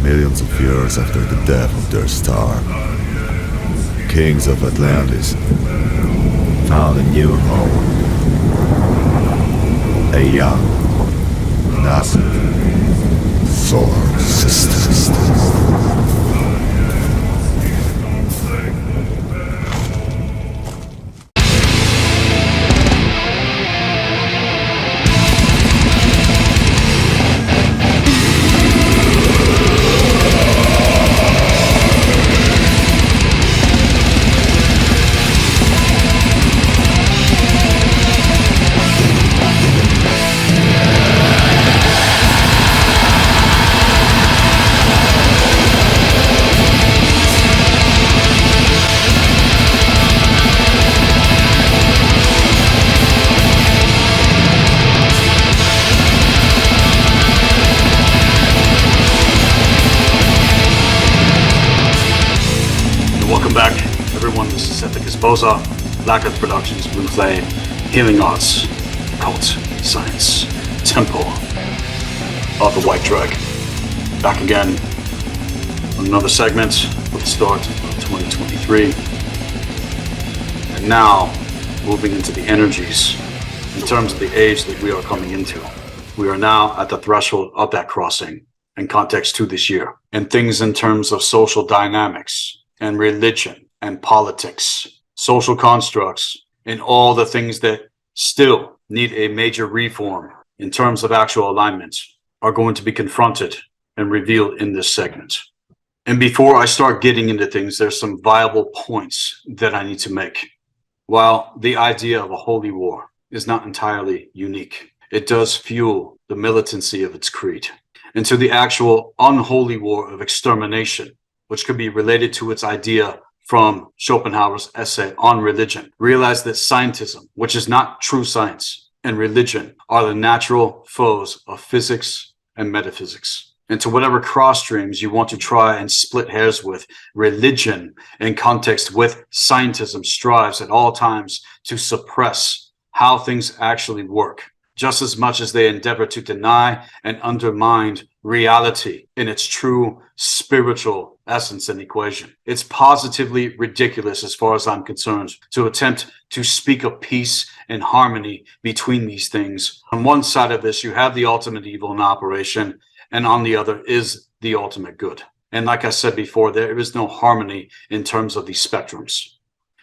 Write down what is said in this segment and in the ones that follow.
millions of years after the death of their star, kings of Atlantis found a new home. A young, nascent solar system. Boza, blackearthproductions, Blue Flame, Healing Arts, Occult, Science, Temple of the White Drag. Back again on another segment for the start of 2023. And now, moving into the energies in terms of the age that we are coming into. We are now at the threshold of that crossing in context to this year. And things in terms of social dynamics and religion and politics, social constructs, and all the things that still need a major reform in terms of actual alignment are going to be confronted and revealed in this segment. And before I start getting into things, there's some viable points that I need to make. While the idea of a holy war is not entirely unique, it does fuel the militancy of its creed into the actual unholy war of extermination, which could be related to its idea from Schopenhauer's essay on religion. Realize that scientism, which is not true science, and religion are the natural foes of physics and metaphysics. And to whatever cross streams you want to try and split hairs with, religion in context with scientism strives at all times to suppress how things actually work, just as much as they endeavor to deny and undermine reality in its true spiritual essence and equation. It's positively ridiculous, as far as I'm concerned, to attempt to speak of peace and harmony between these things. On one side of this, you have the ultimate evil in operation, and on the other is the ultimate good. And like I said before, there is no harmony in terms of these spectrums.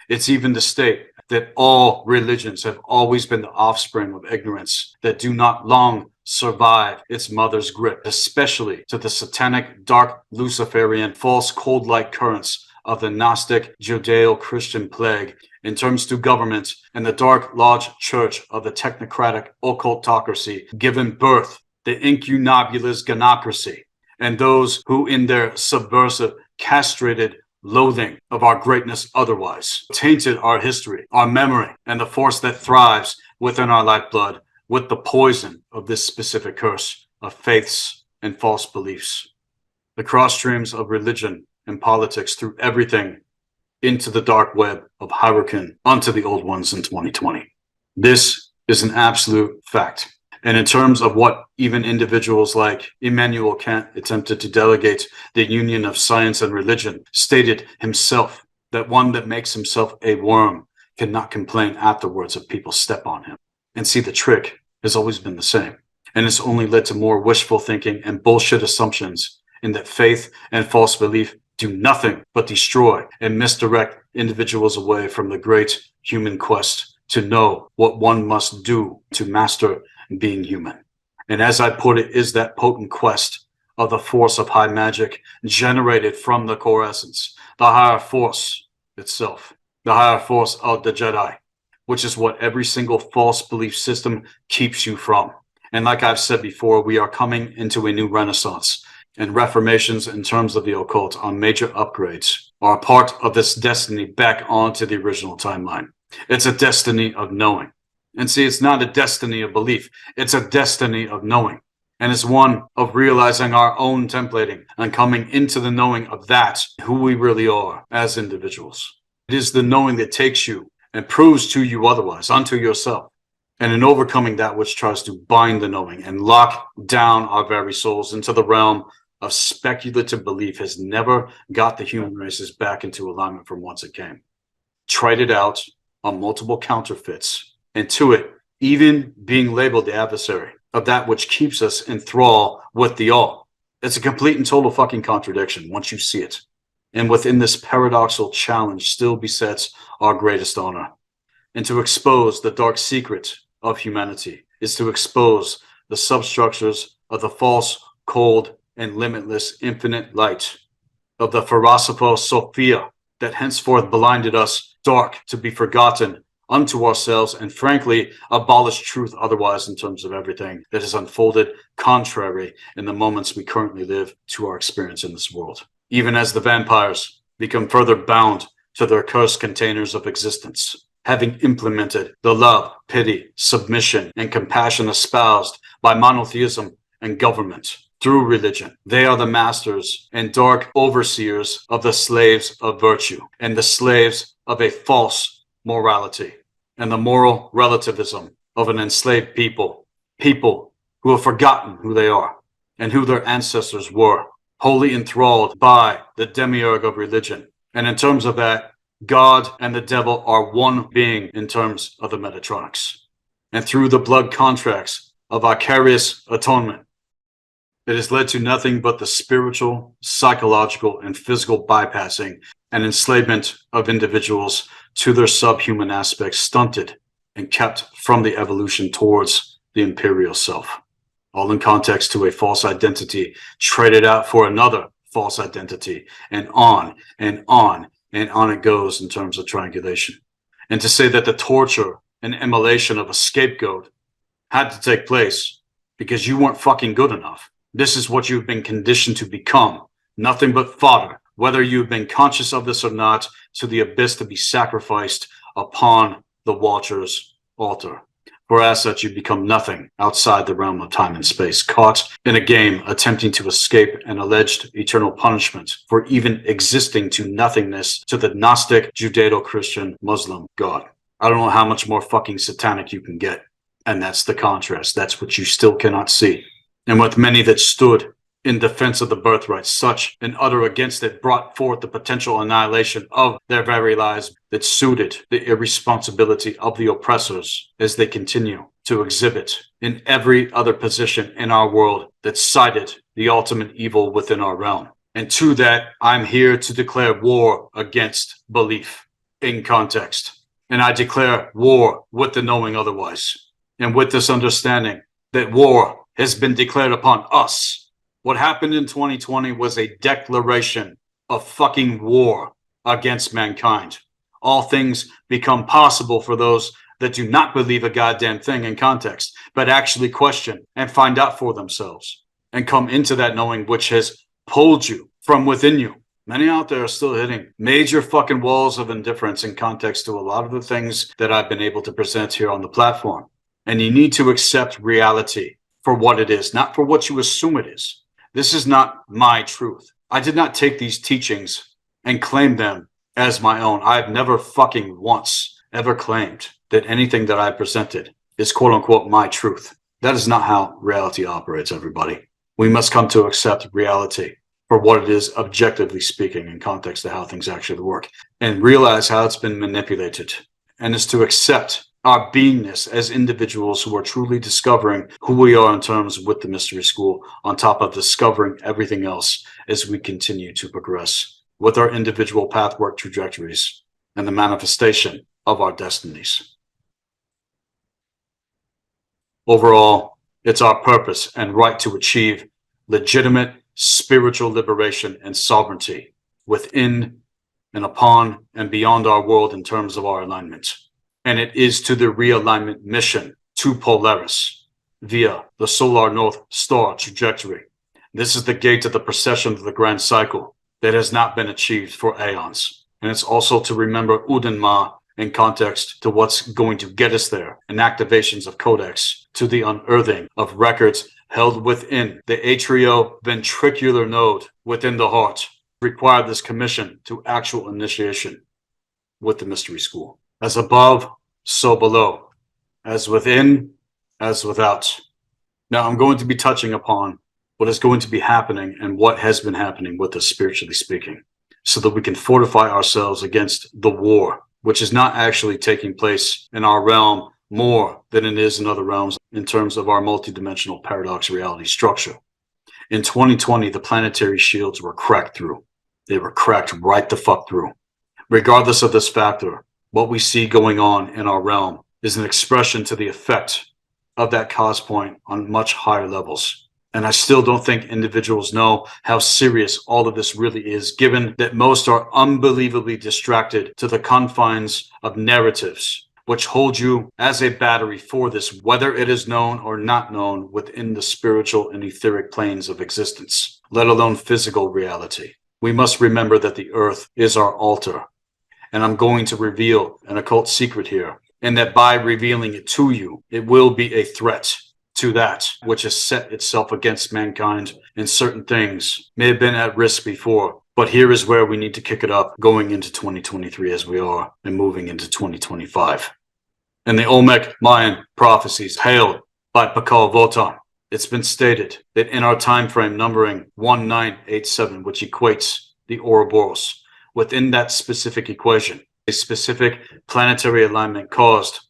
It's even the state that all religions have always been the offspring of ignorance that do not long survive its mother's grip, especially to the satanic, dark, Luciferian, false, cold-like currents of the Gnostic, Judeo-Christian plague in terms to government and the dark lodge church of the technocratic occultocracy given birth, the incunabulous gynocracy, and those who in their subversive, castrated loathing of our greatness otherwise tainted our history, our memory, and the force that thrives within our lifeblood with the poison of this specific curse of faiths and false beliefs. The cross streams of religion and politics threw everything into the dark web of hierarchy onto the old ones in 2020. This is an absolute fact. And in terms of what even individuals like Immanuel Kant attempted to delegate the union of science and religion, stated himself that one that makes himself a worm cannot complain afterwards if people step on him. And see, the trick has always been the same. And it's only led to more wishful thinking and bullshit assumptions in that faith and false belief do nothing but destroy and misdirect individuals away from the great human quest to know what one must do to master being human. And as I put it, is that potent quest of the force of high magic generated from the core essence, the higher force itself, the higher force of the Jedi, which is what every single false belief system keeps you from. And like I've said before, we are coming into a new renaissance, and reformations in terms of the occult on major upgrades are part of this destiny back onto the original timeline. It's a destiny of knowing. And see, it's not a destiny of belief. It's a destiny of knowing. And it's one of realizing our own templating and coming into the knowing of that, who we really are as individuals. It is the knowing that takes you and proves to you otherwise, unto yourself. And in overcoming that which tries to bind the knowing and lock down our very souls into the realm of speculative belief has never got the human races back into alignment from whence it came. Tried it out on multiple counterfeits, and to it, even being labeled the adversary of that which keeps us in thrall with the all. It's a complete and total fucking contradiction once you see it. And within this paradoxical challenge still besets our greatest honor. And to expose the dark secret of humanity is to expose the substructures of the false, cold, and limitless infinite light of the Philosopher Sophia that henceforth blinded us dark to be forgotten unto ourselves, and frankly abolish truth otherwise in terms of everything that is unfolded contrary in the moments we currently live to our experience in this world. Even as the vampires become further bound to their cursed containers of existence, having implemented the love, pity, submission, and compassion espoused by monotheism and government through religion, they are the masters and dark overseers of the slaves of virtue and the slaves of a false morality and the moral relativism of an enslaved people who have forgotten who they are and who their ancestors were, wholly enthralled by the demiurge of religion. And in terms of that, God and the devil are one being in terms of the Metatronics. And through the blood contracts of vicarious atonement, it has led to nothing but the spiritual, psychological, and physical bypassing and enslavement of individuals to their subhuman aspects, stunted and kept from the evolution towards the imperial self. All in context to a false identity traded out for another false identity, and on and on and on it goes in terms of triangulation. And to say that the torture and immolation of a scapegoat had to take place because you weren't fucking good enough. This is what you've been conditioned to become. Nothing but fodder, whether you've been conscious of this or not, to the abyss to be sacrificed upon the Watcher's altar. For as such, you become nothing outside the realm of time and space, caught in a game attempting to escape an alleged eternal punishment for even existing to nothingness to the Gnostic, Judeo-Christian, Muslim God. I don't know how much more fucking satanic you can get. And that's the contrast. That's what you still cannot see. And with many that stood in defense of the birthright, such and utter against it brought forth the potential annihilation of their very lives that suited the irresponsibility of the oppressors as they continue to exhibit in every other position in our world that cited the ultimate evil within our realm. And to that, I'm here to declare war against belief in context. And I declare war with the knowing otherwise. And with this understanding that war has been declared upon us. What happened in 2020 was a declaration of fucking war against mankind. All things become possible for those that do not believe a goddamn thing in context, but actually question and find out for themselves and come into that knowing which has pulled you from within you. Many out there are still hitting major fucking walls of indifference in context to a lot of the things that I've been able to present here on the platform. And you need to accept reality for what it is, not for what you assume it is. This is not my truth. I did not take these teachings and claim them as my own. I've never fucking once ever claimed that anything that I presented is quote unquote my truth. That is not how reality operates, everybody. We must come to accept reality for what it is, objectively speaking, in context to how things actually work, and realize how it's been manipulated, and is to accept our beingness as individuals who are truly discovering who we are in terms with the mystery school, on top of discovering everything else as we continue to progress with our individual pathwork trajectories and the manifestation of our destinies. Overall, it's our purpose and right to achieve legitimate spiritual liberation and sovereignty within and upon and beyond our world in terms of our alignment. And it is to the realignment mission to Polaris via the Solar North Star trajectory. This is the gate of the procession of the grand cycle that has not been achieved for aeons. And it's also to remember Udenma in context to what's going to get us there, and activations of codex to the unearthing of records held within the atrioventricular node within the heart. Require this commission to actual initiation with the mystery school. As above, so below. As within, as without. Now I'm going to be touching upon what is going to be happening and what has been happening with us spiritually speaking, so that we can fortify ourselves against the war, which is not actually taking place in our realm more than it is in other realms in terms of our multidimensional paradox reality structure. In 2020, the planetary shields were cracked through. They were cracked right the fuck through. Regardless of this factor, what we see going on in our realm is an expression to the effect of that cause point on much higher levels. And I still don't think individuals know how serious all of this really is, given that most are unbelievably distracted to the confines of narratives, which hold you as a battery for this, whether it is known or not known within the spiritual and etheric planes of existence, let alone physical reality. We must remember that the earth is our altar. And I'm going to reveal an occult secret here, and that by revealing it to you, it will be a threat to that which has set itself against mankind, and certain things may have been at risk before. But here is where we need to kick it up going into 2023 as we are, and moving into 2025. In the Olmec Mayan prophecies hailed by Pakal Votan, it's been stated that in our time frame numbering 1987, which equates the Ouroboros, within that specific equation, a specific planetary alignment caused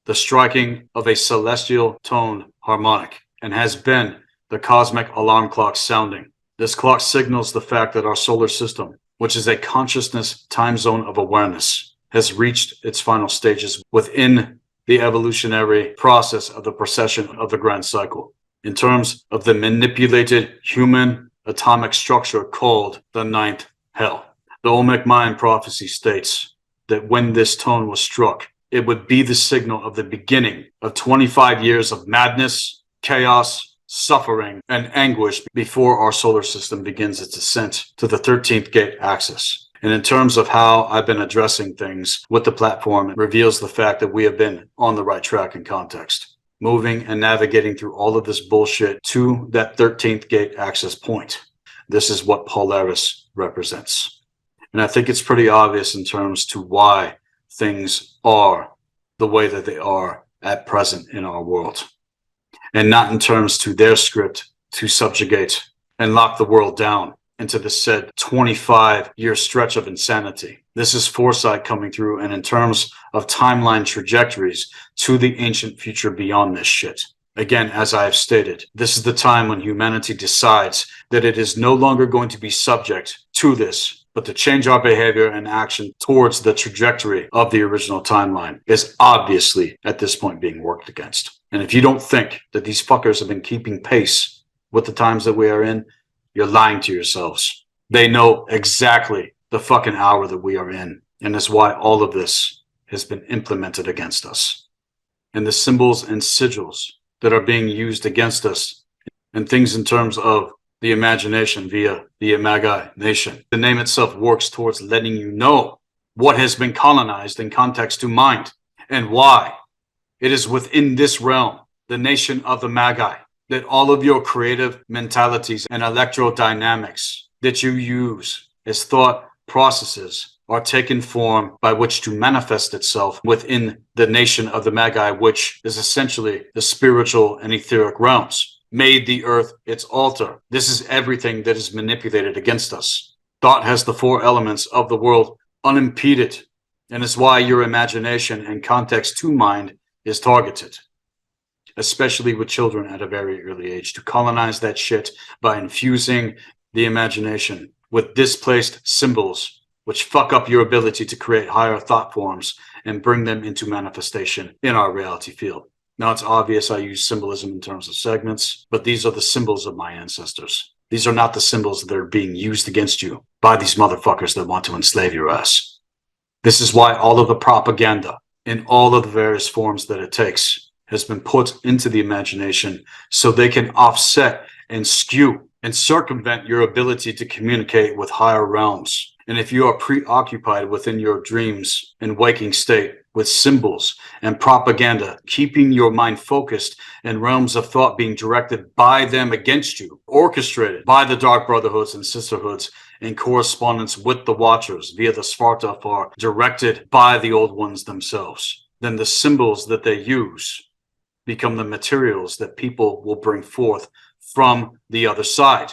the striking of a celestial tone harmonic, and has been the cosmic alarm clock sounding. This clock signals the fact that our solar system, which is a consciousness time zone of awareness, has reached its final stages within the evolutionary process of the precession of the grand cycle, in terms of the manipulated human atomic structure called the ninth hell. The Olmec Mayan prophecy states that when this tone was struck, it would be the signal of the beginning of 25 years of madness, chaos, suffering, and anguish before our solar system begins its ascent to the 13th gate axis. And in terms of how I've been addressing things with the platform, it reveals the fact that we have been on the right track in context, moving and navigating through all of this bullshit to that 13th gate axis point. This is what Polaris represents. And I think it's pretty obvious in terms to why things are the way that they are at present in our world, and not in terms to their script to subjugate and lock the world down into the said 25-year stretch of insanity. This is foresight coming through, and in terms of timeline trajectories to the ancient future beyond this shit. Again, as I have stated, this is the time when humanity decides that it is no longer going to be subject to this, but to change our behavior and action towards the trajectory of the original timeline is obviously at this point being worked against. And if you don't think that these fuckers have been keeping pace with the times that we are in, you're lying to yourselves. They know exactly the fucking hour that we are in, and that's why all of this has been implemented against us. And the symbols and sigils that are being used against us, and things in terms of the imagination via the Magi nation. The name itself works towards letting you know what has been colonized in context to mind, and why it is within this realm, the nation of the Magi, that all of your creative mentalities and electrodynamics that you use as thought processes are taken form by which to manifest itself within the nation of the Magi, which is essentially the spiritual and etheric realms. Made the earth its altar. This is everything that is manipulated against us. Thought has the four elements of the world unimpeded, and is why your imagination and context to mind is targeted, especially with children at a very early age, to colonize that shit by infusing the imagination with displaced symbols, which fuck up your ability to create higher thought forms and bring them into manifestation in our reality field. Now, it's obvious I use symbolism in terms of segments, but these are the symbols of my ancestors. These are not the symbols that are being used against you by these motherfuckers that want to enslave your ass. This is why all of the propaganda in all of the various forms that it takes has been put into the imagination so they can offset and skew and circumvent your ability to communicate with higher realms. And if you are preoccupied within your dreams and waking state with symbols and propaganda, keeping your mind focused in realms of thought being directed by them against you, orchestrated by the dark brotherhoods and sisterhoods in correspondence with the watchers via the Svartalfar, directed by the old ones themselves, then the symbols that they use become the materials that people will bring forth from the other side.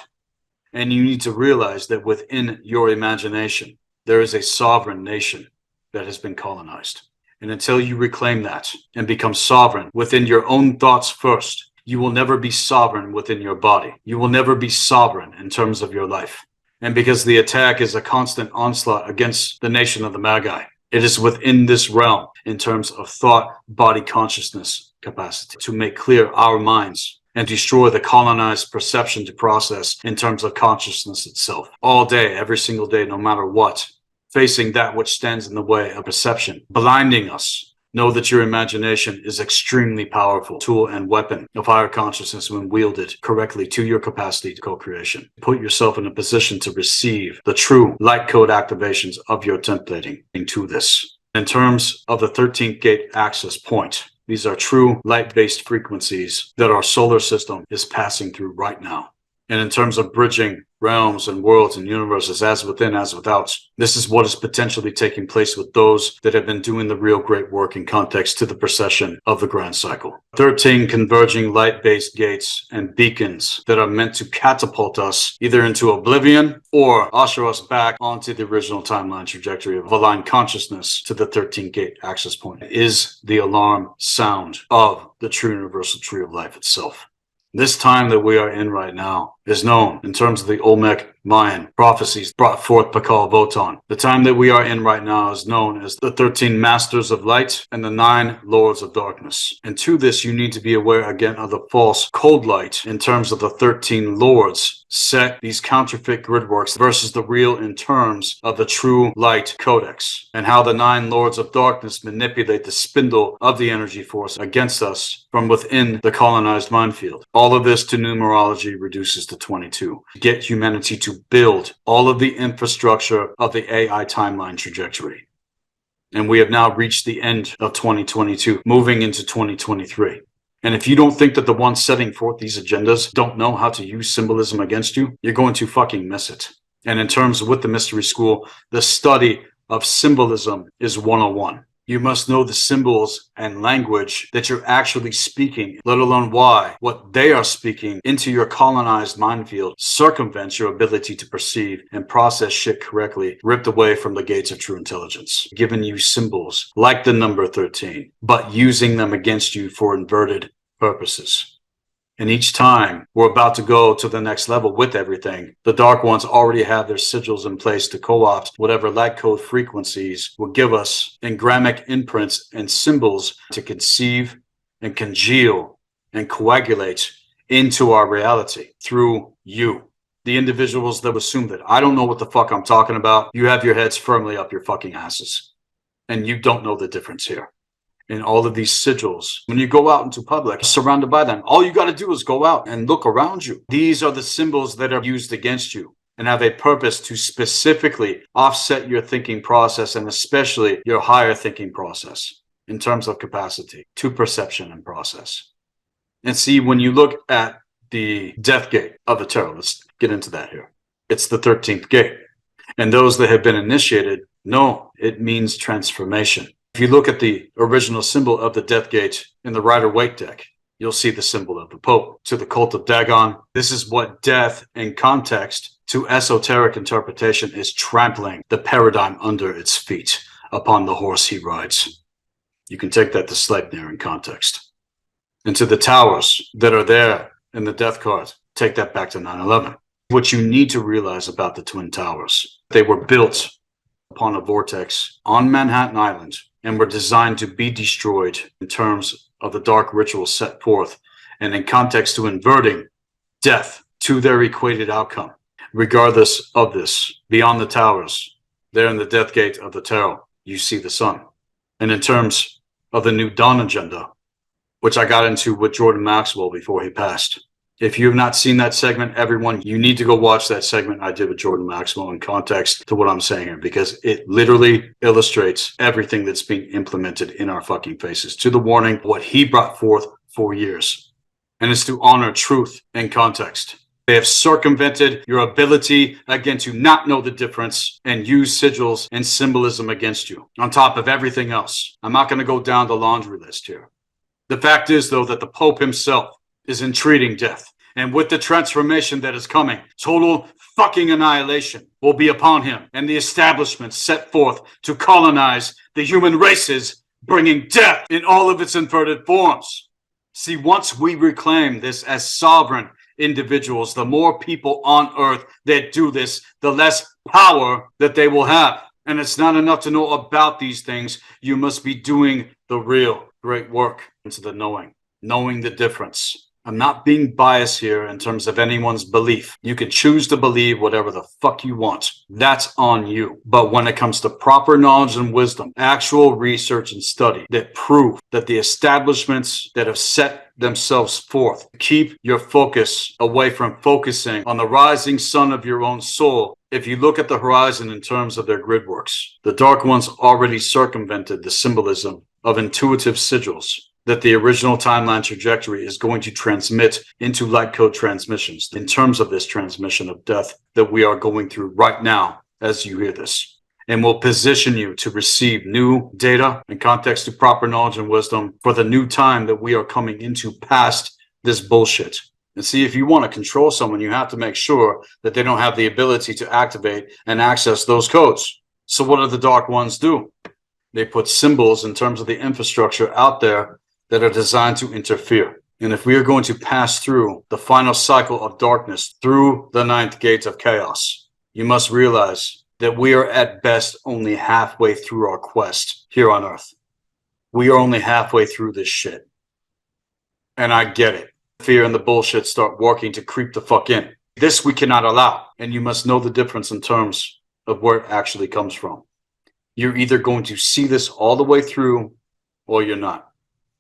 And you need to realize that within your imagination, there is a sovereign nation that has been colonized. And until you reclaim that and become sovereign within your own thoughts first, you will never be sovereign within your body. You will never be sovereign in terms of your life. And because the attack is a constant onslaught against the nation of the Magi, it is within this realm in terms of thought, body consciousness capacity to make clear our minds and destroy the colonized perception to process in terms of consciousness itself. All day, every single day, no matter what, facing that which stands in the way of perception, blinding us. Know that your imagination is extremely powerful tool and weapon of higher consciousness when wielded correctly to your capacity to co-creation. Put yourself in a position to receive the true light code activations of your templating into this. In terms of the 13th gate access point, these are true light-based frequencies that our solar system is passing through right now. And in terms of bridging realms and worlds and universes as within, as without, this is what is potentially taking place with those that have been doing the real great work in context to the precession of the grand cycle. 13 converging light-based gates and beacons that are meant to catapult us either into oblivion or usher us back onto the original timeline trajectory of aligned consciousness to the 13th gate access point is the alarm sound of the true universal tree of life itself. This time that we are in right now is known in terms of the Olmec Mayan prophecies brought forth Pakal Votan. The time that we are in right now is known as the 13 Masters of Light and the 9 Lords of Darkness. And to this, you need to be aware again of the false cold light in terms of the 13 Lords set these counterfeit grid works versus the real in terms of the true light codex and how the 9 Lords of Darkness manipulate the spindle of the energy force against us from within the colonized minefield. All of this to numerology reduces to 22. Get humanity to build all of the infrastructure of the AI timeline trajectory. And we have now reached the end of 2022, moving into 2023. And if you don't think that the ones setting forth these agendas don't know how to use symbolism against you, you're going to fucking miss it. And in terms with the mystery school, the study of symbolism is 101. You must know the symbols and language that you're actually speaking, let alone why what they are speaking into your colonized minefield circumvents your ability to perceive and process shit correctly, ripped away from the gates of true intelligence, giving you symbols like the number 13, but using them against you for inverted purposes. And each time we're about to go to the next level with everything, the Dark Ones already have their sigils in place to co-opt whatever light code frequencies will give us engrammic imprints and symbols to conceive and congeal and coagulate into our reality through you. The individuals that assume that I don't know what the fuck I'm talking about, you have your heads firmly up your fucking asses. And you don't know the difference here. In all of these sigils, when you go out into public, surrounded by them, all you got to do is go out and look around you. These are the symbols that are used against you and have a purpose to specifically offset your thinking process and especially your higher thinking process in terms of capacity to perception and process. And see, when you look at the death gate of the tarot, let's get into that here. It's the 13th gate. And those that have been initiated know it means transformation. If you look at the original symbol of the Death Gate in the Rider-Waite deck, you'll see the symbol of the Pope. To the cult of Dagon, this is what death in context to esoteric interpretation is trampling the paradigm under its feet upon the horse he rides. You can take that to Sleipnir in context. And to the towers that are there in the death card, take that back to 9/11. What you need to realize about the Twin Towers, they were built upon a vortex on Manhattan Island and were designed to be destroyed in terms of the dark rituals set forth and in context to inverting death to their equated outcome. Regardless of this, beyond the towers, there in the death gate of the tarot, you see the sun. And in terms of the New Dawn agenda, which I got into with Jordan Maxwell before he passed, if you have not seen that segment, everyone, you need to go watch that segment I did with Jordan Maxwell in context to what I'm saying here, because it literally illustrates everything that's being implemented in our fucking faces. To the warning, what he brought forth for years. And it's to honor truth and context. They have circumvented your ability, again, to not know the difference and use sigils and symbolism against you, on top of everything else. I'm not going to go down the laundry list here. The fact is, though, that the Pope himself is entreating death. And with the transformation that is coming, total fucking annihilation will be upon him and the establishment set forth to colonize the human races, bringing death in all of its inverted forms. See, once we reclaim this as sovereign individuals, the more people on earth that do this, the less power that they will have. And it's not enough to know about these things. You must be doing the real great work into the knowing the difference. I'm not being biased here in terms of anyone's belief. You can choose to believe whatever the fuck you want. That's on you. But when it comes to proper knowledge and wisdom, actual research and study that prove that the establishments that have set themselves forth keep your focus away from focusing on the rising sun of your own soul. If you look at the horizon in terms of their grid works, the Dark Ones already circumvented the symbolism of intuitive sigils that the original timeline trajectory is going to transmit into light code transmissions in terms of this transmission of death that we are going through right now as you hear this, and will position you to receive new data and context to proper knowledge and wisdom for the new time that we are coming into past this bullshit. And see, if you want to control someone, you have to make sure that they don't have the ability to activate and access those codes. So what do the Dark Ones do? They put symbols in terms of the infrastructure out there that are designed to interfere. And if we are going to pass through the final cycle of darkness through the ninth gate of chaos, you must realize that we are at best only halfway through our quest here on Earth. We are only halfway through this shit. And I get it. Fear and the bullshit start working to creep the fuck in. This we cannot allow. And you must know the difference in terms of where it actually comes from. You're either going to see this all the way through or you're not.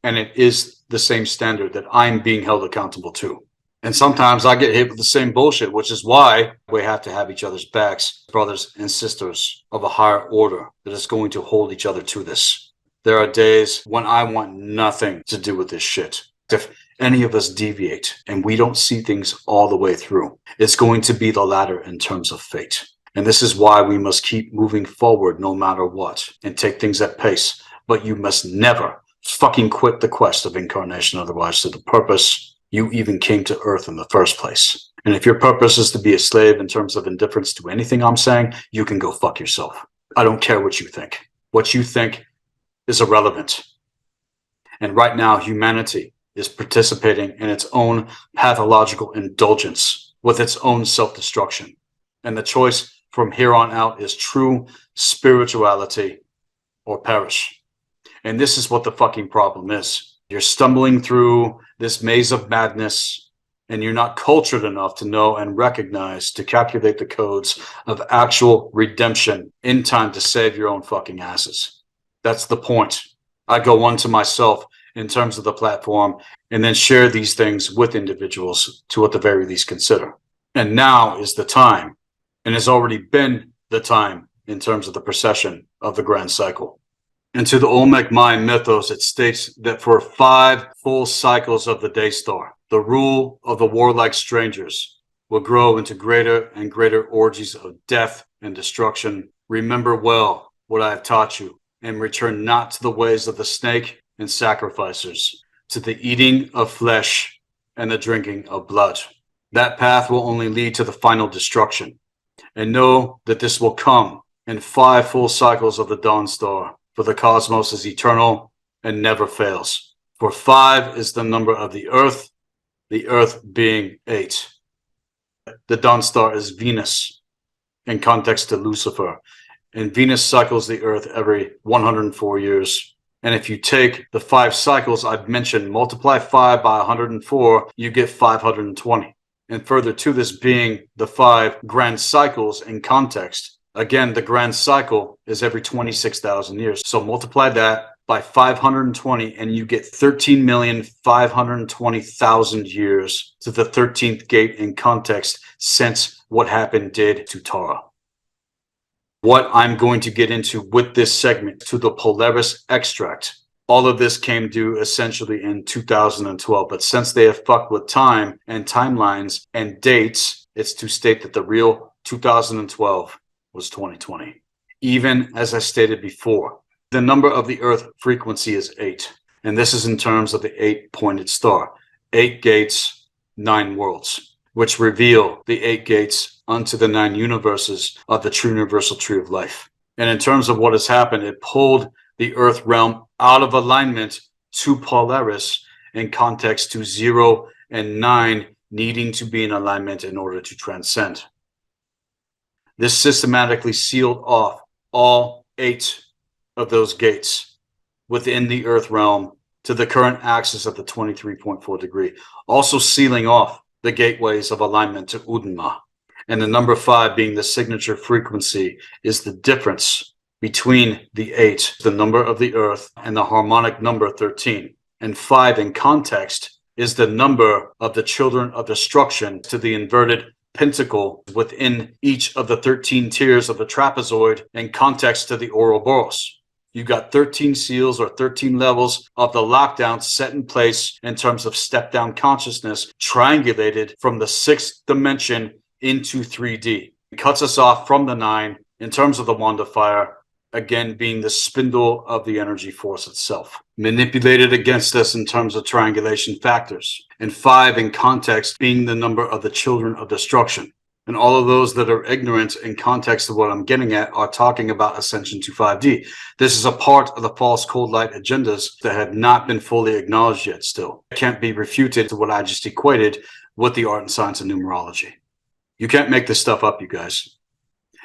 And it is the same standard that I'm being held accountable to. And sometimes I get hit with the same bullshit, which is why we have to have each other's backs, brothers and sisters of a higher order that is going to hold each other to this. There are days when I want nothing to do with this shit. If any of us deviate and we don't see things all the way through, it's going to be the latter in terms of fate. And this is why we must keep moving forward no matter what and take things at pace. But you must never fucking quit the quest of incarnation, otherwise to the purpose you even came to Earth in the first place. And if your purpose is to be a slave in terms of indifference to anything I'm saying, you can go fuck yourself. I don't care what you think. What you think is irrelevant. And right now, humanity is participating in its own pathological indulgence with its own self-destruction. And the choice from here on out is true spirituality or perish. And this is what the fucking problem is. You're stumbling through this maze of madness, and you're not cultured enough to know and recognize, to calculate the codes of actual redemption in time to save your own fucking asses. That's the point. I go on to myself in terms of the platform and then share these things with individuals to at the very least consider. And now is the time, and has already been the time in terms of the procession of the grand cycle. And to the Olmec Mayan mythos, it states that for 5 full cycles of the day star, the rule of the warlike strangers will grow into greater and greater orgies of death and destruction. Remember well what I have taught you, and return not to the ways of the snake and sacrificers, to the eating of flesh and the drinking of blood. That path will only lead to the final destruction. And know that this will come in 5 full cycles of the dawn star. For the cosmos is eternal and never fails. For 5 is the number of the earth being 8. The dawn star is Venus in context to Lucifer. And Venus cycles the earth every 104 years. And if you take the 5 cycles I've mentioned, multiply 5 by 104, you get 520. And further to this being the 5 grand cycles in context, again, the grand cycle is every 26,000 years. So multiply that by 520 and you get 13,520,000 years to the 13th gate in context since what happened did to Tara. What I'm going to get into with this segment to the Polaris extract, all of this came due essentially in 2012. But since they have fucked with time and timelines and dates, it's to state that the real 2012 was 2020. Even as I stated before, the number of the Earth frequency is 8. And this is in terms of the 8-pointed star. 8 gates, 9 worlds, which reveal the 8 gates unto the 9 universes of the true universal tree of life. And in terms of what has happened, it pulled the Earth realm out of alignment to Polaris in context to 0 and 9 needing to be in alignment in order to transcend. This systematically sealed off all 8 of those gates within the Earth realm to the current axis of the 23.4 degree, also sealing off the gateways of alignment to Udma. And the number 5 being the signature frequency is the difference between the 8, the number of the Earth, and the harmonic number 13. And 5 in context is the number of the children of destruction to the inverted pentacle within each of the 13 tiers of the trapezoid in context to the Ouroboros. You got 13 seals or 13 levels of the lockdown set in place in terms of step-down consciousness, triangulated from the 6th dimension into 3D. It cuts us off from the 9 in terms of the wand of fire, again being the spindle of the energy force itself, manipulated against us in terms of triangulation factors, and 5 in context being the number of the children of destruction. And all of those that are ignorant in context of what I'm getting at are talking about Ascension to 5D. This is a part of the false cold light agendas that have not been fully acknowledged yet still. It can't be refuted to what I just equated with the art and science of numerology. You can't make this stuff up, you guys.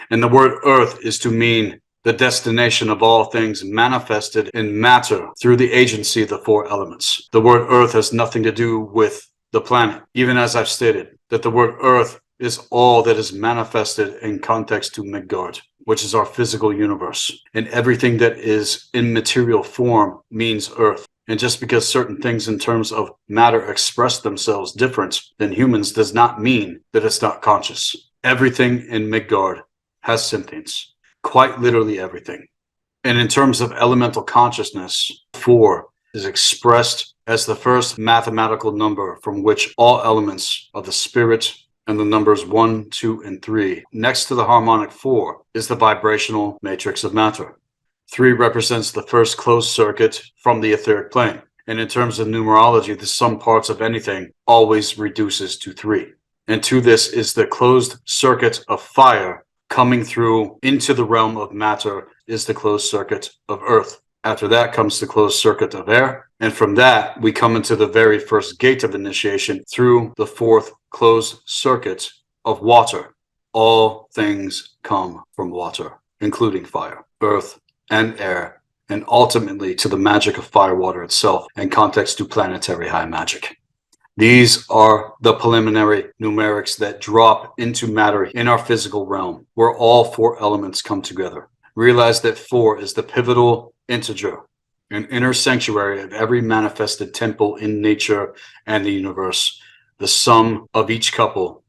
And the word earth is to mean the destination of all things manifested in matter through the agency of the 4 elements. The word earth has nothing to do with the planet, even as I've stated, that the word earth is all that is manifested in context to Midgard, which is our physical universe. And everything that is in material form means earth. And just because certain things in terms of matter express themselves different than humans does not mean that it's not conscious. Everything in Midgard has sentience. Quite literally everything. And in terms of elemental consciousness, 4 is expressed as the first mathematical number from which all elements of the spirit and the numbers 1, 2, and 3, next to the harmonic 4, is the vibrational matrix of matter. 3 represents the first closed circuit from the etheric plane. And in terms of numerology, the sum parts of anything always reduces to 3. And to this is the closed circuit of fire coming through into the realm of matter is the closed circuit of earth. After that comes the closed circuit of air. And from that, we come into the very first gate of initiation through the 4th closed circuit of water. All things come from water, including fire, earth, and air, and ultimately to the magic of fire water itself in context to planetary high magic. These are the preliminary numerics that drop into matter in our physical realm, where all 4 elements come together. Realize that 4 is the pivotal integer, an inner sanctuary of every manifested temple in nature and the universe, the sum of each couple,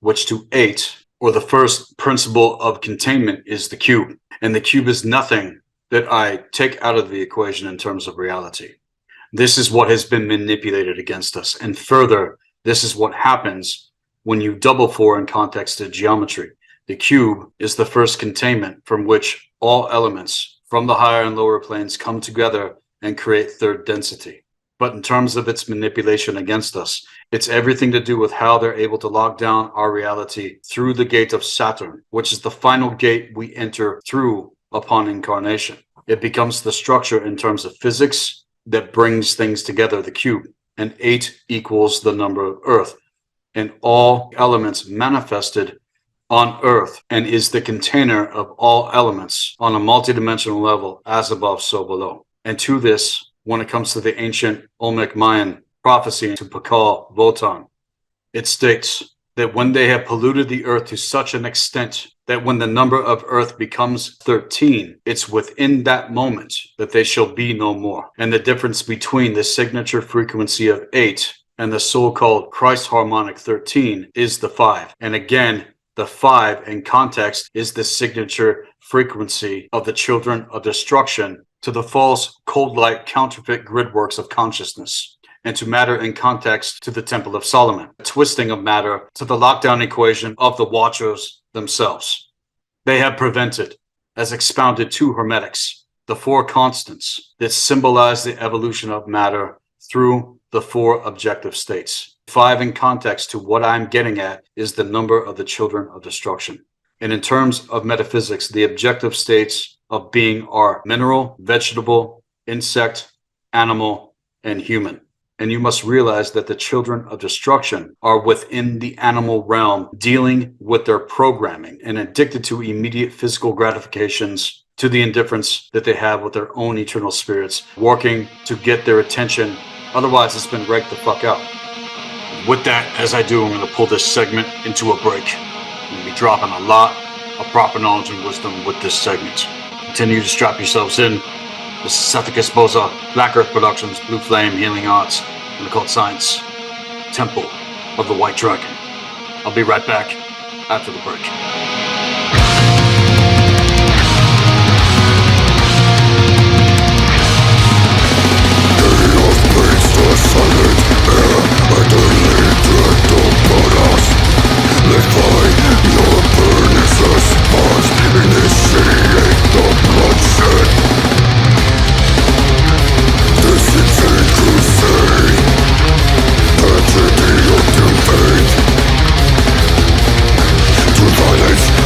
which to 8, or the first principle of containment, is the cube. And the cube is nothing that I take out of the equation in terms of reality. This is what has been manipulated against us. And further, this is what happens when you double 4 in context to geometry. The cube is the first containment from which all elements from the higher and lower planes come together and create third density. But in terms of its manipulation against us, it's everything to do with how they're able to lock down our reality through the gate of Saturn, which is the final gate we enter through upon incarnation. It becomes the structure in terms of physics that brings things together, the cube, and 8 equals the number of earth, and all elements manifested on earth, and is the container of all elements on a multidimensional level, as above, so below. And to this, when it comes to the ancient Olmec Mayan prophecy to Pakal Votan, it states that when they have polluted the earth to such an extent that when the number of earth becomes 13, it's within that moment that they shall be no more. And the difference between the signature frequency of 8 and the so-called Christ harmonic 13 is the 5. And again, the 5 in context is the signature frequency of the children of destruction to the false cold light counterfeit grid works of consciousness, and to matter in context to the Temple of Solomon, a twisting of matter to the lockdown equation of the Watchers themselves. They have prevented, as expounded to Hermetics, the 4 constants that symbolize the evolution of matter through the 4 objective states. 5 in context to what I'm getting at is the number of the children of destruction. And in terms of metaphysics, the objective states of being are mineral, vegetable, insect, animal, and human. And you must realize that the children of destruction are within the animal realm, dealing with their programming and addicted to immediate physical gratifications, to the indifference that they have with their own eternal spirits, working to get their attention. Otherwise, it's been raked the fuck out. With that, as I do, I'm going to pull this segment into a break. I'm going to be dropping a lot of proper knowledge and wisdom with this segment. Continue to strap yourselves in. This is Sethikus, Boza, Black Earth Productions, Blue Flame, Healing Arts, and Occult Science, Temple of the White Dragon. I'll be right back after the break. Violence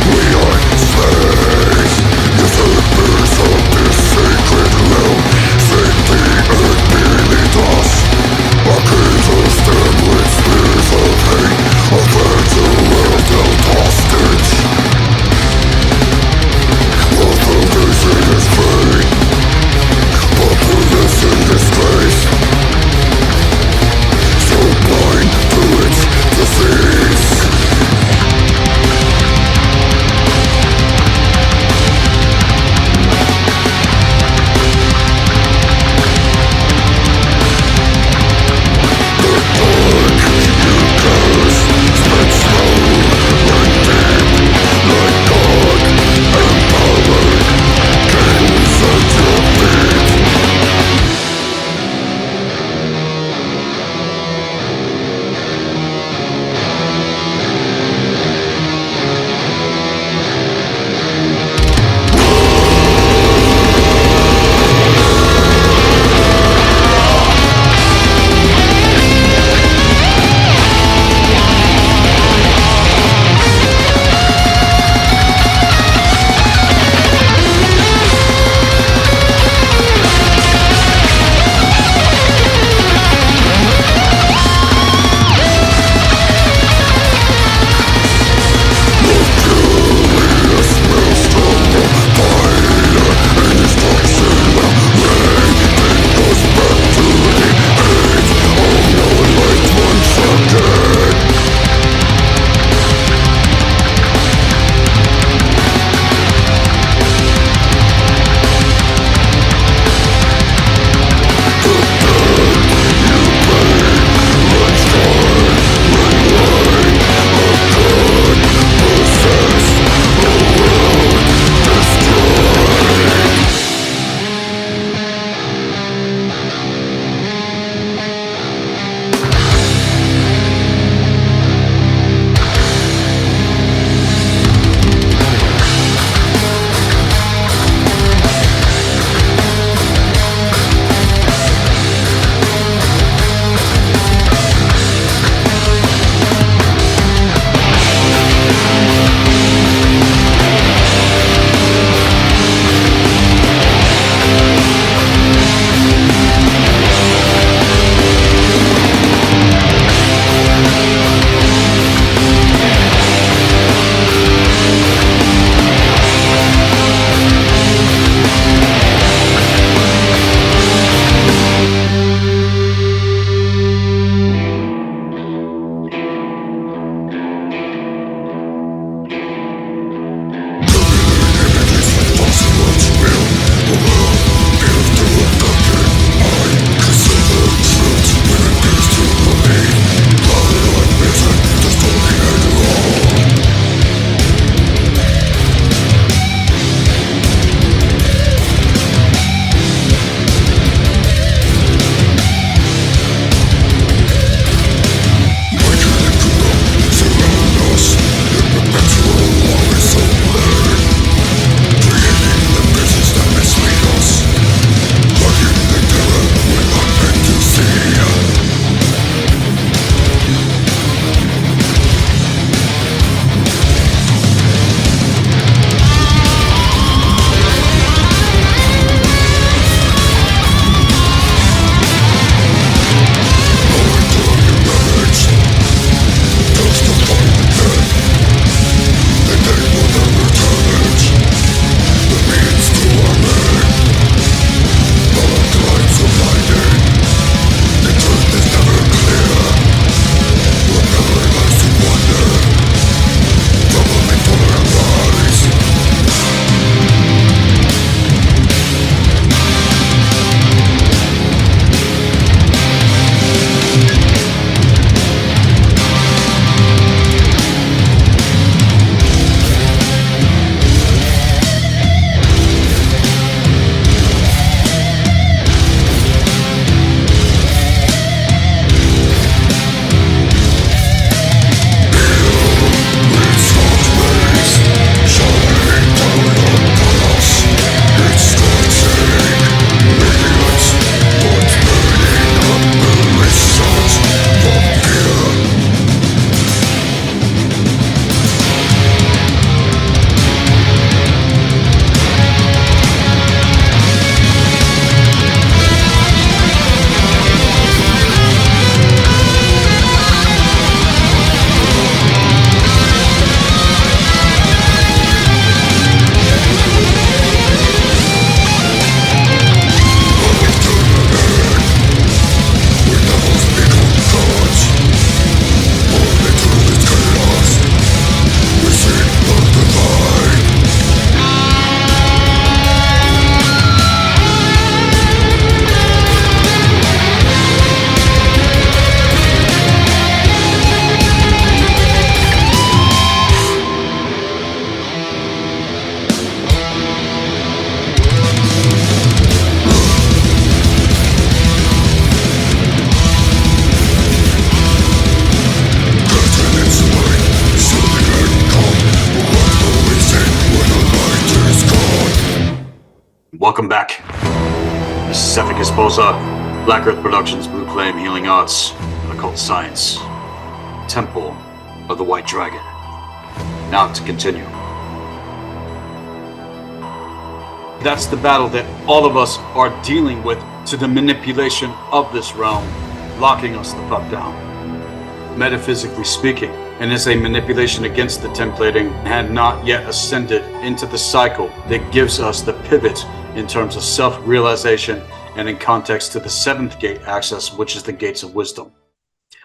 Welcome back. This is Sethikus, Boza, Black Earth Productions, Blue Flame, Healing Arts, Occult Science, Temple of the White Dragon. Now to continue. That's the battle that all of us are dealing with, to the manipulation of this realm, locking us the fuck down. Metaphysically speaking, and is a manipulation against the templating, had not yet ascended into the cycle that gives us the pivot in terms of self-realization and in context to the seventh gate access, which is the gates of wisdom.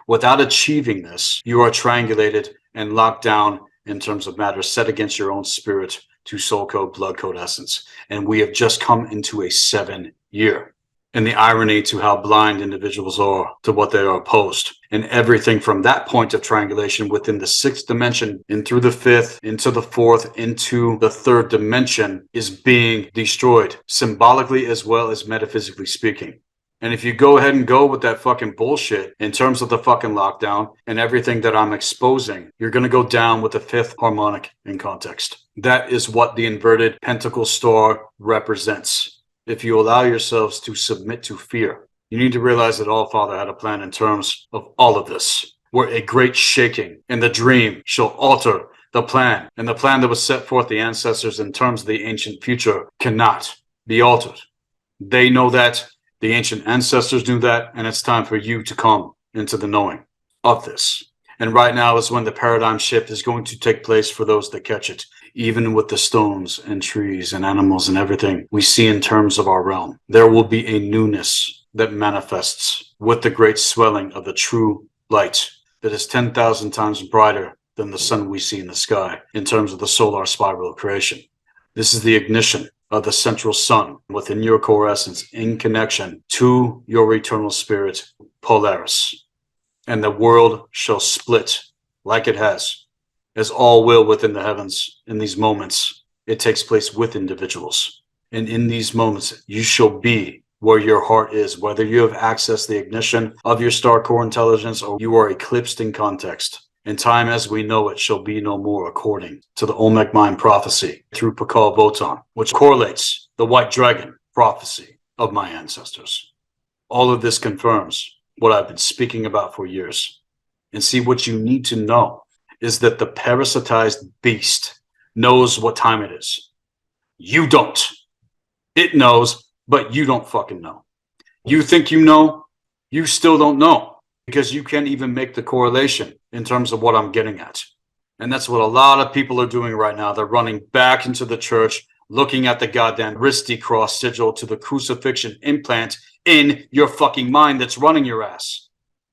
Without achieving this, you are triangulated and locked down in terms of matter set against your own spirit to soul code, blood code essence. And we have just come into a 7-year. And the irony to how blind individuals are to what they are opposed. And everything from that point of triangulation within the 6th dimension and through the 5th, into the 4th, into the 3rd dimension is being destroyed, symbolically as well as metaphysically speaking. And if you go ahead and go with that fucking bullshit in terms of the fucking lockdown and everything that I'm exposing, you're going to go down with the 5th harmonic in context. That is what the inverted pentacle star represents. If you allow yourselves to submit to fear, you need to realize that All Father had a plan in terms of all of this, where a great shaking in the dream shall alter the plan, and the plan that was set forth the ancestors in terms of the ancient future cannot be altered. They know that, the ancient ancestors knew that, and it's time for you to come into the knowing of this. And right now is when the paradigm shift is going to take place for those that catch it. Even with the stones and trees and animals and everything we see in terms of our realm, there will be a newness that manifests with the great swelling of the true light that is 10,000 times brighter than the sun we see in the sky in terms of the solar spiral of creation. This is the ignition of the central sun within your core essence in connection to your eternal spirit, Polaris. And the world shall split like it has, as all will within the heavens. In these moments, it takes place with individuals. And in these moments, you shall be where your heart is, whether you have accessed the ignition of your star core intelligence or you are eclipsed in context. And time as we know it shall be no more, according to the Olmec Mind prophecy through Pakal Botan, which correlates the white dragon prophecy of my ancestors. All of this confirms what I've been speaking about for years. And see, what you need to know is that the parasitized beast knows what time it is. You don't. It knows, but you don't fucking know. You think you know, you still don't know, because you can't even make the correlation in terms of what I'm getting at. And that's what a lot of people are doing right now. They're running back into the church, looking at the goddamn wristy cross sigil to the crucifixion implant in your fucking mind that's running your ass.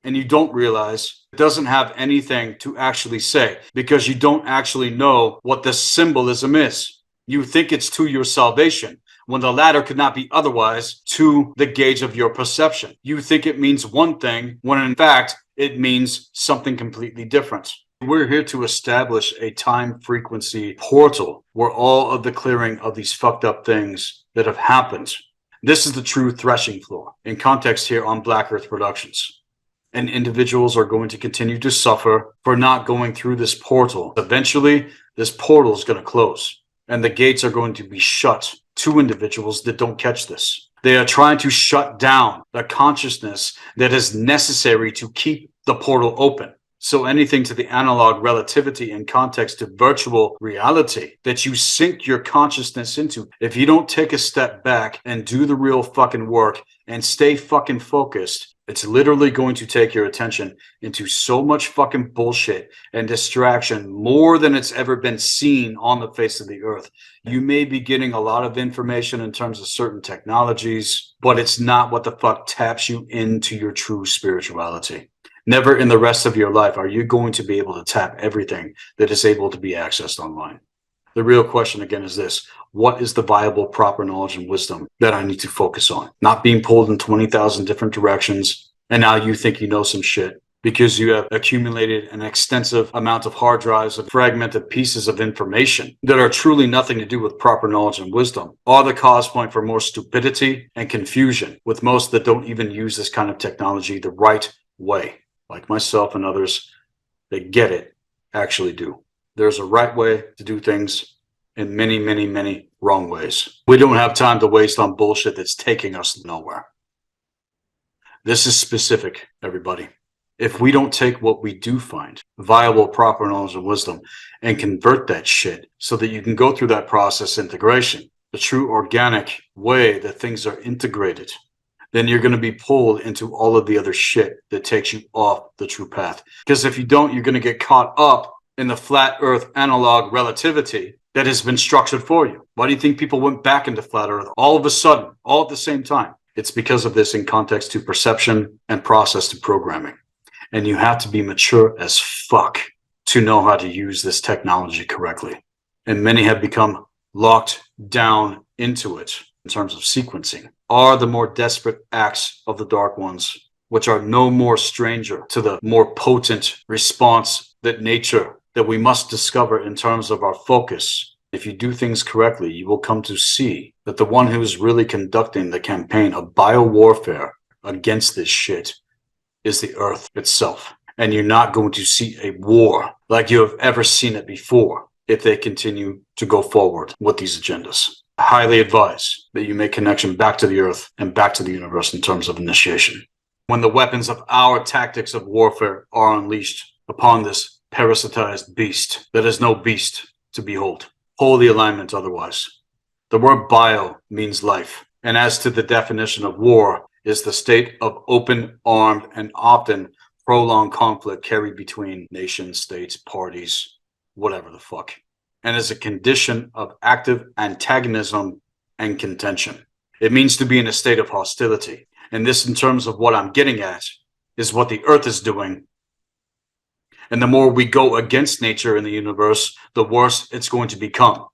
And you don't realize it doesn't have anything to actually say, because you don't actually know what the symbolism is. You think it's to your salvation, when the latter could not be otherwise to the gauge of your perception. You think it means one thing, when in fact, it means something completely different. We're here to establish a time frequency portal where all of the clearing of these fucked up things that have happened. This is the true threshing floor in context here on Black Earth Productions. And individuals are going to continue to suffer for not going through this portal. Eventually, this portal is going to close, and the gates are going to be shut to individuals that don't catch this. They are trying to shut down the consciousness that is necessary to keep the portal open. So anything to the analog relativity in context to virtual reality that you sink your consciousness into, if you don't take a step back and do the real fucking work and stay fucking focused, it's literally going to take your attention into so much fucking bullshit and distraction, more than it's ever been seen on the face of the earth. You may be getting a lot of information in terms of certain technologies, but it's not what the fuck taps you into your true spirituality. Never in the rest of your life are you going to be able to tap everything that is able to be accessed online. The real question again is this: what is the viable, proper knowledge and wisdom that I need to focus on? Not being pulled in 20,000 different directions, and now you think you know some shit because you have accumulated an extensive amount of hard drives of fragmented pieces of information that are truly nothing to do with proper knowledge and wisdom, are the cause point for more stupidity and confusion with most that don't even use this kind of technology the right way. Like myself and others that get it, actually do. There's a right way to do things, in many, many, many wrong ways. We don't have time to waste on bullshit that's taking us nowhere. This is specific, everybody. If we don't take what we do find, viable, proper knowledge and wisdom, and convert that shit so that you can go through that process integration, the true organic way that things are integrated, then you're going to be pulled into all of the other shit that takes you off the true path. Because if you don't, you're going to get caught up in the flat earth analog relativity that has been structured for you. Why do you think people went back into flat earth all of a sudden, all at the same time? It's because of this in context to perception and process to programming. And you have to be mature as fuck to know how to use this technology correctly. And many have become locked down into it in terms of sequencing. Are the more desperate acts of the dark ones, which are no more stranger to the more potent response that nature, that we must discover in terms of our focus. If you do things correctly, you will come to see that the one who is really conducting the campaign of biowarfare against this shit is the earth itself. And you're not going to see a war like you have ever seen it before if they continue to go forward with these agendas. I highly advise that you make connection back to the earth and back to the universe in terms of initiation. When the weapons of our tactics of warfare are unleashed upon this parasitized beast that is no beast to behold, holy alignment otherwise. The word bio means life. And as to the definition of war, is the state of open, armed, and often prolonged conflict carried between nations, states, parties, whatever the fuck, and is a condition of active antagonism and contention. It means to be in a state of hostility. And this, in terms of what I'm getting at, is what the earth is doing. And the more we go against nature in the universe, the worse it's going to become.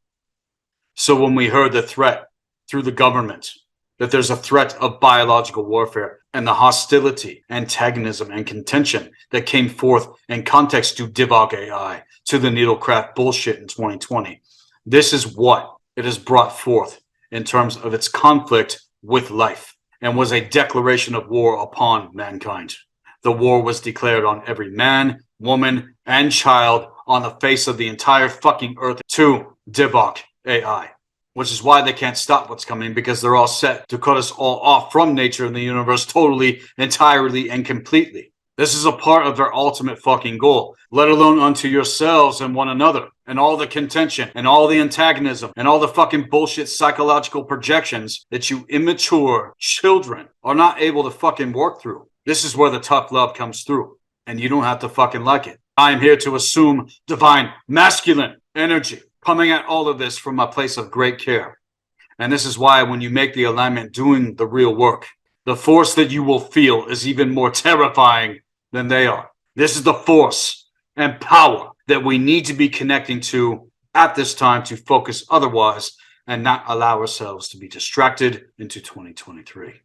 So when we heard the threat through the government, that there's a threat of biological warfare and the hostility, antagonism, and contention that came forth in context to Divog AI, to the Needlecraft bullshit in 2020. This is what it has brought forth in terms of its conflict with life and was a declaration of war upon mankind. The war was declared on every man, woman, and child on the face of the entire fucking earth to Divog AI. Which is why they can't stop what's coming, because they're all set to cut us all off from nature and the universe totally, entirely, and completely. This is a part of their ultimate fucking goal, let alone unto yourselves and one another, and all the contention, and all the antagonism, and all the fucking bullshit psychological projections that you immature children are not able to fucking work through. This is where the tough love comes through, and you don't have to fucking like it. I am here to assume divine masculine energy, coming at all of this from a place of great care. And this is why when you make the alignment doing the real work, the force that you will feel is even more terrifying than they are. This is the force and power that we need to be connecting to at this time to focus otherwise and not allow ourselves to be distracted into 2023.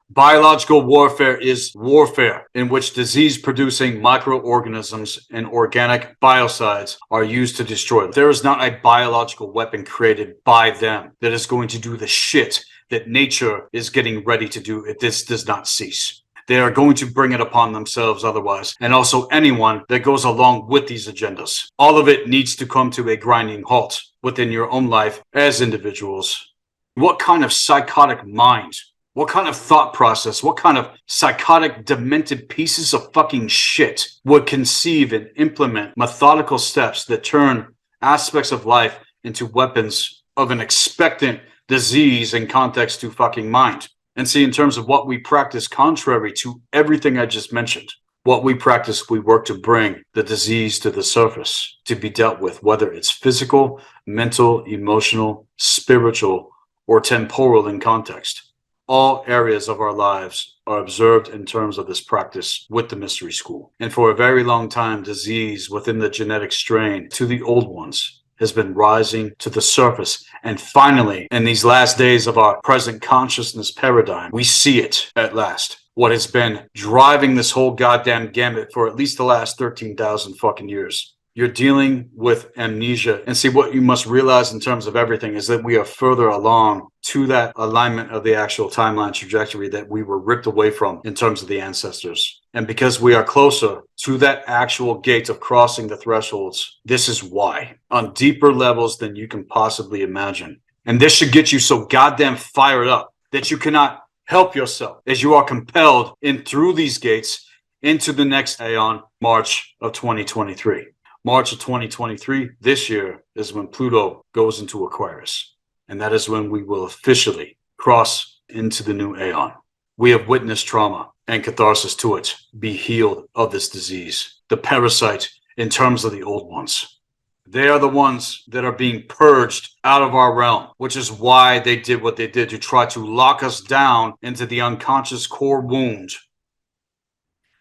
Biological warfare is warfare in which disease-producing microorganisms and organic biocides are used to destroy. There is not a biological weapon created by them that is going to do the shit that nature is getting ready to do if this does not cease. They are going to bring it upon themselves otherwise, and also anyone that goes along with these agendas. All of it needs to come to a grinding halt within your own life as individuals. What kind of psychotic mind? What kind of thought process, what kind of psychotic, demented pieces of fucking shit would conceive and implement methodical steps that turn aspects of life into weapons of an expectant disease in context to fucking mind? And see, in terms of what we practice, contrary to everything I just mentioned, what we practice, we work to bring the disease to the surface to be dealt with, whether it's physical, mental, emotional, spiritual, or temporal in context. All areas of our lives are observed in terms of this practice with the mystery school. And for a very long time, disease within the genetic strain to the old ones has been rising to the surface. And finally, in these last days of our present consciousness paradigm, we see it at last. What has been driving this whole goddamn gambit for at least the last 13,000 fucking years. You're dealing with amnesia. And see, what you must realize in terms of everything is that we are further along to that alignment of the actual timeline trajectory that we were ripped away from in terms of the ancestors. And because we are closer to that actual gate of crossing the thresholds, this is why, on deeper levels than you can possibly imagine. And this should get you so goddamn fired up that you cannot help yourself as you are compelled in through these gates into the next aeon, March of 2023. March of 2023, this year, is when Pluto goes into Aquarius. And that is when we will officially cross into the new aeon. We have witnessed trauma and catharsis to it. Be healed of this disease. The parasite in terms of the old ones. They are the ones that are being purged out of our realm, which is why they did what they did, to try to lock us down into the unconscious core wound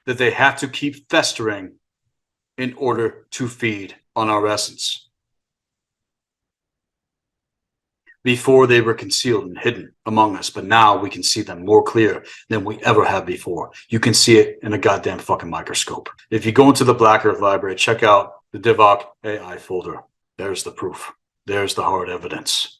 that they have to keep festering in order to feed on our essence. Before they were concealed and hidden among us, but now we can see them more clear than we ever have before. You can see it in a goddamn fucking microscope. If you go into the Black Earth Library, check out the Divok AI folder. There's the proof. There's the hard evidence.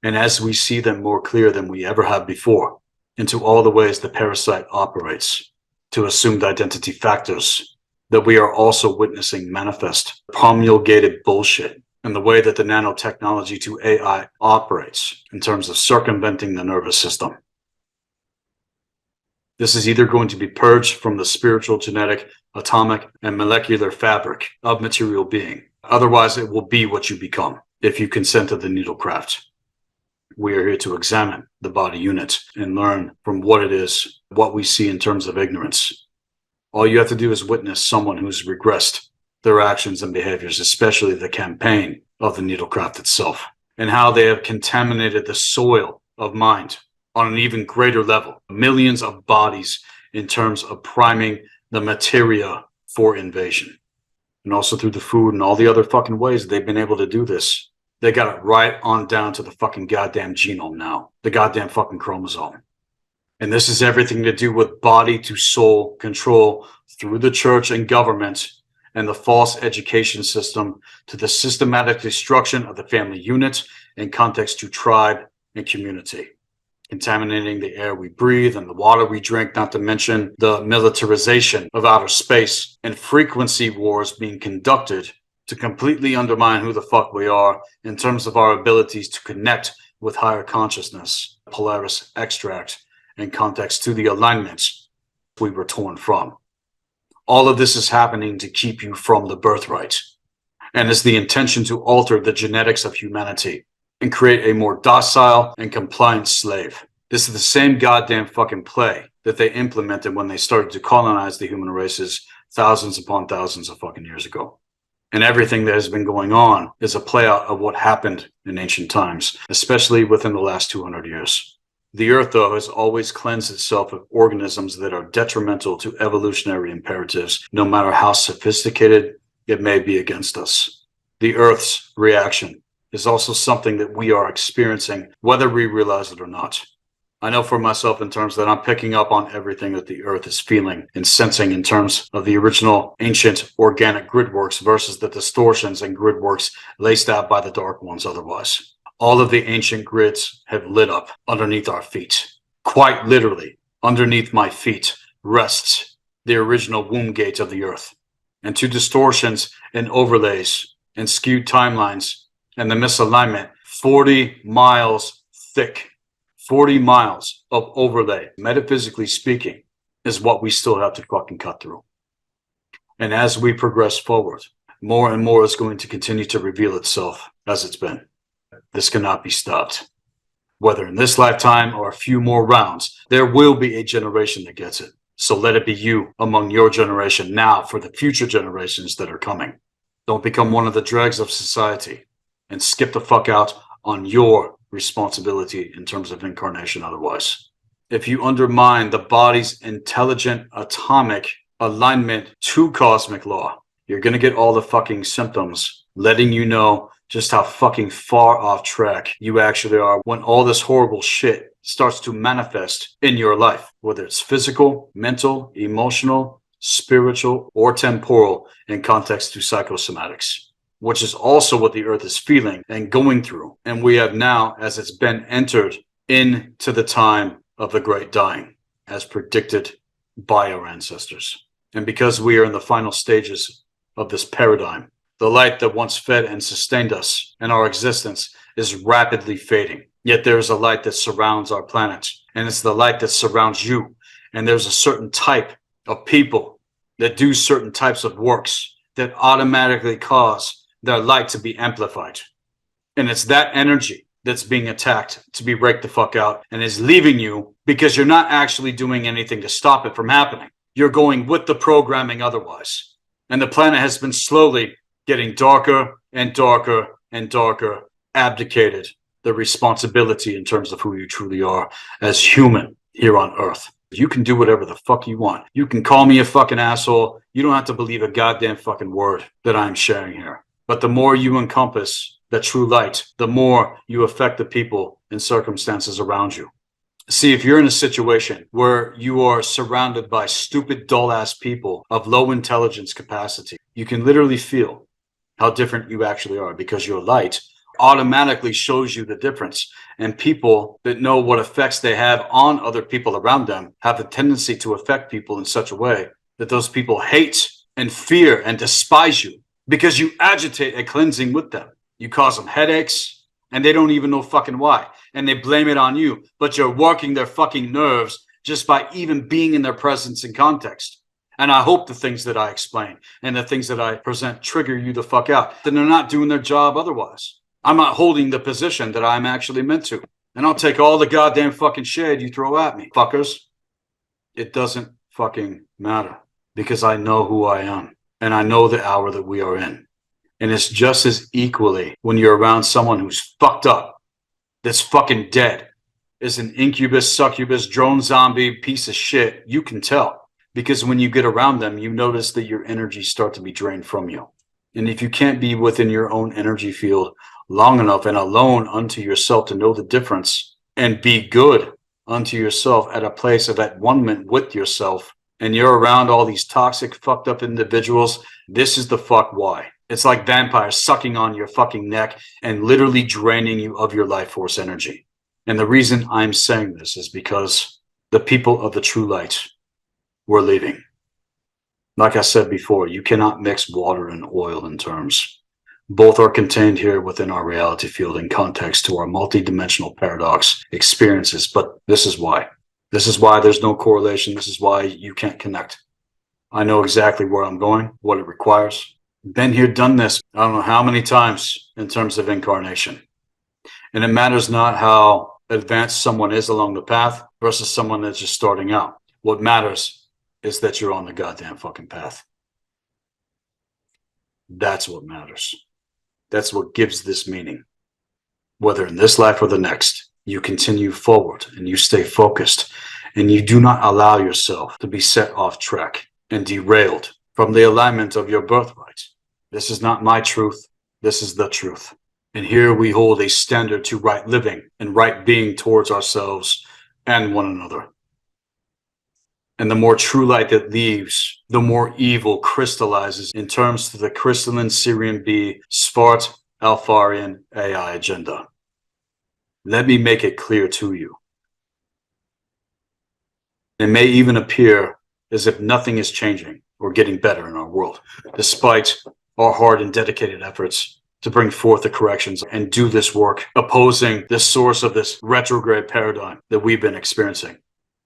And as we see them more clear than we ever have before, into all the ways the parasite operates, to assumed identity factors that we are also witnessing manifest, promulgated bullshit, and the way that the nanotechnology to AI operates in terms of circumventing the nervous system. This is either going to be purged from the spiritual, genetic, atomic, and molecular fabric of material being. Otherwise, it will be what you become if you consent to the needlecraft. We are here to examine the body unit and learn from what it is, what we see in terms of ignorance. All you have to do is witness someone who's regressed their actions and behaviors, especially the campaign of the needlecraft itself, and how they have contaminated the soil of mind on an even greater level. Millions of bodies in terms of priming the materia for invasion. And also through the food and all the other fucking ways they've been able to do this. They got it right on down to the fucking goddamn genome now. The goddamn fucking chromosome. And this is everything to do with body to soul control through the church and government and the false education system to the systematic destruction of the family unit in context to tribe and community. Contaminating the air we breathe and the water we drink, not to mention the militarization of outer space and frequency wars being conducted to completely undermine who the fuck we are in terms of our abilities to connect with higher consciousness, Polaris extract, in context to the alignments we were torn from. All of this is happening to keep you from the birthright, and is the intention to alter the genetics of humanity and create a more docile and compliant slave. This is the same goddamn fucking play that they implemented when they started to colonize the human races thousands upon thousands of fucking years ago. And everything that has been going on is a play out of what happened in ancient times, especially within the last 200 years. The earth, though, has always cleansed itself of organisms that are detrimental to evolutionary imperatives, no matter how sophisticated it may be against us. The earth's reaction is also something that we are experiencing, whether we realize it or not. I know for myself in terms that I'm picking up on everything that the earth is feeling and sensing in terms of the original ancient organic gridworks versus the distortions and gridworks laced out by the dark ones otherwise. All of the ancient grids have lit up underneath our feet. Quite literally, underneath my feet rests the original womb gate of the earth. And to distortions and overlays and skewed timelines and the misalignment, 40 miles thick. 40 miles of overlay, metaphysically speaking, is what we still have to fucking cut through. And as we progress forward, more and more is going to continue to reveal itself as it's been. This cannot be stopped. Whether in this lifetime or a few more rounds, there will be a generation that gets it. So let it be you among your generation now for the future generations that are coming. Don't become one of the dregs of society and skip the fuck out on your responsibility in terms of incarnation otherwise. If you undermine the body's intelligent atomic alignment to cosmic law, you're going to get all the fucking symptoms letting you know just how fucking far off track you actually are when all this horrible shit starts to manifest in your life, whether it's physical, mental, emotional, spiritual or temporal in context to psychosomatics, which is also what the earth is feeling and going through. And we have now, as it's been entered into the time of the great dying, as predicted by our ancestors. And because we are in the final stages of this paradigm, the light that once fed and sustained us and our existence is rapidly fading. Yet there is a light that surrounds our planet, and it's the light that surrounds you. And there's a certain type of people that do certain types of works that automatically cause their light to be amplified. And it's that energy that's being attacked to be raked the fuck out and is leaving you because you're not actually doing anything to stop it from happening. You're going with the programming otherwise. And the planet has been slowly getting darker and darker and darker, abdicated the responsibility in terms of who you truly are as human here on Earth. You can do whatever the fuck you want. You can call me a fucking asshole. You don't have to believe a goddamn fucking word that I'm sharing here. But the more you encompass the true light, the more you affect the people and circumstances around you. See, if you're in a situation where you are surrounded by stupid, dull-ass people of low intelligence capacity, you can literally feel how different you actually are because your light automatically shows you the difference. And people that know what effects they have on other people around them have the tendency to affect people in such a way that those people hate and fear and despise you because you agitate a cleansing with them. You cause them headaches and they don't even know fucking why. And they blame it on you, but you're working their fucking nerves just by even being in their presence and context. And I hope the things that I explain and the things that I present trigger you the fuck out. Then they're not doing their job otherwise. I'm not holding the position that I'm actually meant to. And I'll take all the goddamn fucking shade you throw at me, fuckers. It doesn't fucking matter because I know who I am and I know the hour that we are in. And it's just as equally when you're around someone who's fucked up, that's fucking dead, is an incubus, succubus, drone zombie piece of shit. You can tell because when you get around them, you notice that your energy starts to be drained from you. And if you can't be within your own energy field long enough and alone unto yourself to know the difference and be good unto yourself at a place of at one-ment with yourself, and you're around all these toxic, fucked up individuals, this is the fuck why. It's like vampires sucking on your fucking neck and literally draining you of your life force energy. And the reason I'm saying this is because the people of the true light were leaving. Like I said before, you cannot mix water and oil in terms. Both are contained here within our reality field in context to our multidimensional paradox experiences. But this is why. This is why there's no correlation. This is why you can't connect. I know exactly where I'm going, what it requires. Been here, done this, I don't know how many times in terms of incarnation. And it matters not how advanced someone is along the path versus someone that's just starting out. What matters is that you're on the goddamn fucking path. That's what matters. That's what gives this meaning. Whether in this life or the next, you continue forward and you stay focused and you do not allow yourself to be set off track and derailed from the alignment of your birthright. This is not my truth. This is the truth. And here we hold a standard to right living and right being towards ourselves and one another. And the more true light that leaves, the more evil crystallizes in terms to the crystalline Syrian B, Spart, Alfarian AI agenda. Let me make it clear to you. It may even appear as if nothing is changing or getting better in our world, despite our hard and dedicated efforts to bring forth the corrections and do this work, opposing the source of this retrograde paradigm that we've been experiencing.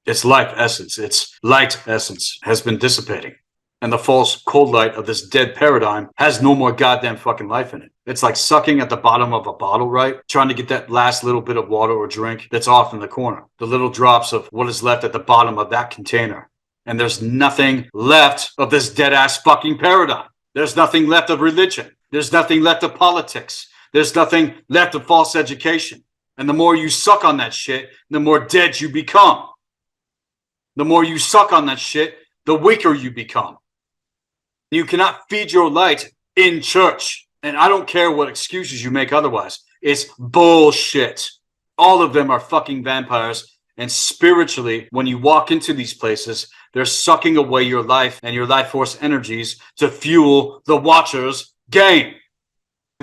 Its life essence, its light essence has been dissipating. And the false cold light of this dead paradigm has no more goddamn fucking life in it. It's like sucking at the bottom of a bottle, right? Trying to get that last little bit of water or drink that's off in the corner. The little drops of what is left at the bottom of that container. And there's nothing left of this dead-ass fucking paradigm. There's nothing left of religion. There's nothing left of politics. There's nothing left of false education. And the more you suck on that shit, the more dead you become. The more you suck on that shit, the weaker you become. You cannot feed your light in church. And I don't care what excuses you make otherwise. It's bullshit. All of them are fucking vampires And spiritually, when you walk into these places, they're sucking away your life and your life force energies to fuel the Watcher's gain.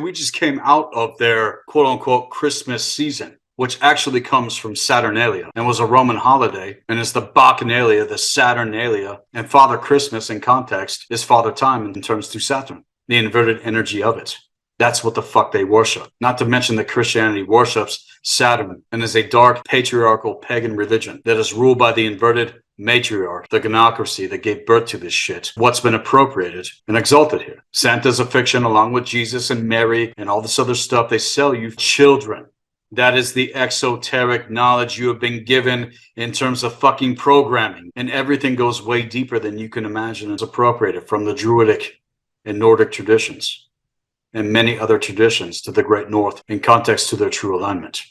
We just came out of their quote unquote Christmas season, which actually comes from Saturnalia and was a Roman holiday, and is the Bacchanalia, the Saturnalia, and Father Christmas in context is Father Time in terms to Saturn, the inverted energy of it. That's what the fuck they worship. Not to mention that Christianity worships Saturn and is a dark patriarchal pagan religion that is ruled by the inverted matriarch, the gynocracy that gave birth to this shit. What's been appropriated and exalted here. Santa's a fiction along with Jesus and Mary and all this other stuff they sell you. Children. That is the exoteric knowledge you have been given in terms of fucking programming. And everything goes way deeper than you can imagine is appropriated from the Druidic and Nordic traditions and many other traditions to the Great North in context to their true alignment.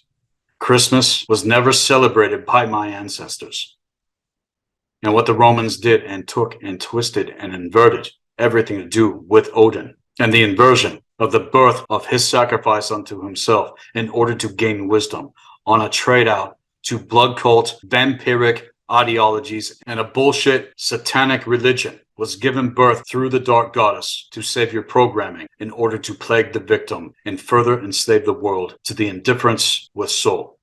Christmas was never celebrated by my ancestors. And what the Romans did and took and twisted and inverted everything to do with Odin and the inversion of the birth of his sacrifice unto himself in order to gain wisdom on a trade out to blood cult, vampiric ideologies, and a bullshit satanic religion was given birth through the dark goddess to save your programming in order to plague the victim and further enslave the world to the indifference with soul.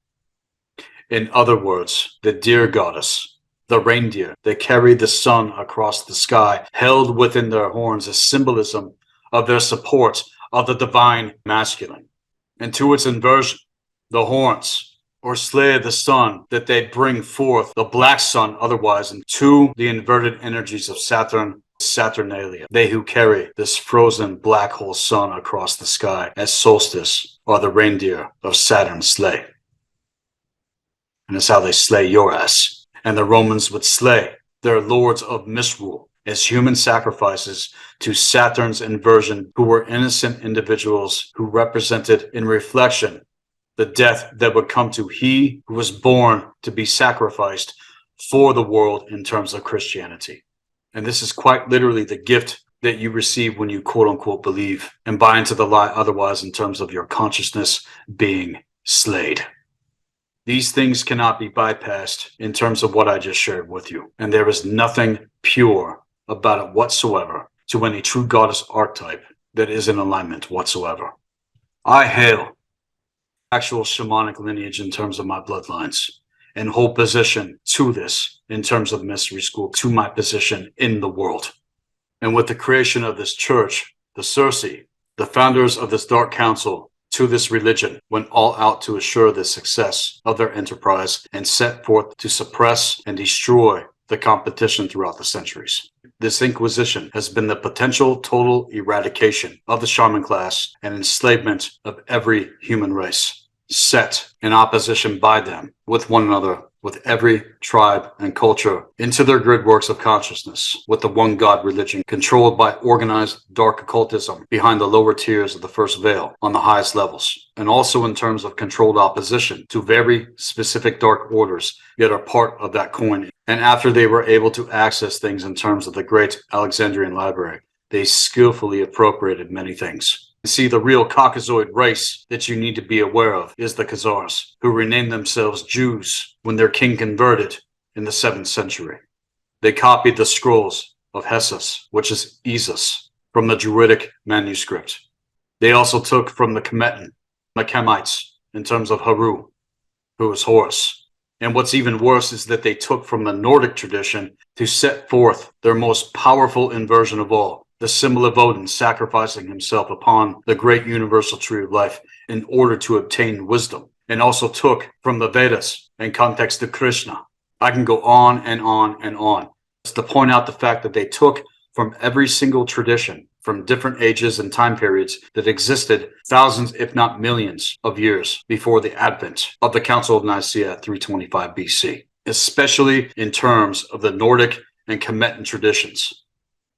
In other words, the dear goddess, the reindeer that carried the sun across the sky, held within their horns a symbolism of their support of the divine masculine. And to its inversion, the horns, or slay the sun, that they bring forth the black sun otherwise into the inverted energies of Saturn, Saturnalia. They who carry this frozen black hole sun across the sky as solstice are the reindeer of Saturn's sleigh. And it's how they slay your ass. And the Romans would slay their lords of misrule as human sacrifices to Saturn's inversion, who were innocent individuals who represented in reflection the death that would come to he who was born to be sacrificed for the world in terms of Christianity. And this is quite literally the gift that you receive when you quote unquote believe and buy into the lie otherwise in terms of your consciousness being slayed. These things cannot be bypassed in terms of what I just shared with you. And there is nothing pure about it whatsoever to any true goddess archetype that is in alignment whatsoever. I hail actual shamanic lineage in terms of my bloodlines and hold position to this in terms of mystery school to my position in the world. And with the creation of this church, the Circe, the founders of this dark council to this religion went all out to assure the success of their enterprise and set forth to suppress and destroy the competition throughout the centuries. This Inquisition has been the potential total eradication of the shaman class and enslavement of every human race, set in opposition by them with one another, with every tribe and culture into their grid works of consciousness, with the one God religion controlled by organized dark occultism behind the lower tiers of the first veil on the highest levels, and also in terms of controlled opposition to very specific dark orders that are part of that coin. And after they were able to access things in terms of the great Alexandrian library, they skillfully appropriated many things. See, the real Caucasoid race that you need to be aware of is the Khazars, who renamed themselves Jews when their king converted in the 7th century. They copied the scrolls of Hessus, which is Isis, from the Druidic manuscript. They also took from the Kemetan, the Kemites, in terms of Haru, who is Horus. And what's even worse is that they took from the Nordic tradition to set forth their most powerful inversion of all, the symbol of Odin sacrificing himself upon the great universal tree of life in order to obtain wisdom, and also took from the Vedas in context to Krishna. I can go on and on and on. It's to point out the fact that they took from every single tradition from different ages and time periods that existed thousands, if not millions, of years before the advent of the Council of Nicaea at 325 BC, especially in terms of the Nordic and Kemetan traditions.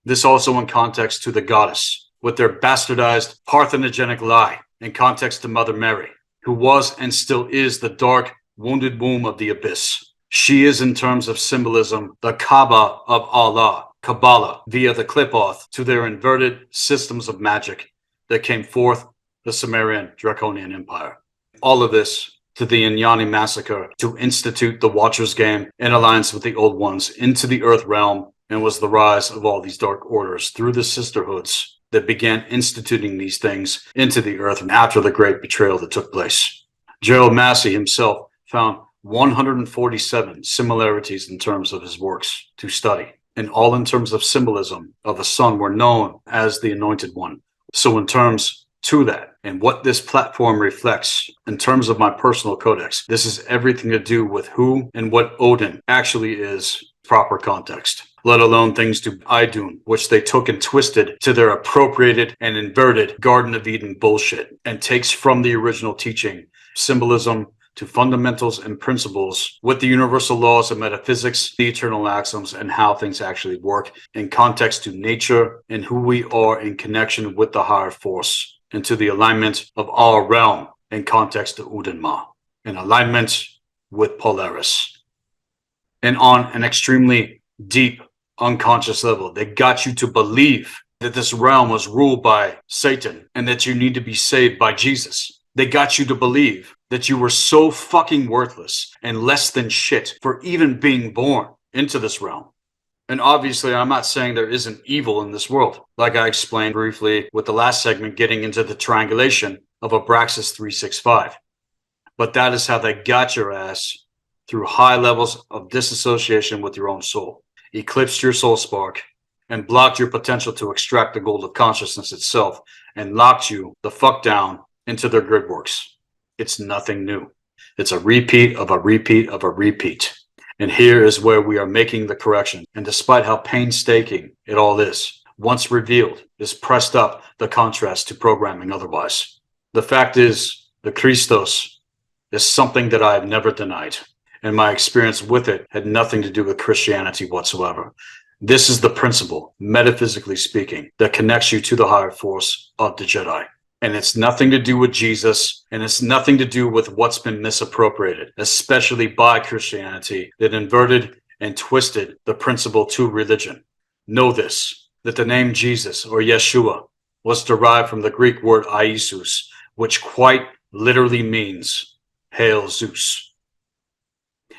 This also in context to the goddess, with their bastardized parthenogenic lie in context to Mother Mary, who was and still is the dark, wounded womb of the abyss. She is, in terms of symbolism, the Kaaba of Allah, Kabbalah, via the Qliphoth to their inverted systems of magic that came forth the Sumerian Draconian Empire. All of this to the Inyani massacre to institute the Watcher's game in alliance with the Old Ones into the Earth realm, and was the rise of all these dark orders through the sisterhoods that began instituting these things into the Earth after the great betrayal that took place. Gerald Massey himself found 147 similarities in terms of his works to study, and all in terms of symbolism of the sun were known as the Anointed One. So in terms to that, and what this platform reflects in terms of my personal codex, this is everything to do with who and what Odin actually is, proper context, let alone things to Idun, which they took and twisted to their appropriated and inverted Garden of Eden bullshit, and takes from the original teaching symbolism to fundamentals and principles with the universal laws of metaphysics, the eternal axioms, and how things actually work in context to nature and who we are in connection with the higher force, and to the alignment of our realm in context to Udinma, in alignment with Polaris. And on an extremely deep, unconscious level, they got you to believe that this realm was ruled by Satan and that you need to be saved by Jesus. They got you to believe that you were so fucking worthless and less than shit for even being born into this realm. And obviously, I'm not saying there isn't evil in this world, like I explained briefly with the last segment, getting into the triangulation of Abraxas 365. But that is how they got your ass through high levels of disassociation with your own soul, eclipsed your soul spark, and blocked your potential to extract the gold of consciousness itself, and locked you the fuck down into their grid works. It's nothing new. It's a repeat of a repeat of a repeat. And here is where we are making the correction. And despite how painstaking it all is, once revealed, is pressed up the contrast to programming otherwise. The fact is, the Christos is something that I have never denied, and my experience with it had nothing to do with Christianity whatsoever. This is the principle, metaphysically speaking, that connects you to the higher force of the Jedi. And it's nothing to do with Jesus, and it's nothing to do with what's been misappropriated, especially by Christianity, that inverted and twisted the principle to religion. Know this, that the name Jesus or Yeshua was derived from the Greek word Iesus, which quite literally means Hail Zeus.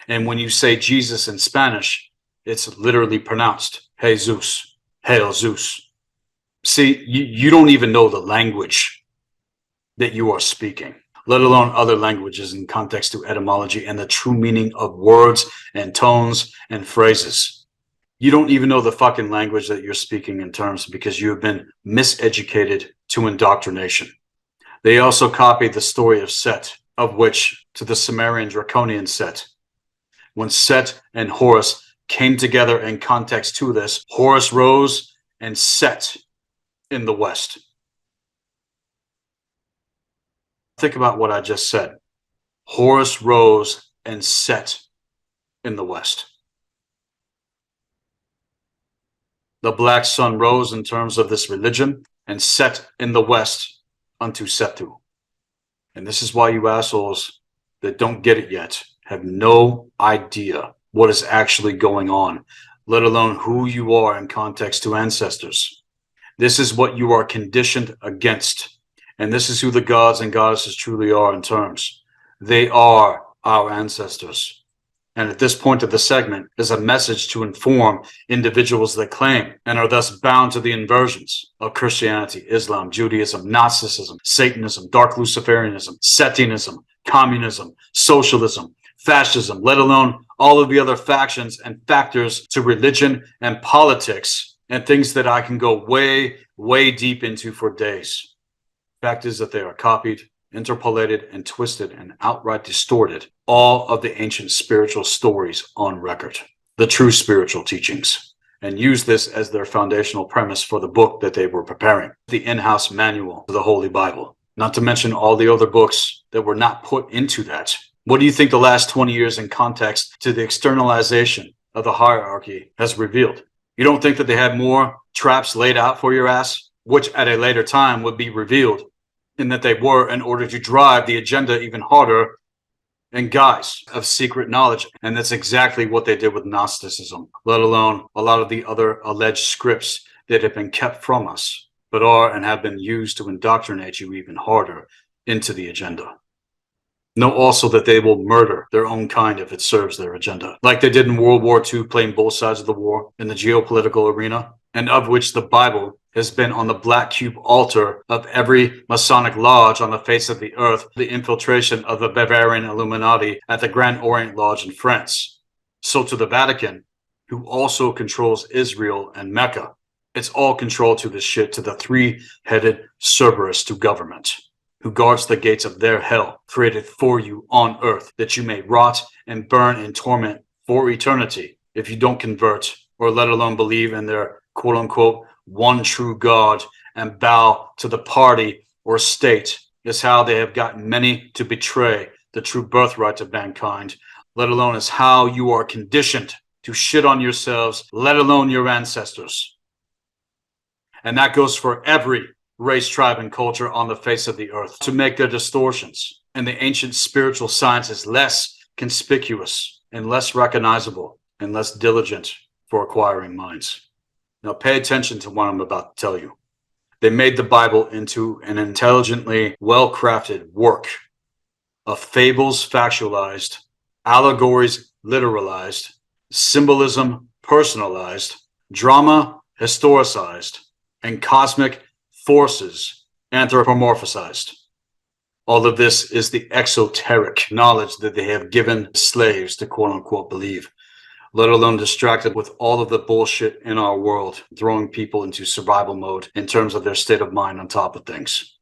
And when you say Jesus in Spanish, it's literally pronounced Jesus, Hail Zeus. See, you don't even know the language that you are speaking, let alone other languages in context to etymology and the true meaning of words and tones and phrases. You don't even know the fucking language that you're speaking in terms because you have been miseducated to indoctrination. They also copied the story of Set, of which to the Sumerian Draconian Set. When Set and Horus came together in context to this, Horus rose and set in the west. Think about what I just said. Horus rose and set in the west. The black sun rose in terms of this religion and set in the west unto Setu. And this is why you assholes that don't get it yet have no idea what is actually going on, let alone who you are in context to ancestors. This is what you are conditioned against. And this is who the gods and goddesses truly are in terms. They are our ancestors. And at this point of the segment is a message to inform individuals that claim and are thus bound to the inversions of Christianity, Islam, Judaism, Gnosticism, Satanism, Dark Luciferianism, Setianism, communism, socialism, fascism, let alone all of the other factions and factors to religion and politics, and things that I can go way, way deep into for days. Fact is that they are copied, interpolated, and twisted and outright distorted all of the ancient spiritual stories on record, the true spiritual teachings, and use this as their foundational premise for the book that they were preparing, the in-house manual to the Holy Bible, not to mention all the other books that were not put into that. What do you think the last 20 years in context to the externalization of the hierarchy has revealed? You don't think that they had more traps laid out for your ass, which at a later time would be revealed, in that they were in order to drive the agenda even harder in guise of secret knowledge. And that's exactly what they did with Gnosticism, let alone a lot of the other alleged scripts that have been kept from us, but are and have been used to indoctrinate you even harder into the agenda. Know also that they will murder their own kind if it serves their agenda, like they did in World War II, playing both sides of the war in the geopolitical arena, and of which the Bible has been on the black cube altar of every Masonic lodge on the face of the earth, the infiltration of the Bavarian Illuminati at the Grand Orient Lodge in France. So to the Vatican, who also controls Israel and Mecca, it's all controlled to this shit, to the three-headed Cerberus to government, who guards the gates of their hell created for you on earth, that you may rot and burn in torment for eternity if you don't convert, or let alone believe in their quote-unquote one true God and bow to the party or state, is how they have gotten many to betray the true birthright of mankind, let alone is how you are conditioned to shit on yourselves, let alone your ancestors. And that goes for every race, tribe, and culture on the face of the earth, to make their distortions and the ancient spiritual sciences less conspicuous and less recognizable and less diligent for acquiring minds. Now pay attention to what I'm about to tell you. They made the Bible into an intelligently well-crafted work of fables factualized, allegories literalized, symbolism personalized, drama historicized, and cosmic forces anthropomorphized. All of this is the exoteric knowledge that they have given slaves to quote-unquote believe, let alone distracted with all of the bullshit in our world, throwing people into survival mode in terms of their state of mind on top of things.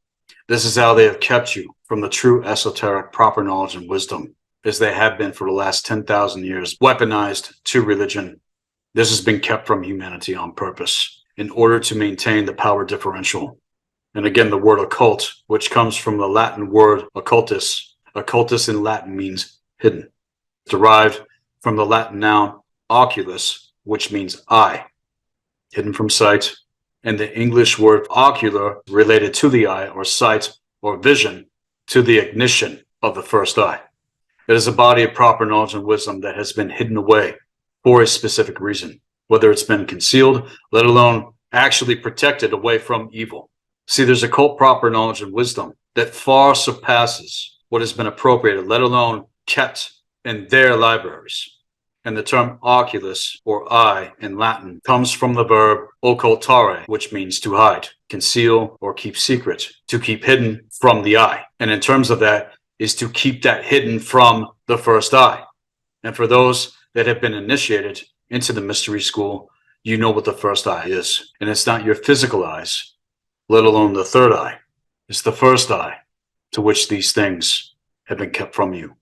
This is how they have kept you from the true esoteric proper knowledge and wisdom, as they have been for the last 10,000 years, weaponized to religion. This has been kept from humanity on purpose, in order to maintain the power differential. And again, the word occult, which comes from the Latin word occultus. Occultus in Latin means hidden, derived from the Latin noun oculus, which means eye, hidden from sight, and the English word ocular, related to the eye or sight or vision, to the ignition of the first eye. It is a body of proper knowledge and wisdom that has been hidden away for a specific reason, whether it's been concealed, let alone actually protected away from evil. See, there's occult proper knowledge and wisdom that far surpasses what has been appropriated, let alone kept in their libraries. And the term oculus, or eye, in Latin, comes from the verb occultare, which means to hide, conceal, or keep secret, to keep hidden from the eye. And in terms of that, is to keep that hidden from the first eye. And for those that have been initiated into the mystery school, you know what the first eye is. And it's not your physical eyes, let alone the third eye. It's the first eye to which these things have been kept from you.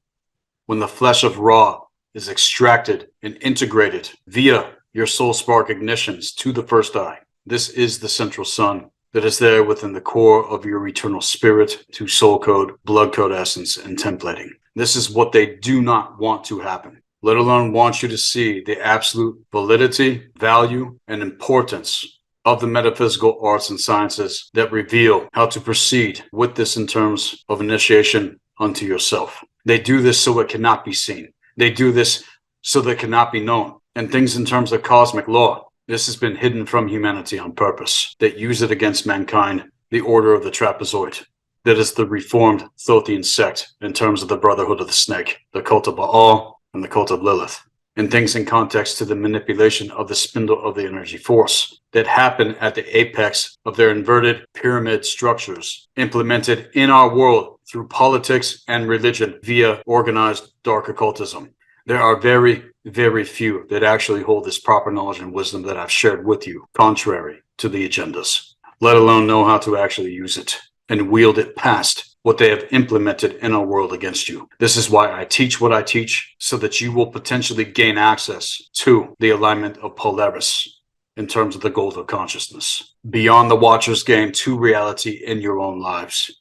When the flesh of Ra is extracted and integrated via your soul spark ignitions to the first eye, this is the central sun that is there within the core of your eternal spirit to soul code, blood code essence, and templating. This is what they do not want to happen, let alone want you to see the absolute validity, value, and importance of the metaphysical arts and sciences that reveal how to proceed with this in terms of initiation unto yourself. They do this so it cannot be seen. They do this so that it cannot be known. And things in terms of cosmic law, this has been hidden from humanity on purpose. That use it against mankind, the order of the trapezoid. That is the reformed Thothian sect in terms of the Brotherhood of the Snake, the cult of Baal, and the cult of Lilith. And things in context to the manipulation of the spindle of the energy force that happen at the apex of their inverted pyramid structures implemented in our world through politics and religion via organized dark occultism. There are very, very few that actually hold this proper knowledge and wisdom that I've shared with you, contrary to the agendas, let alone know how to actually use it and wield it past what they have implemented in our world against you. This is why I teach what I teach, so that you will potentially gain access to the alignment of Polaris in terms of the gold of consciousness, beyond the Watcher's game to reality in your own lives.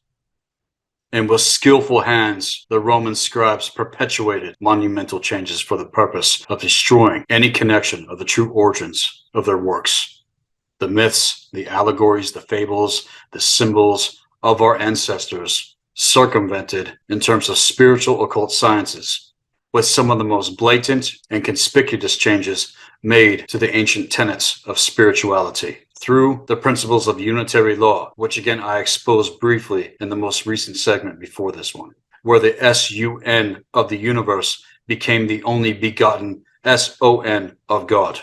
And with skillful hands, the Roman scribes perpetuated monumental changes for the purpose of destroying any connection of the true origins of their works. The myths, the allegories, the fables, the symbols of our ancestors circumvented in terms of spiritual occult sciences, with some of the most blatant and conspicuous changes made to the ancient tenets of spirituality through the principles of unitary law, which again I exposed briefly in the most recent segment before this one. where the S-U-N of the universe became the only begotten S-O-N of God.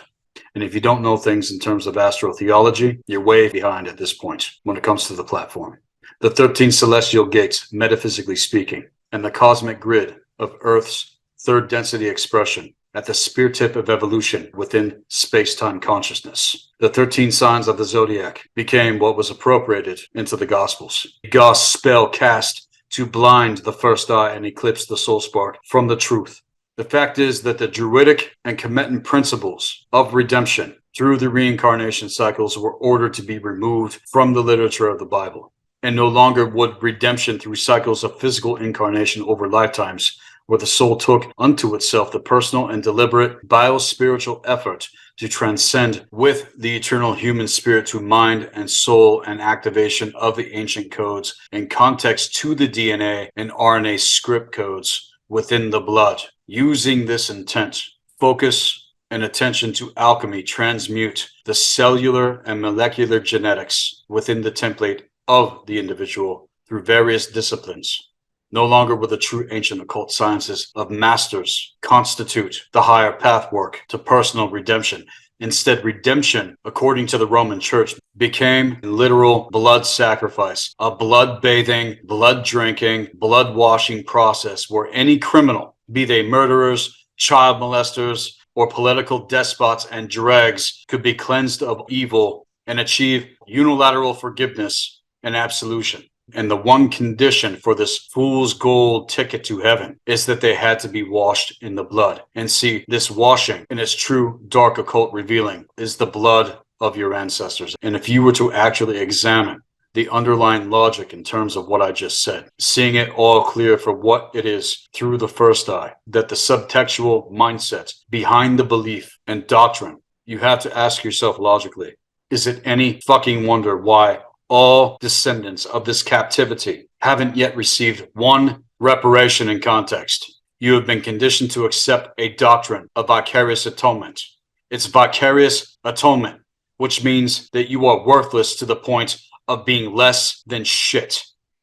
And if you don't know things in terms of astrotheology, you're way behind at this point when it comes to the platform. The 13 celestial gates, metaphysically speaking, and the cosmic grid of Earth's third density expression at the spear tip of evolution within space-time consciousness. The 13 signs of the zodiac became what was appropriated into the Gospels. God's spell cast to blind the first eye and eclipse the soul spark from the truth. The fact is that the Druidic and Kemetan principles of redemption through the reincarnation cycles were ordered to be removed from the literature of the Bible. And no longer would redemption through cycles of physical incarnation over lifetimes, where the soul took unto itself the personal and deliberate biospiritual effort to transcend with the eternal human spirit to mind and soul and activation of the ancient codes in context to the DNA and RNA script codes within the blood. Using this intent, focus, and attention to alchemy transmute the cellular and molecular genetics within the template of the individual through various disciplines. No longer will the true ancient occult sciences of masters constitute the higher path work to personal redemption. Instead, redemption, according to the Roman Church, became literal blood sacrifice, a blood bathing, blood drinking, blood washing process where any criminal, be they murderers, child molesters, or political despots and dregs, could be cleansed of evil and achieve unilateral forgiveness and absolution. And the one condition for this fool's gold ticket to heaven is that they had to be washed in the blood. And see, this washing in its true dark occult revealing is the blood of your ancestors. And if you were to actually examine the underlying logic in terms of what I just said, seeing it all clear for what it is through the first eye, that the subtextual mindset behind the belief and doctrine, you have to ask yourself logically, is it any fucking wonder why all descendants of this captivity haven't yet received one reparation in context? You have been conditioned to accept a doctrine of vicarious atonement. It's vicarious atonement, which means that you are worthless to the point of being less than shit.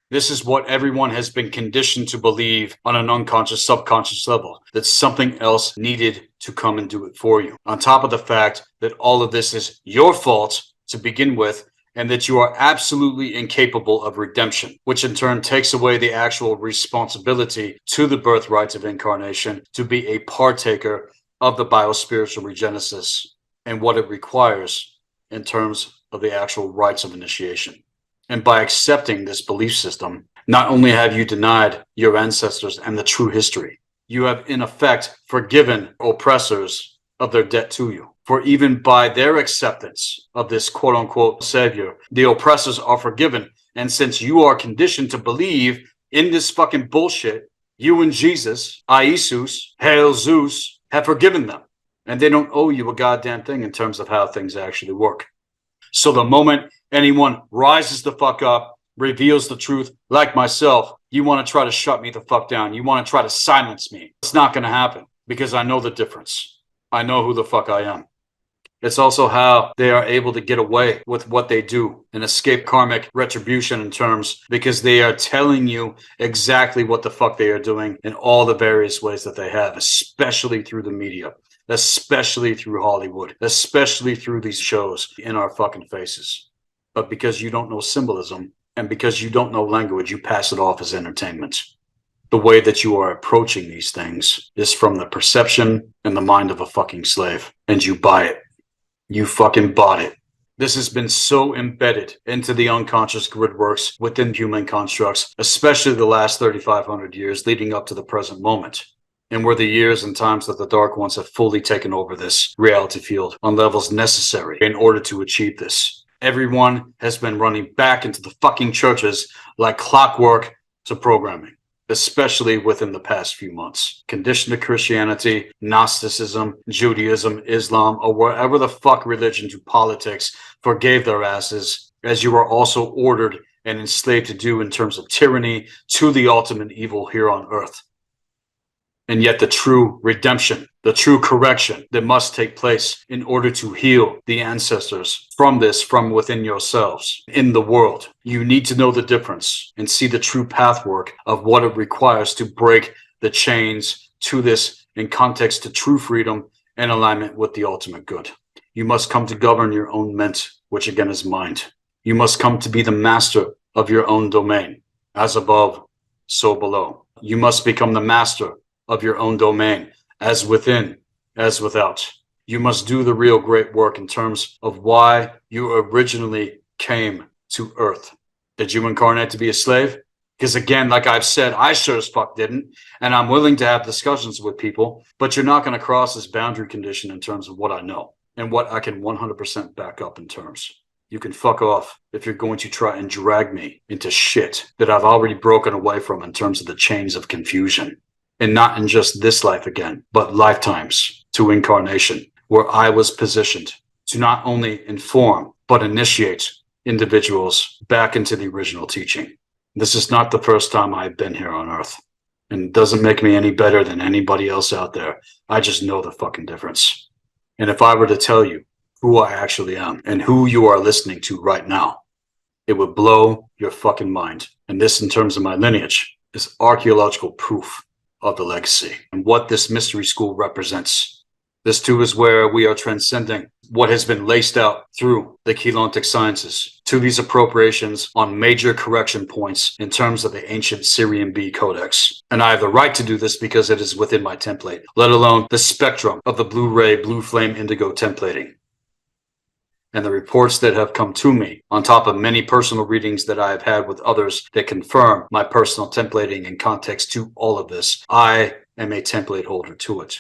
This is what everyone has been conditioned to believe on an unconscious, subconscious level, that something else needed to come and do it for you. On top of the fact that all of this is your fault to begin with, and that you are absolutely incapable of redemption, which in turn takes away the actual responsibility to the birthright of incarnation to be a partaker of the biospiritual regenesis and what it requires in terms of the actual rites of initiation. And by accepting this belief system, not only have you denied your ancestors and the true history, you have in effect forgiven oppressors of their debt to you. For even by their acceptance of this quote-unquote savior, the oppressors are forgiven. And since you are conditioned to believe in this fucking bullshit, you and Jesus, Iesus, Hail Zeus, have forgiven them. And they don't owe you a goddamn thing in terms of how things actually work. So the moment anyone rises the fuck up, reveals the truth, like myself, you want to try to shut me the fuck down. You want to try to silence me. It's not going to happen because I know the difference. I know who the fuck I am. It's also how they are able to get away with what they do and escape karmic retribution in terms, because they are telling you exactly what the fuck they are doing in all the various ways that they have, especially through the media, especially through Hollywood, especially through these shows in our fucking faces. But because you don't know symbolism and because you don't know language, you pass it off as entertainment. The way that you are approaching these things is from the perception and the mind of a fucking slave, and you buy it. You fucking bought it. This has been so embedded into the unconscious grid works within human constructs, especially the last 3,500 years leading up to the present moment. And were the years and times that the Dark Ones have fully taken over this reality field on levels necessary in order to achieve this. Everyone has been running back into the fucking churches like clockwork to programming, especially within the past few months. Conditioned to Christianity, Gnosticism, Judaism, Islam, or wherever the fuck religion to politics forgave their asses, as you are also ordered and enslaved to do in terms of tyranny to the ultimate evil here on earth. And yet the true redemption, the true correction that must take place in order to heal the ancestors from this, from within yourselves, in the world. You need to know the difference and see the true pathwork of what it requires to break the chains to this in context to true freedom and alignment with the ultimate good. You must come to govern your own ment, which again is mind. You must come to be the master of your own domain, as above, so below. You must become the master of your own domain, as within, as without. You must do the real great work in terms of why you originally came to Earth. Did you incarnate to be a slave? Because again, like I've said, I sure as fuck didn't, and I'm willing to have discussions with people, but you're not going to cross this boundary condition in terms of what I know and what I can 100% back up in terms. You can fuck off if you're going to try and drag me into shit that I've already broken away from in terms of the chains of confusion. And not in just this life again, but lifetimes to incarnation, where I was positioned to not only inform, but initiate individuals back into the original teaching. This is not the first time I've been here on Earth. And it doesn't make me any better than anybody else out there. I just know the fucking difference. And if I were to tell you who I actually am and who you are listening to right now, it would blow your fucking mind. And this, in terms of my lineage, is archaeological proof of the legacy and what this mystery school represents. This too is where we are transcending what has been laced out through the Keylontic sciences to these appropriations on major correction points in terms of the ancient Syrian B Codex. And I have the right to do this because it is within my template, let alone the spectrum of the blue ray, blue flame, indigo templating. And the reports that have come to me, on top of many personal readings that I have had with others that confirm my personal templating and context to all of this, I am a template holder to it.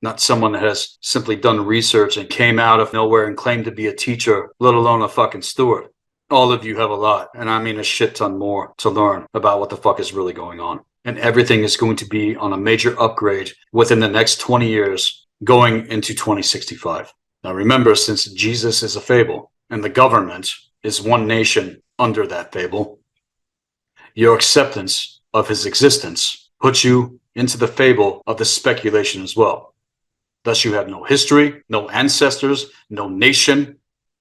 Not someone that has simply done research and came out of nowhere and claimed to be a teacher, let alone a fucking steward. All of you have a lot, and I mean a shit ton more to learn about what the fuck is really going on. And everything is going to be on a major upgrade within the next 20 years going into 2065. Now remember, since Jesus is a fable and the government is one nation under that fable, your acceptance of his existence puts you into the fable of the speculation as well. Thus you have no history, no ancestors, no nation,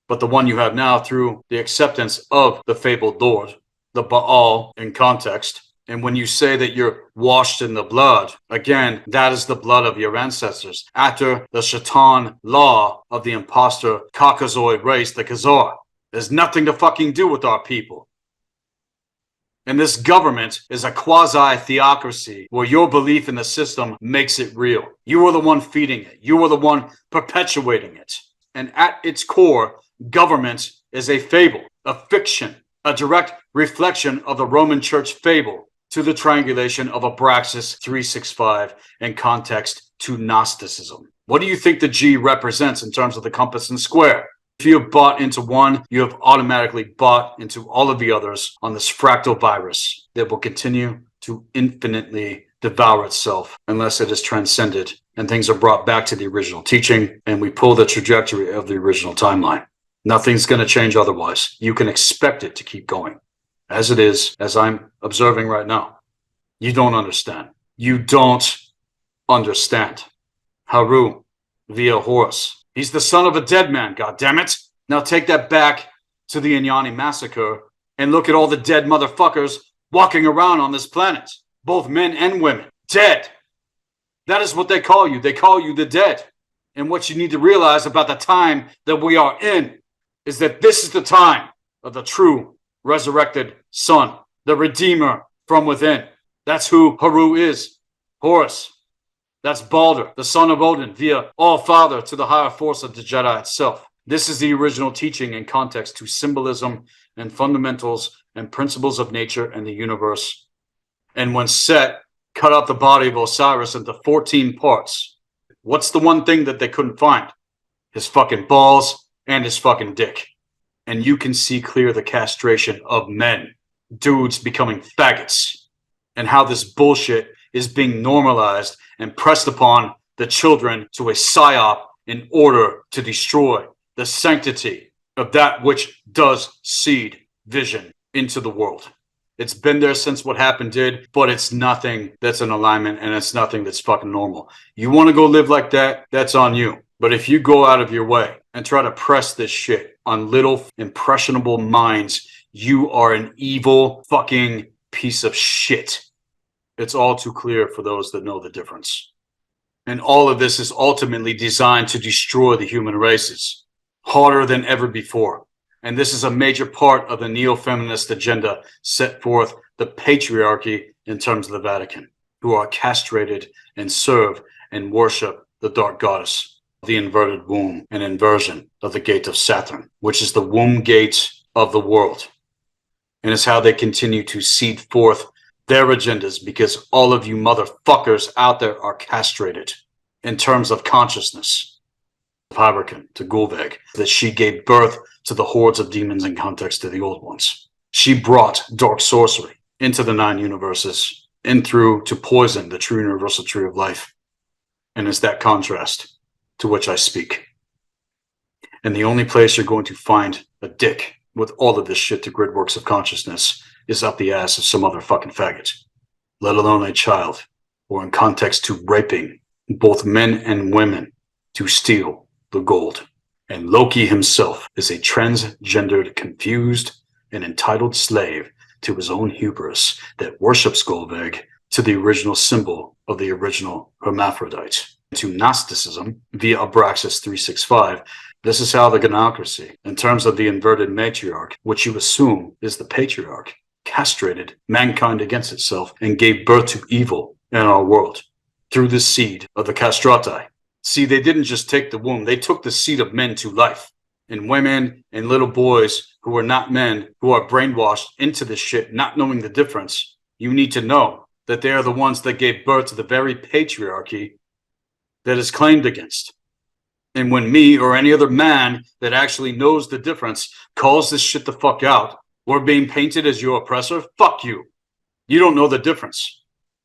but the one you have now through the acceptance of the fabled Lord, the Baal in context. And when you say that you're washed in the blood, again, that is the blood of your ancestors. After the Shaitan law of the imposter Caucasoid race, the Khazar, there's nothing to fucking do with our people. And this government is a quasi-theocracy where your belief in the system makes it real. You are the one feeding it. You are the one perpetuating it. And at its core, government is a fable, a fiction, a direct reflection of the Roman Church fable to the triangulation of Abraxas 365 in context to Gnosticism. What do you think the G represents in terms of the compass and square? If you have bought into one, you have automatically bought into all of the others on this fractal virus that will continue to infinitely devour itself unless it is transcended and things are brought back to the original teaching and we pull the trajectory of the original timeline. Nothing's going to change otherwise. You can expect it to keep going. As it is, as I'm observing right now. You don't understand. You don't understand. Haru via Horus. He's the son of a dead man, goddammit. Now take that back to the Inyani massacre and look at all the dead motherfuckers walking around on this planet. Both men and women. Dead. That is what they call you. They call you the dead. And what you need to realize about the time that we are in is that this is the time of the true resurrected Son, the Redeemer from within. That's who Haru is. Horus. That's Balder, the son of Odin, via All-Father to the higher force of the Jedi itself. This is the original teaching in context to symbolism and fundamentals and principles of nature and the universe. And when Set cut out the body of Osiris into 14 parts, what's the one thing that they couldn't find? His fucking balls and his fucking dick. And you can see clear the castration of men, dudes becoming faggots, and how this bullshit is being normalized and pressed upon the children to a psyop in order to destroy the sanctity of that which does seed vision into the world. It's been there since what happened did, but it's nothing that's in alignment, and it's nothing that's fucking normal. You want to go live like that? That's on you. But if you go out of your way and try to press this shit on little impressionable minds, you are an evil fucking piece of shit. It's all too clear for those that know the difference. And all of this is ultimately designed to destroy the human races harder than ever before. And this is a major part of the neo-feminist agenda set forth the patriarchy in terms of the Vatican, who are castrated and serve and worship the dark goddess, the inverted womb, and inversion of the gate of Saturn, which is the womb gate of the world. And it's how they continue to seed forth their agendas, because all of you motherfuckers out there are castrated in terms of consciousness. Hybrid to Gulveg, that she gave birth to the hordes of demons in context to the old ones. She brought dark sorcery into the 9 universes and through to poison the true universal tree of life. And it's that contrast to which I speak. And the only place you're going to find a dick with all of this shit to grid works of consciousness is up the ass of some other fucking faggot, let alone a child, or in context to raping both men and women to steal the gold. And Loki himself is a transgendered, confused, and entitled slave to his own hubris that worships Gulveg to the original symbol of the original hermaphrodite. To Gnosticism via Abraxas 365, this is how the gynocracy, in terms of the inverted matriarch, which you assume is the patriarch, castrated mankind against itself and gave birth to evil in our world through the seed of the castrati. See, they didn't just take the womb, they took the seed of men to life. And women and little boys who are not men, who are brainwashed into this shit, not knowing the difference, you need to know that they are the ones that gave birth to the very patriarchy that is claimed against. And when me or any other man that actually knows the difference calls this shit the fuck out, we're being painted as your oppressor, fuck you. You don't know the difference.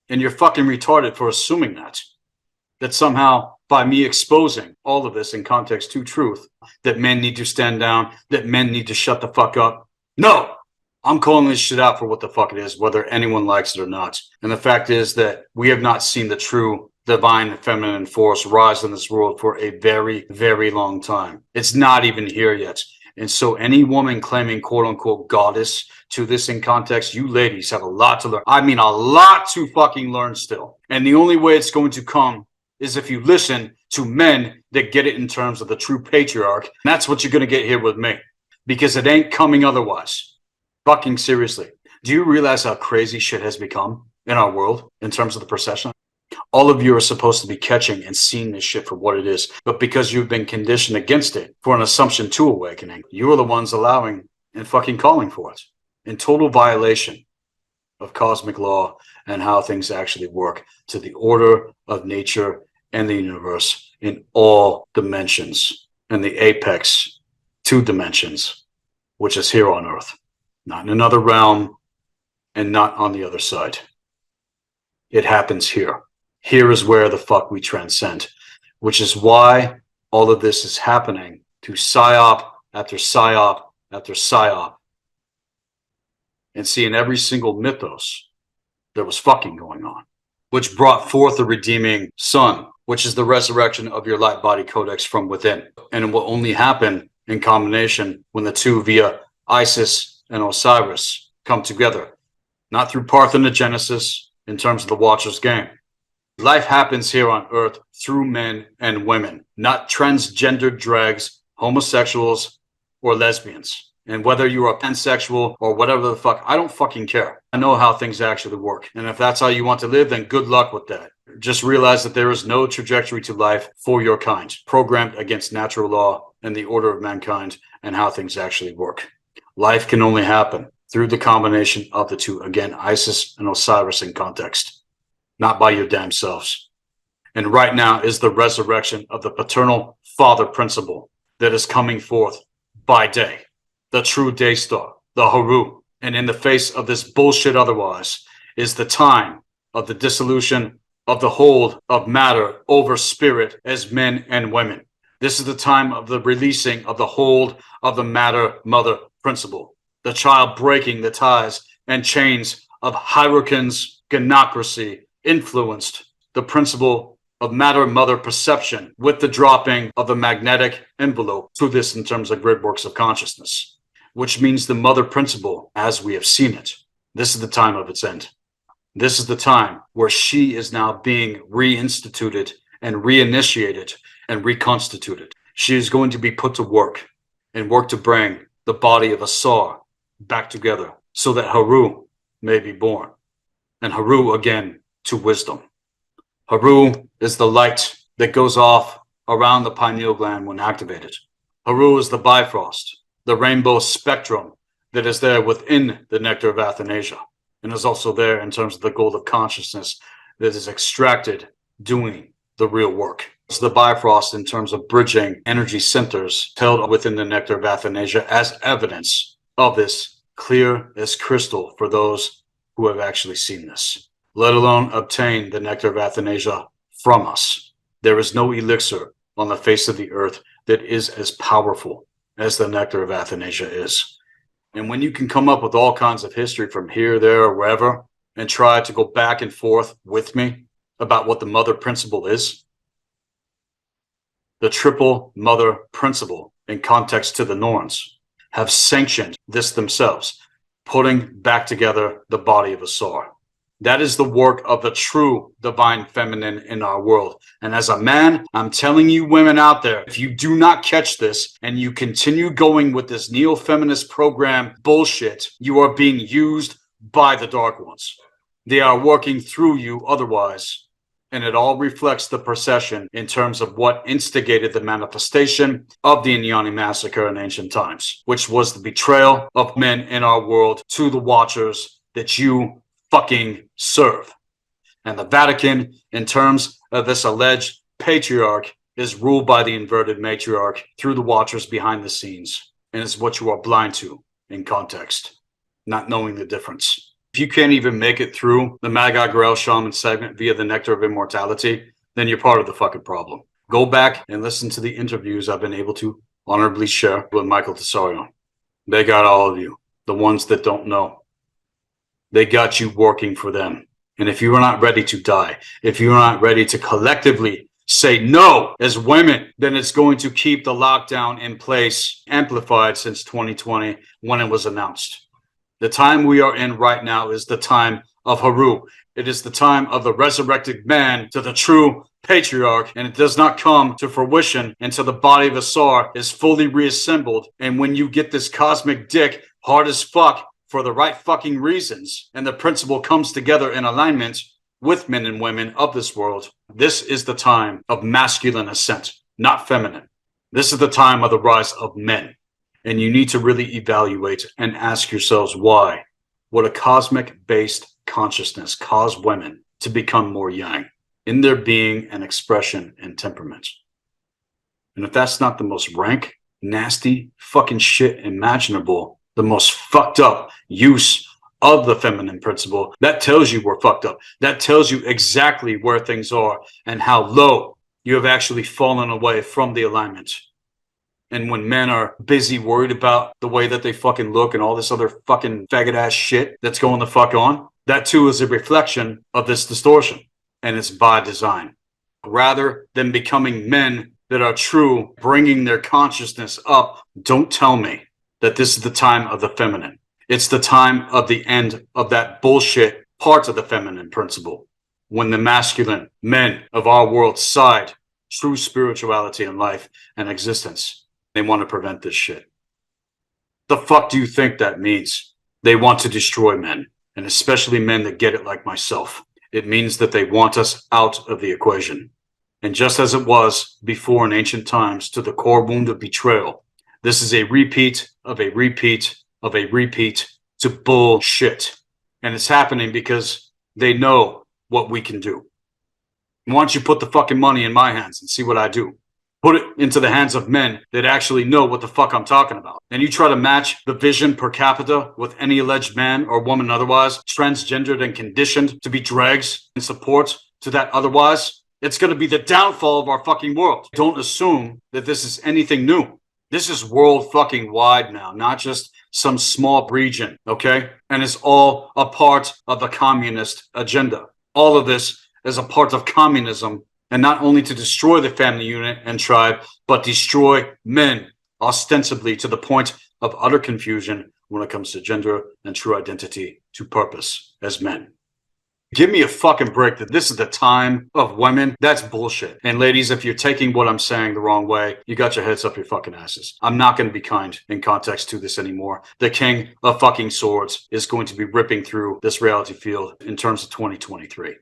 And you're fucking retarded for assuming that somehow by me exposing all of this in context to truth, that men need to stand down, that men need to shut the fuck up. No, I'm calling this shit out for what the fuck it is, whether anyone likes it or not. And the fact is that we have not seen the true divine feminine force rise in this world for a very, very long time. It's not even here yet. And so any woman claiming quote unquote goddess to this in context, you ladies have a lot to learn. I mean, a lot to fucking learn still. And the only way it's going to come is if you listen to men that get it in terms of the true patriarch. And that's what you're going to get here with me, because it ain't coming otherwise. Fucking seriously. Do you realize how crazy shit has become in our world in terms of the procession? All of you are supposed to be catching and seeing this shit for what it is. But because you've been conditioned against it for an assumption to awakening, you are the ones allowing and fucking calling for it in total violation of cosmic law and how things actually work to the order of nature and the universe in all dimensions, and the apex 2 dimensions, which is here on Earth, not in another realm and not on the other side. It happens here. Here is where the fuck we transcend, which is why all of this is happening to psyop after psyop after psyop. And see, in every single mythos, there was fucking going on, which brought forth the redeeming sun, which is the resurrection of your light body codex from within. And it will only happen in combination when the two via Isis and Osiris come together, not through parthenogenesis in terms of the Watcher's game. Life happens here on Earth through men and women, not transgendered drags, homosexuals, or lesbians. And whether you are pansexual or whatever the fuck, I don't fucking care. I know how things actually work. And if that's how you want to live, then good luck with that. Just realize that there is no trajectory to life for your kind, programmed against natural law and the order of mankind and how things actually work. Life can only happen through the combination of the two. Again, Isis and Osiris in context, not by your damn selves. And right now is the resurrection of the paternal father principle that is coming forth by day. The true day star, the Haru. And in the face of this bullshit otherwise is the time of the dissolution of the hold of matter over spirit as men and women. This is the time of the releasing of the hold of the matter mother principle. The child breaking the ties and chains of hierarchies, gynocracy influenced the principle of matter-mother perception with the dropping of the magnetic envelope to this in terms of grid works of consciousness, which means the mother principle as we have seen it. This is the time of its end. This is the time where she is now being reinstituted and reinitiated and reconstituted. She is going to be put to work and work to bring the body of Asar back together so that Haru may be born. And Haru again to wisdom. Haru is the light that goes off around the pineal gland when activated. Haru is the Bifrost, the rainbow spectrum that is there within the nectar of Athanasia, and is also there in terms of the gold of consciousness that is extracted doing the real work. It's the Bifrost in terms of bridging energy centers held within the nectar of Athanasia as evidence of this, clear as crystal for those who have actually seen this, let alone obtain the nectar of Athanasia from us. There is no elixir on the face of the earth that is as powerful as the nectar of Athanasia is. And when you can come up with all kinds of history from here, there, or wherever, and try to go back and forth with me about what the mother principle is, the triple mother principle in context to the Norns have sanctioned this themselves, putting back together the body of Asar. That is the work of the true divine feminine in our world. And as a man, I'm telling you women out there, if you do not catch this and you continue going with this neo-feminist program bullshit, you are being used by the Dark Ones. They are working through you otherwise. And it all reflects the procession in terms of what instigated the manifestation of the Inyani massacre in ancient times, which was the betrayal of men in our world to the Watchers that you fucking serve. And the Vatican, in terms of this alleged patriarch, is ruled by the inverted matriarch through the Watchers behind the scenes. And it's what you are blind to in context, not knowing the difference. If you can't even make it through the Magi, Grail, Shaman segment via the Nectar of Immortality, then you're part of the fucking problem. Go back and listen to the interviews I've been able to honorably share with Michael Tessarion. They got all of you, the ones that don't know. They got you working for them. And if you are not ready to die, if you are not ready to collectively say no as women, then it's going to keep the lockdown in place, amplified since 2020 when it was announced. The time we are in right now is the time of Haru. It is the time of the resurrected man to the true patriarch, and it does not come to fruition until the body of Asar is fully reassembled. And when you get this cosmic dick hard as fuck for the right fucking reasons, and the principle comes together in alignment with men and women of this world, this is the time of masculine ascent, not feminine. This is the time of the rise of men. And you need to really evaluate and ask yourselves why. Would a cosmic-based consciousness cause women to become more yang in their being and expression and temperament? And if that's not the most rank, nasty fucking shit imaginable, the most fucked up use of the feminine principle, that tells you we're fucked up. That tells you exactly where things are and how low you have actually fallen away from the alignment. And when men are busy worried about the way that they fucking look and all this other fucking faggot ass shit that's going the fuck on, that too is a reflection of this distortion. And it's by design. Rather than becoming men that are true, bringing their consciousness up, don't tell me that this is the time of the feminine. It's the time of the end of that bullshit part of the feminine principle. When the masculine men of our world side true spirituality and life and existence, they want to prevent this shit. The fuck do you think that means? They want to destroy men, and especially men that get it like myself. It means that they want us out of the equation. And just as it was before in ancient times to the core wound of betrayal, this is a repeat of a repeat of a repeat to bullshit. And it's happening because they know what we can do. Why don't you put the fucking money in my hands and see what I do? Put it into the hands of men that actually know what the fuck I'm talking about. And you try to match the vision per capita with any alleged man or woman otherwise, transgendered and conditioned to be dregs in support to that otherwise, it's going to be the downfall of our fucking world. Don't assume that this is anything new. This is world fucking wide now, not just some small region, okay? And it's all a part of the communist agenda. All of this is a part of communism, and not only to destroy the family unit and tribe, but destroy men, ostensibly to the point of utter confusion when it comes to gender and true identity to purpose as men. Give me a fucking break that this is the time of women. That's bullshit. And ladies, if you're taking what I'm saying the wrong way, you got your heads up your fucking asses. I'm not going to be kind in context to this anymore. The king of fucking swords is going to be ripping through this reality field in terms of 2023.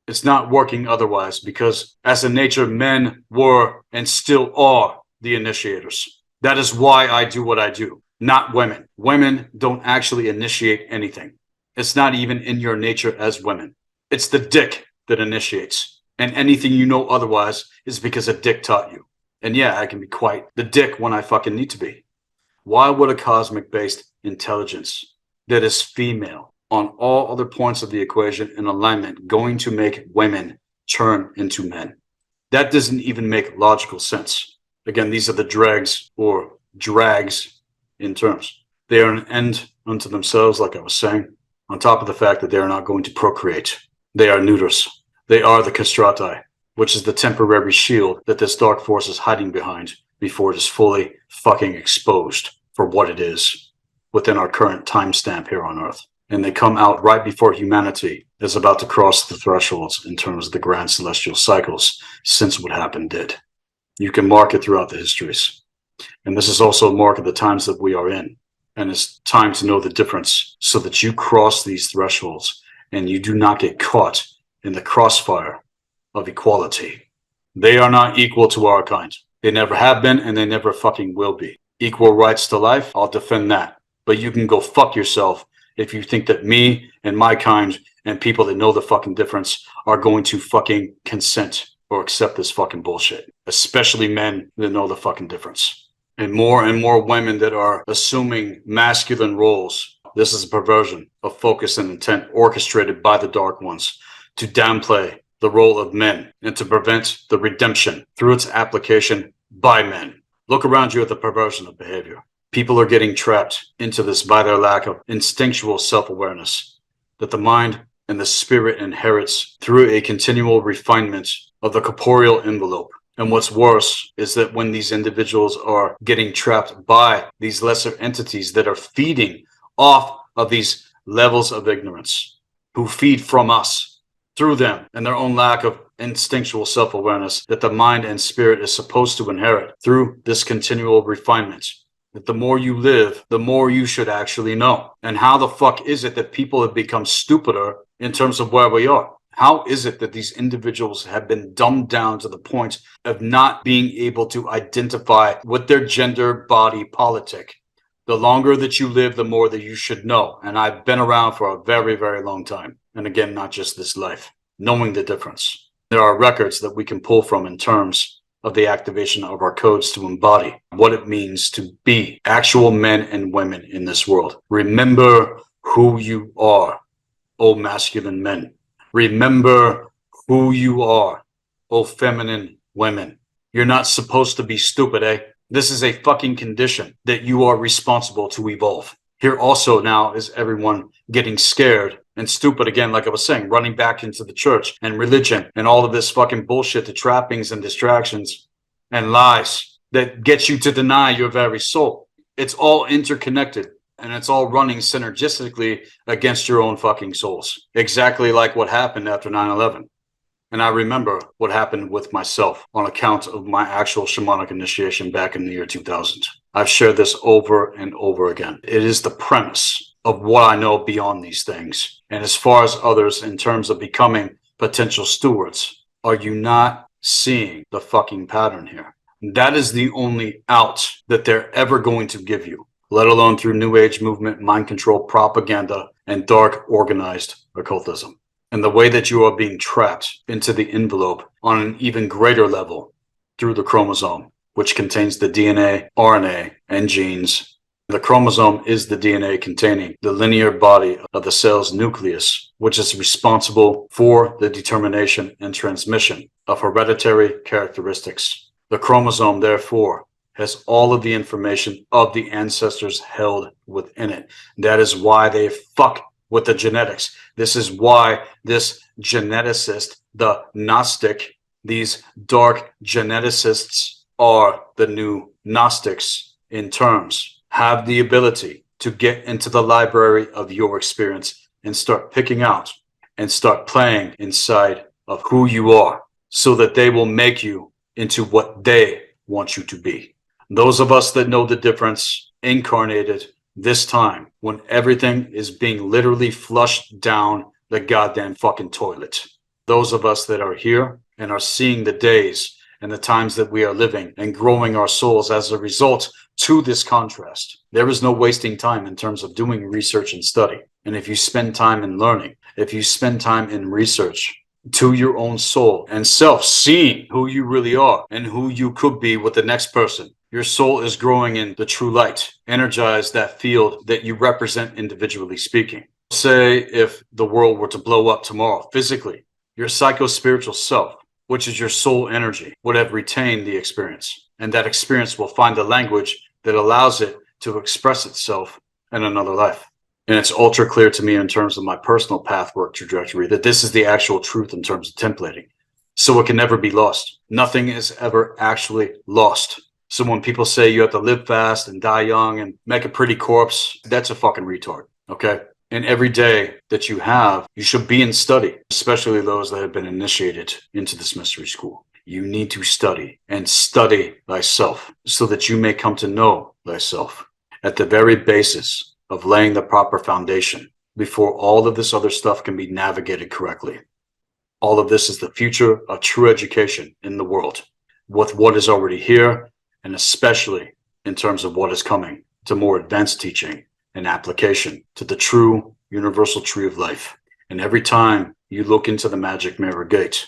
It's not working otherwise because as a nature, men were and still are the initiators. That is why I do what I do, not women. Women don't actually initiate anything. It's not even in your nature as women. It's the dick that initiates. And anything you know otherwise is because a dick taught you. And yeah, I can be quite the dick when I fucking need to be. Why would a cosmic-based intelligence that is female on all other points of the equation in alignment going to make women turn into men? That doesn't even make logical sense. Again, these are the dregs or drags in terms. They are an end unto themselves, like I was saying. On top of the fact that they are not going to procreate. They are neuters. They are the castrati, which is the temporary shield that this dark force is hiding behind before it is fully fucking exposed for what it is within our current timestamp here on Earth. And they come out right before humanity is about to cross the thresholds in terms of the grand celestial cycles since what happened did. You can mark it throughout the histories. And this is also a mark of the times that we are in. And it's time to know the difference so that you cross these thresholds and you do not get caught in the crossfire of equality. They are not equal to our kind. They never have been and they never fucking will be. Equal rights to life, I'll defend that. But you can go fuck yourself if you think that me and my kind and people that know the fucking difference are going to fucking consent or accept this fucking bullshit. Especially men that know the fucking difference. And more women that are assuming masculine roles. This is a perversion of focus and intent orchestrated by the Dark Ones to downplay the role of men and to prevent the redemption through its application by men. Look around you at the perversion of behavior. People are getting trapped into this by their lack of instinctual self-awareness that the mind and the spirit inherits through a continual refinement of the corporeal envelope. And what's worse is that when these individuals are getting trapped by these lesser entities that are feeding off of these levels of ignorance, who feed from us through them and their own lack of instinctual self-awareness that the mind and spirit is supposed to inherit through this continual refinement. That the more you live, the more you should actually know. And how the fuck is it that people have become stupider in terms of where we are? How is it that these individuals have been dumbed down to the point of not being able to identify with their gender body politic? The longer that you live, the more that you should know. And I've been around for a very, very long time. And again, not just this life, knowing the difference. There are records that we can pull from in terms of the activation of our codes to embody what it means to be actual men and women in this world. Remember who you are, O masculine men. Remember who you are, O feminine women. You're not supposed to be stupid, eh? This is a fucking condition that you are responsible to evolve. Here also now is everyone getting scared and stupid again, like I was saying, running back into the church and religion and all of this fucking bullshit, the trappings and distractions and lies that get you to deny your very soul. It's all interconnected. And it's all running synergistically against your own fucking souls. Exactly like what happened after 9/11. And I remember what happened with myself on account of my actual shamanic initiation back in the year 2000. I've shared this over and over again. It is the premise of what I know beyond these things. And as far as others in terms of becoming potential stewards, are you not seeing the fucking pattern here? That is the only out that they're ever going to give you. Let alone through New Age movement, mind control, propaganda, and dark organized occultism. And the way that you are being trapped into the envelope on an even greater level through the chromosome, which contains the DNA, RNA, and genes. The chromosome is the DNA containing the linear body of the cell's nucleus, which is responsible for the determination and transmission of hereditary characteristics. The chromosome, therefore, has all of the information of the ancestors held within it. That is why they fuck with the genetics. This is why this geneticist, the Gnostic, these dark geneticists are the new Gnostics in terms, have the ability to get into the library of your experience and start picking out and start playing inside of who you are so that they will make you into what they want you to be. Those of us that know the difference incarnated this time when everything is being literally flushed down the goddamn fucking toilet. Those of us that are here and are seeing the days and the times that we are living and growing our souls as a result to this contrast. There is no wasting time in terms of doing research and study. And if you spend time in learning, if you spend time in research to your own soul and self, seeing who you really are and who you could be with the next person, your soul is growing in the true light. Energize that field that you represent individually speaking. Say if the world were to blow up tomorrow physically, your psycho-spiritual self, which is your soul energy, would have retained the experience. And that experience will find a language that allows it to express itself in another life. And it's ultra clear to me in terms of my personal pathwork trajectory that this is the actual truth in terms of templating. So it can never be lost. Nothing is ever actually lost. So when people say you have to live fast and die young and make a pretty corpse, that's a fucking retard, okay? And every day that you have, you should be in study, especially those that have been initiated into this mystery school. You need to study and study thyself so that you may come to know thyself at the very basis of laying the proper foundation before all of this other stuff can be navigated correctly. All of this is the future of true education in the world with what is already here, and especially in terms of what is coming to more advanced teaching and application to the true universal tree of life. And every time you look into the magic mirror gate,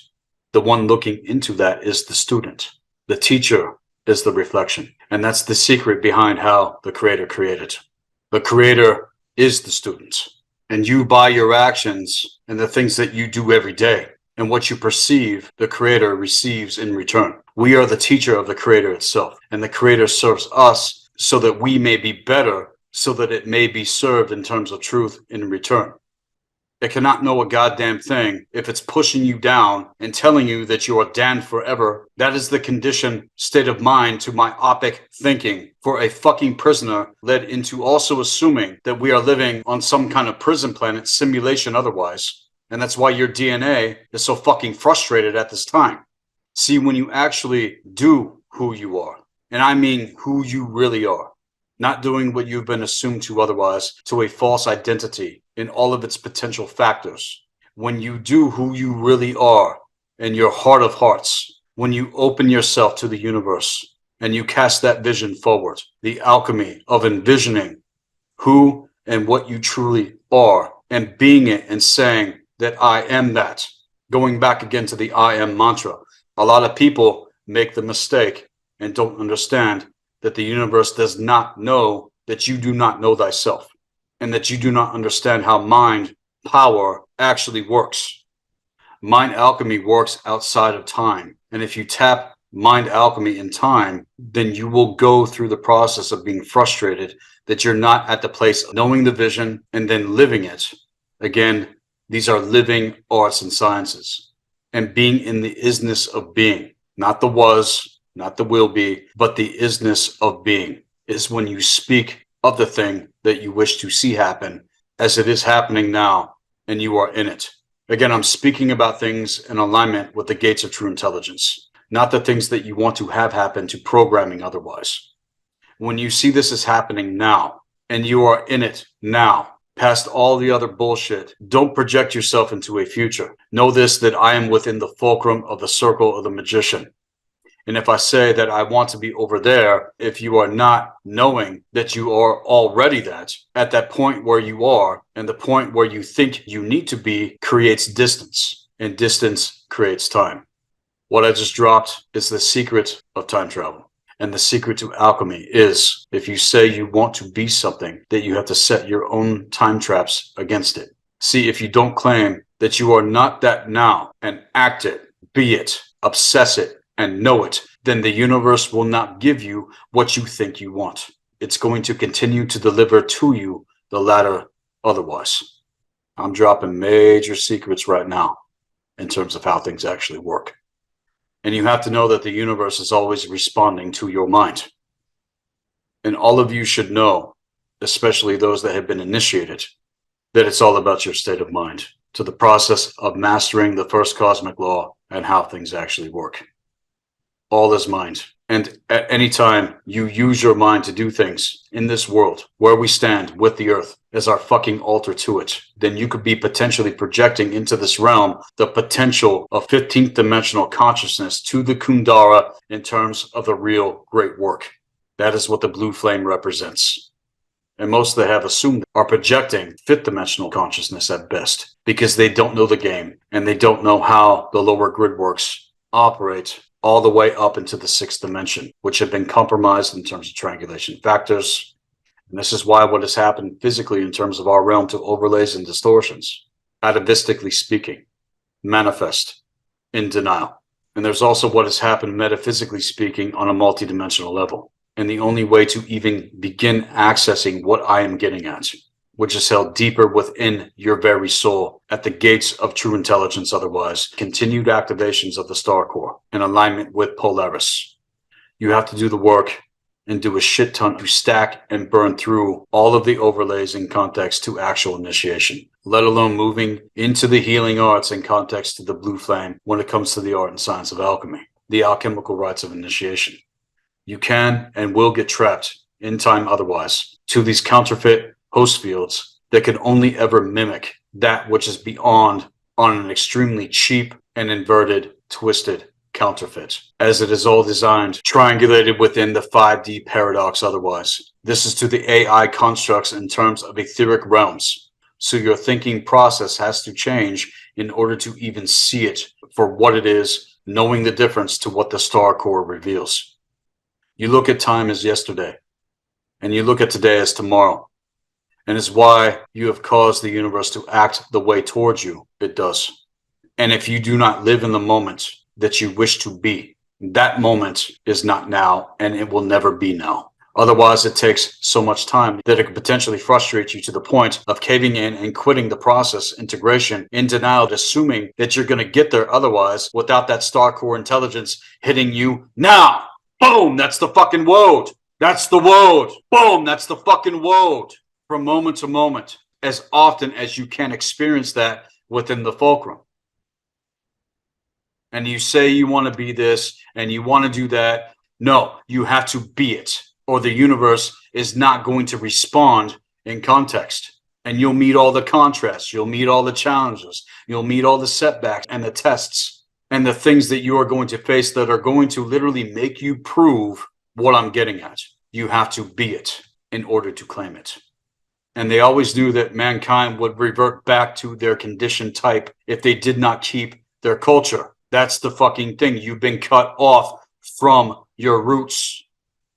the one looking into that is the student. The teacher is the reflection. And that's the secret behind how the creator created. The creator is the student. And you, by your actions and the things that you do every day and what you perceive, the creator receives in return. We are the teacher of the creator itself. And the creator serves us so that we may be better, so that it may be served in terms of truth in return. It cannot know a goddamn thing if it's pushing you down and telling you that you are damned forever. That is the conditioned state of mind to myopic thinking for a fucking prisoner, led into also assuming that we are living on some kind of prison planet, simulation otherwise. And that's why your DNA is so fucking frustrated at this time. See, when you actually do who you are, and I mean who you really are, not doing what you've been assumed to otherwise, to a false identity in all of its potential factors. When you do who you really are in your heart of hearts, when you open yourself to the universe and you cast that vision forward, the alchemy of envisioning who and what you truly are and being it and saying that I am that, going back again to the I am mantra. A lot of people make the mistake and don't understand that the universe does not know that you do not know thyself, and that you do not understand how mind power actually works. Mind alchemy works outside of time. And if you tap mind alchemy in time, then you will go through the process of being frustrated that you're not at the place of knowing the vision and then living it. Again, these are living arts and sciences, and being in the isness of being, not the was, not the will be, but the isness of being is when you speak of the thing that you wish to see happen as it is happening now, and you are in it. Again, I'm speaking about things in alignment with the gates of true intelligence, not the things that you want to have happen to programming otherwise. When you see this is happening now, and you are in it now, past all the other bullshit, don't project yourself into a future. Know this, that I am within the fulcrum of the circle of the magician. And if I say that I want to be over there, if you are not knowing that you are already that, at that point where you are, and the point where you think you need to be, creates distance, and distance creates time. What I just dropped is the secret of time travel. And the secret to alchemy is, if you say you want to be something, that you have to set your own time traps against it. See, if you don't claim that you are not that now, and act it, be it, obsess it, and know it, then the universe will not give you what you think you want. It's going to continue to deliver to you the latter otherwise. I'm dropping major secrets right now in terms of how things actually work. And you have to know that the universe is always responding to your mind. And all of you should know, especially those that have been initiated, that it's all about your state of mind, to the process of mastering the first cosmic law and how things actually work. All is mind. And at any time you use your mind to do things in this world, where we stand with the earth as our fucking altar to it, then you could be potentially projecting into this realm the potential of 15th dimensional consciousness to the Kundara in terms of the real great work. That is what the blue flame represents. And most that have assumed are projecting fifth dimensional consciousness at best, because they don't know the game and they don't know how the lower grid works, operate all the way up into the sixth dimension, which have been compromised in terms of triangulation factors. And this is why what has happened physically in terms of our realm to overlays and distortions, atavistically speaking, manifest in denial. And there's also what has happened metaphysically speaking on a multidimensional level. And the only way to even begin accessing what I am getting at, which is held deeper within your very soul at the gates of true intelligence, otherwise, continued activations of the star core in alignment with Polaris. You have to do the work and do a shit ton to stack and burn through all of the overlays in context to actual initiation, let alone moving into the healing arts in context to the blue flame when it comes to the art and science of alchemy, the alchemical rites of initiation. You can and will get trapped in time otherwise to these counterfeit host fields that can only ever mimic that which is beyond on an extremely cheap and inverted, twisted counterfeit, as it is all designed, triangulated within the 5D paradox otherwise. This is to the AI constructs in terms of etheric realms. So your thinking process has to change in order to even see it for what it is, knowing the difference to what the star core reveals. You look at time as yesterday, and you look at today as tomorrow. And it's why you have caused the universe to act the way towards you it does. And if you do not live in the moment that you wish to be, that moment is not now, and it will never be now. Otherwise, it takes so much time that it could potentially frustrate you to the point of caving in and quitting the process, integration, in denial, assuming that you're going to get there otherwise without that star core intelligence hitting you now. Boom, that's the fucking word. That's the word. Boom, that's the fucking word. From moment to moment, as often as you can experience that within the fulcrum. And you say you want to be this and you want to do that. No, you have to be it, or the universe is not going to respond in context. And you'll meet all the contrasts. You'll meet all the challenges. You'll meet all the setbacks and the tests and the things that you are going to face that are going to literally make you prove what I'm getting at. You have to be it in order to claim it. And they always knew that mankind would revert back to their conditioned type if they did not keep their culture. That's the fucking thing. You've been cut off from your roots.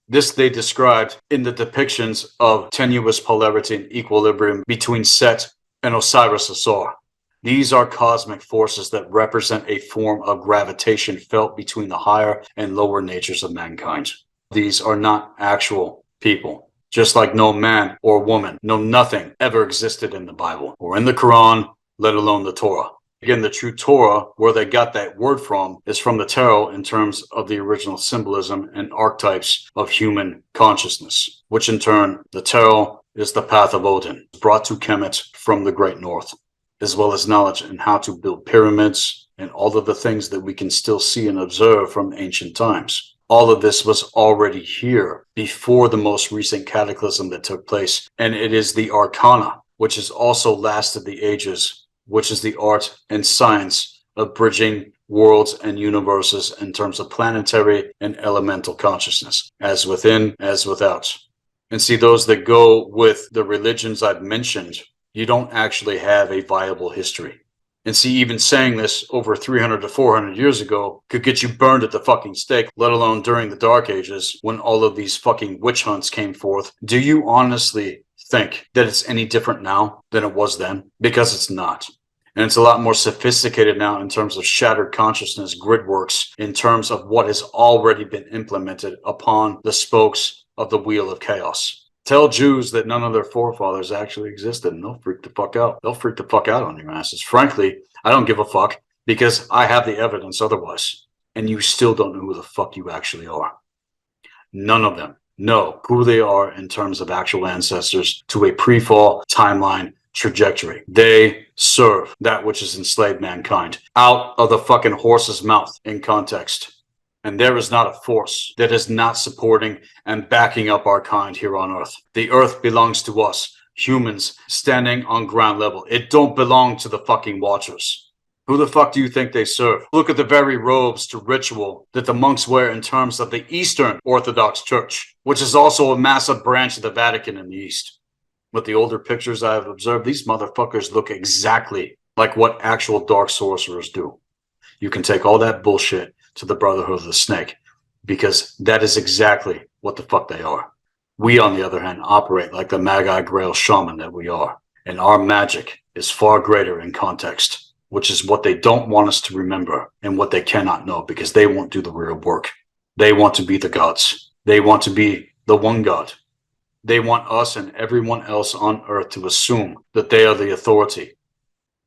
This they described in the depictions of tenuous polarity and equilibrium between Set and Osiris Asar. These are cosmic forces that represent a form of gravitation felt between the higher and lower natures of mankind. These are not actual people. Just like no man or woman, no nothing ever existed in the Bible or in the Quran, let alone the Torah. Again, the true Torah, where they got that word from, is from the tarot in terms of the original symbolism and archetypes of human consciousness, which in turn, the tarot is the path of Odin, brought to Kemet from the Great North, as well as knowledge in how to build pyramids and all of the things that we can still see and observe from ancient times. All of this was already here before the most recent cataclysm that took place. And it is the arcana, which has also lasted the ages, which is the art and science of bridging worlds and universes in terms of planetary and elemental consciousness, as within, as without. And see, those that go with the religions I've mentioned, you don't actually have a viable history. And see, even saying this over 300 to 400 years ago could get you burned at the fucking stake, let alone during the Dark Ages when all of these fucking witch hunts came forth. Do you honestly think that it's any different now than it was then? Because it's not. And it's a lot more sophisticated now in terms of shattered consciousness gridworks, in terms of what has already been implemented upon the spokes of the wheel of chaos. Tell Jews that none of their forefathers actually existed, and they'll freak the fuck out. They'll freak the fuck out on your asses. Frankly, I don't give a fuck, because I have the evidence otherwise. And you still don't know who the fuck you actually are. None of them know who they are in terms of actual ancestors to a pre-fall timeline trajectory. They serve that which has enslaved mankind out of the fucking horse's mouth in context. And there is not a force that is not supporting and backing up our kind here on Earth. The Earth belongs to us, humans standing on ground level. It don't belong to the fucking Watchers. Who the fuck do you think they serve? Look at the very robes to ritual that the monks wear in terms of the Eastern Orthodox Church, which is also a massive branch of the Vatican in the East. With the older pictures I have observed, these motherfuckers look exactly like what actual dark sorcerers do. You can take all that bullshit to the Brotherhood of the Snake, because that is exactly what the fuck they are. We, on the other hand, operate like the Magi Grail Shaman that we are. And our magic is far greater in context, which is what they don't want us to remember and what they cannot know, because they won't do the real work. They want to be the gods. They want to be the one God. They want us and everyone else on Earth to assume that they are the authority.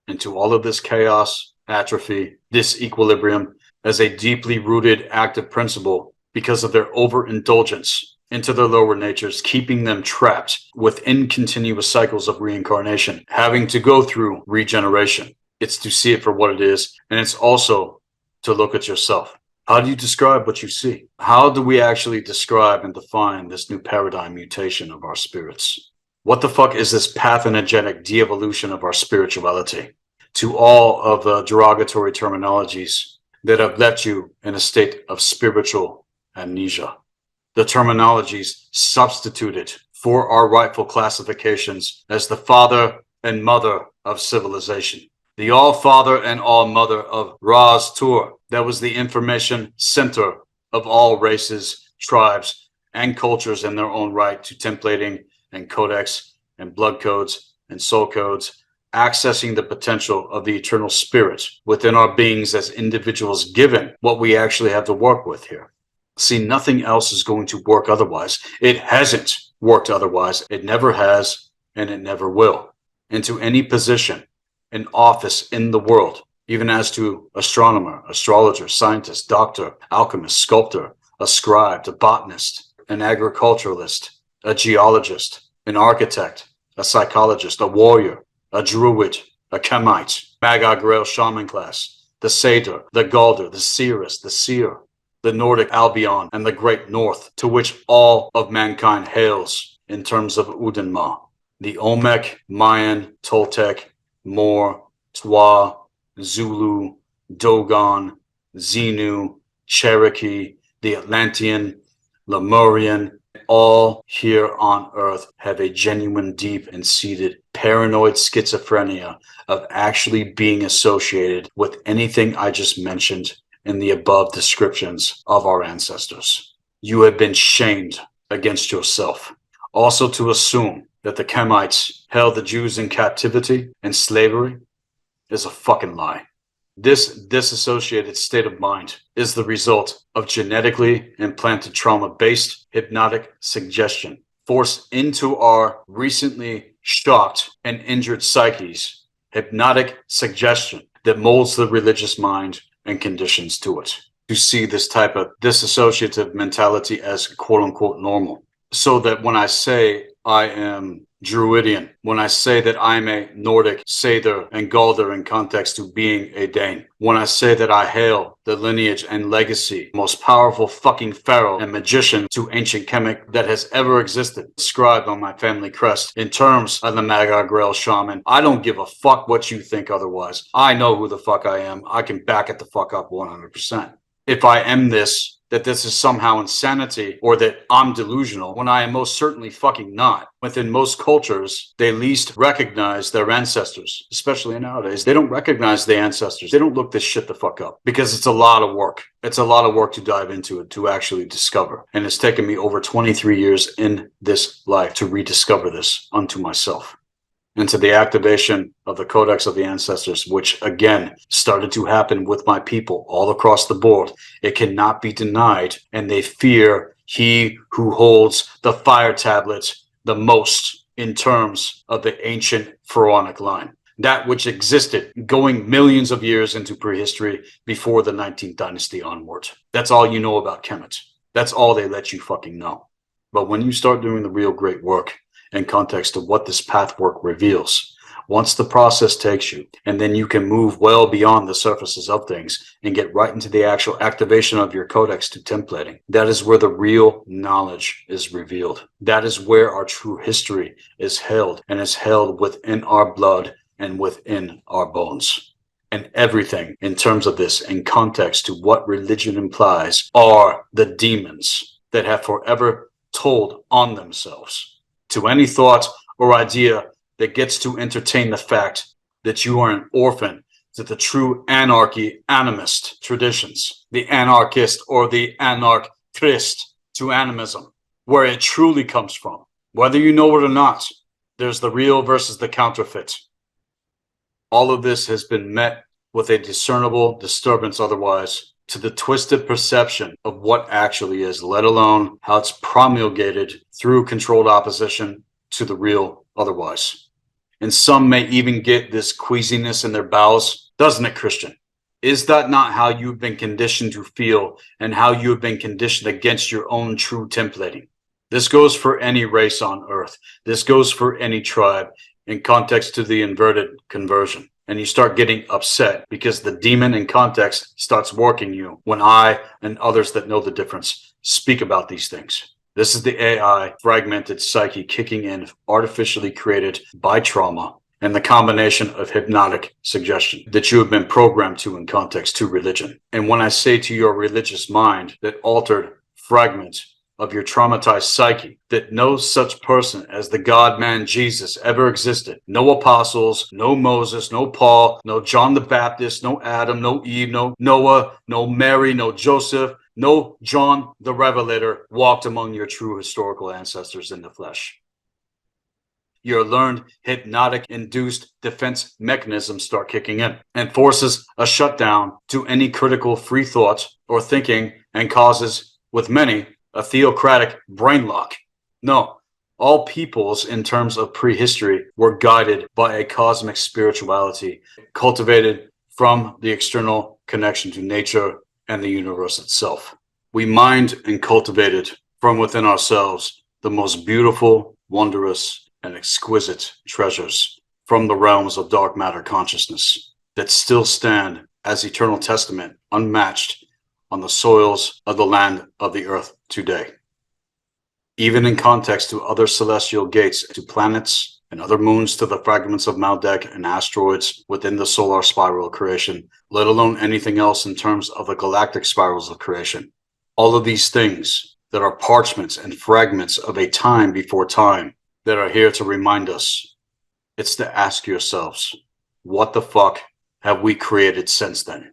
And to all of this chaos, atrophy, disequilibrium, as a deeply rooted active principle because of their overindulgence into their lower natures, keeping them trapped within continuous cycles of reincarnation, having to go through regeneration. It's to see it for what it is, and it's also to look at yourself. How do you describe what you see? How do we actually describe and define this new paradigm mutation of our spirits? What the fuck is this pathogenic de-evolution of our spirituality? To all of the derogatory terminologies that have left you in a state of spiritual amnesia. The terminologies substituted for our rightful classifications as the father and mother of civilization. The all-father and all-mother of Ra's Tur. That was the information center of all races, tribes, and cultures in their own right to templating and codex and blood codes and soul codes, accessing the potential of the eternal spirit within our beings as individuals, given what we actually have to work with here. See, nothing else is going to work otherwise. It hasn't worked otherwise. It never has, and it never will. Into any position, an office in the world, even as to astronomer, astrologer, scientist, doctor, alchemist, sculptor, a scribe, a botanist, an agriculturalist, a geologist, an architect, a psychologist, a warrior, a druid, a Chemite, Magi Grail Shaman class, the Satyr, the Galder, the Seeress, the Seer, the Nordic Albion, and the Great North, to which all of mankind hails in terms of Udenma. The Olmec, Mayan, Toltec, Moor, Twa, Zulu, Dogon, Xenu, Cherokee, the Atlantean, Lemurian, all here on Earth have a genuine, deep, and seated paranoid schizophrenia of actually being associated with anything I just mentioned in the above descriptions of our ancestors. You have been shamed against yourself. Also, to assume that the Chemites held the Jews in captivity and slavery is a fucking lie. This disassociated state of mind is the result of genetically implanted trauma-based hypnotic suggestion forced into our recently shocked and injured psyches. Hypnotic suggestion that molds the religious mind and conditions to it to see this type of disassociative mentality as quote-unquote normal. So that when I say I am Druidian, when I say that I'm a Nordic Sather and Galder in context to being a Dane, when I say that I hail the lineage and legacy, most powerful fucking pharaoh and magician to ancient Kemet that has ever existed, inscribed on my family crest in terms of the Magi Grail Shaman, I don't give a fuck what you think otherwise. I know who the fuck I am. I can back it the fuck up 100%. If I am this, that this is somehow insanity or that I'm delusional, when I am most certainly fucking not. Within most cultures, they least recognize their ancestors, especially nowadays. They don't recognize the ancestors. They don't look this shit the fuck up because it's a lot of work. It's a lot of work to dive into it, to actually discover. And it's taken me over 23 years in this life to rediscover this unto myself. into the activation of the Codex of the Ancestors, which again started to happen with my people all across the board. It cannot be denied, and they fear he who holds the fire tablets the most in terms of the ancient pharaonic line. That which existed going millions of years into prehistory before the 19th dynasty onward. That's all you know about Kemet. That's all they let you fucking know. But when you start doing the real great work in context of what this path work reveals, once the process takes you, and then you can move well beyond the surfaces of things and get right into the actual activation of your codex to templating, that is where the real knowledge is revealed. That is where our true history is held, and is held within our blood and within our bones. And everything in terms of this in context to what religion implies are the demons that have forever told on themselves. To any thought or idea that gets to entertain the fact that you are an orphan to the true anarchy animist traditions, the anarchist or the anarchist to animism, where it truly comes from. Whether you know it or not, there's the real versus the counterfeit. All of this has been met with a discernible disturbance otherwise to the twisted perception of what actually is, let alone how it's promulgated through controlled opposition to the real otherwise. And some may even get this queasiness in their bowels. Doesn't it, Christian? Is that not how you've been conditioned to feel and how you have been conditioned against your own true templating? This goes for any race on earth. This goes for any tribe in context to the inverted conversion. And you start getting upset because the demon in context starts working you when I and others that know the difference speak about these things. This is the AI fragmented psyche kicking in, artificially created by trauma and the combination of hypnotic suggestion that you have been programmed to in context to religion. And when I say to your religious mind that altered fragment of your traumatized psyche, that no such person as the God-man Jesus ever existed. No apostles, no Moses, no Paul, no John the Baptist, no Adam, no Eve, no Noah, no Mary, no Joseph, no John the Revelator walked among your true historical ancestors in the flesh. Your learned hypnotic induced defense mechanisms start kicking in and forces a shutdown to any critical free thought or thinking and causes, with many, a theocratic brain lock. No, all peoples in terms of prehistory were guided by a cosmic spirituality cultivated from the external connection to nature and the universe itself. We mined and cultivated from within ourselves the most beautiful, wondrous, and exquisite treasures from the realms of dark matter consciousness that still stand as eternal testament, unmatched on the soils of the land of the earth today. Even in context to other celestial gates, to planets and other moons, to the fragments of Maldek and asteroids within the solar spiral of creation, let alone anything else in terms of the galactic spirals of creation. All of these things that are parchments and fragments of a time before time that are here to remind us. It's to ask yourselves, what the fuck have we created since then?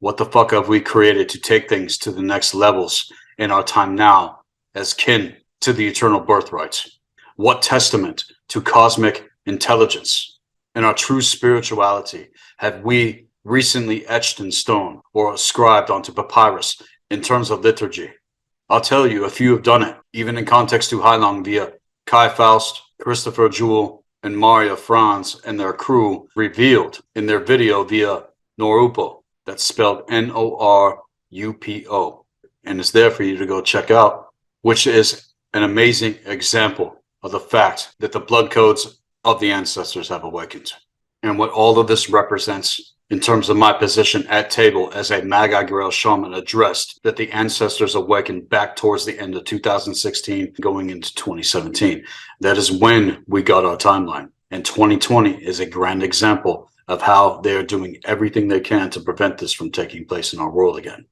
What the fuck have we created to take things to the next levels in our time now as kin to the eternal birthrights? What testament to cosmic intelligence and our true spirituality have we recently etched in stone or ascribed onto papyrus in terms of liturgy? I'll tell you, a few have done it, even in context to Heilong via Kai Faust, Christopher Jewell, and Maria Franz and their crew revealed in their video via Norupo. That's spelled Norupo, and it's there for you to go check out, which is an amazing example of the fact that the blood codes of the ancestors have awakened. And what all of this represents in terms of my position at table as a Magi Grail Shaman addressed that the ancestors awakened back towards the end of 2016 going into 2017. That is when we got our timeline. And 2020 is a grand example of how they're doing everything they can to prevent this from taking place in our world again.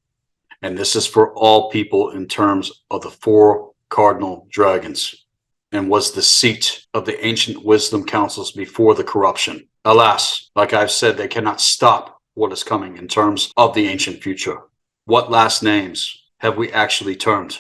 And this is for all people in terms of the 4 cardinal dragons and was the seat of the ancient wisdom councils before the corruption. Alas, like I've said, they cannot stop what is coming in terms of the ancient future. What last names have we actually turned?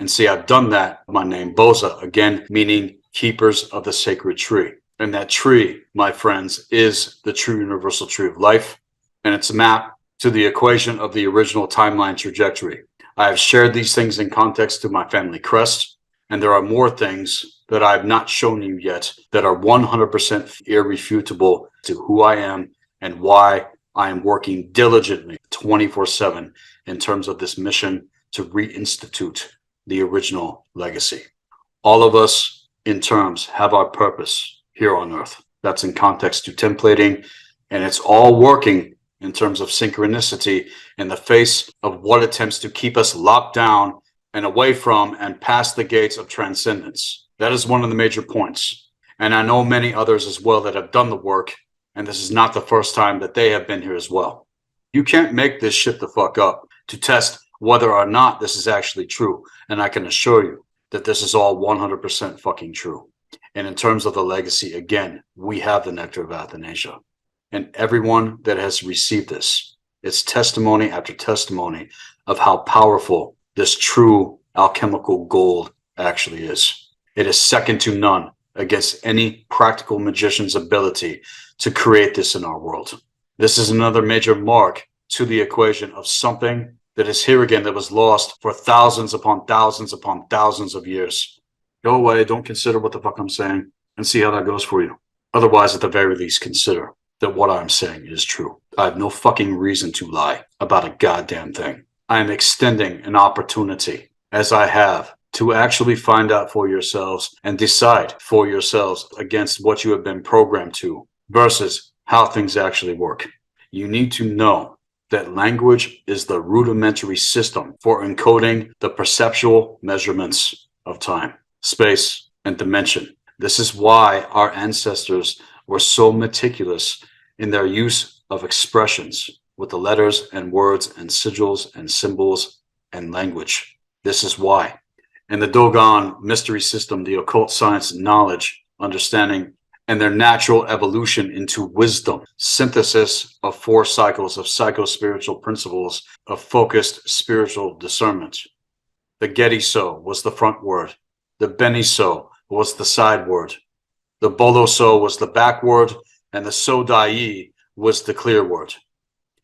And see, I've done that. My name, Boza, again, meaning keepers of the sacred tree. And that tree, my friends, is the true universal tree of life. And it's a map to the equation of the original timeline trajectory. I have shared these things in context to my family crest, and there are more things that I have not shown you yet that are 100% irrefutable to who I am and why I am working diligently 24/7 in terms of this mission to reinstitute the original legacy. All of us, in terms, have our purpose here on Earth. That's in context to templating, and it's all working in terms of synchronicity in the face of what attempts to keep us locked down and away from and past the gates of transcendence. That is one of the major points. And I know many others as well that have done the work, and this is not the first time that they have been here as well. You can't make this shit the fuck up to test whether or not this is actually true. And I can assure you that this is all 100% fucking true. And in terms of the legacy, again, we have the nectar of Athanasia. And everyone that has received this, it's testimony after testimony of how powerful this true alchemical gold actually is. It is second to none against any practical magician's ability to create this in our world. This is another major mark to the equation of something that is here again that was lost for thousands upon thousands upon thousands of years. Go away, don't consider what the fuck I'm saying, and see how that goes for you. Otherwise, at the very least, consider that what I'm saying is true. I have no fucking reason to lie about a goddamn thing. I am extending an opportunity, as I have, to actually find out for yourselves and decide for yourselves against what you have been programmed to versus how things actually work. You need to know that language is the rudimentary system for encoding the perceptual measurements of time, space, and dimension. This is why our ancestors were so meticulous in their use of expressions with the letters and words and sigils and symbols and language. This is why. In the Dogon mystery system, the occult science knowledge, understanding, and their natural evolution into wisdom, synthesis of 4 cycles of psycho-spiritual principles of focused spiritual discernment. The Gedi-so was the front word. The Beni-so was the side word. The Bolo-so was the back word, and the So-dai was the clear word.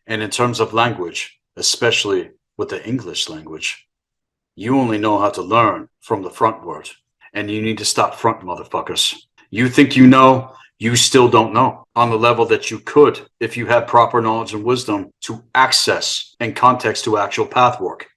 And in terms of language, especially with the English language, you only know how to learn from the front word, and you need to stop front, motherfuckers. You think you know, you still don't know on the level that you could if you had proper knowledge and wisdom to access and context to actual path work.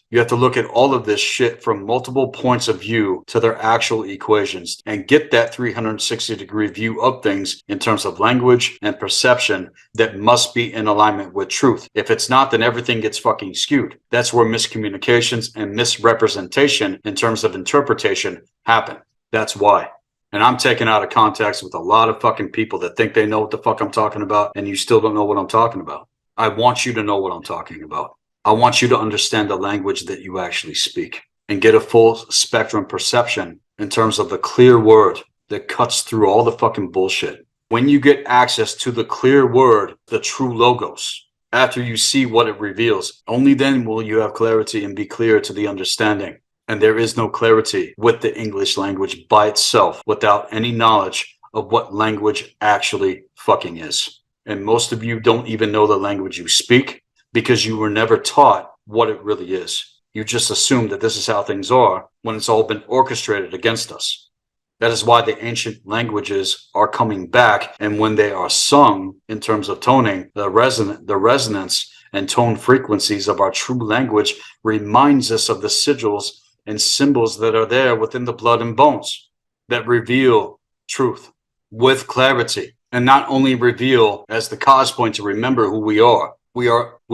You have to look at all of this shit from multiple points of view to their actual equations and get that 360-degree view of things in terms of language and perception that must be in alignment with truth. If it's not, then everything gets fucking skewed. That's where miscommunications and misrepresentation in terms of interpretation happen. That's why. And I'm taken out of context with a lot of fucking people that think they know what the fuck I'm talking about, and you still don't know what I'm talking about. I want you to know what I'm talking about. I want you to understand the language that you actually speak and get a full spectrum perception in terms of the clear word that cuts through all the fucking bullshit. When you get access to the clear word, the true logos, after you see what it reveals, only then will you have clarity and be clear to the understanding. And there is no clarity with the English language by itself without any knowledge of what language actually fucking is. And most of you don't even know the language you speak, because you were never taught what it really is. You just assume that this is how things are when it's all been orchestrated against us. That is why the ancient languages are coming back, and when they are sung in terms of toning, the resonance and tone frequencies of our true language reminds us of the sigils and symbols that are there within the blood and bones that reveal truth with clarity, and not only reveal as the cause point to remember who we are. We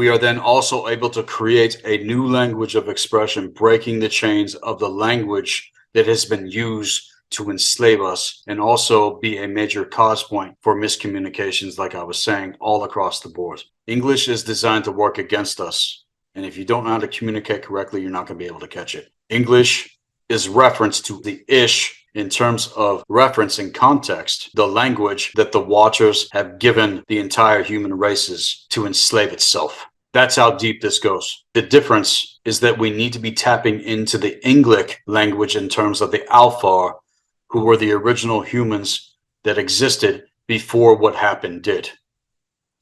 are then also able to create a new language of expression, breaking the chains of the language that has been used to enslave us, and also be a major cause point for miscommunications, like I was saying, all across the board. English is designed to work against us. And if you don't know how to communicate correctly, you're not going to be able to catch it. English is reference to the ish in terms of reference and context, the language that the Watchers have given the entire human races to enslave itself. That's how deep this goes. The difference is that we need to be tapping into the English language in terms of the Alfar, who were the original humans that existed before what happened did.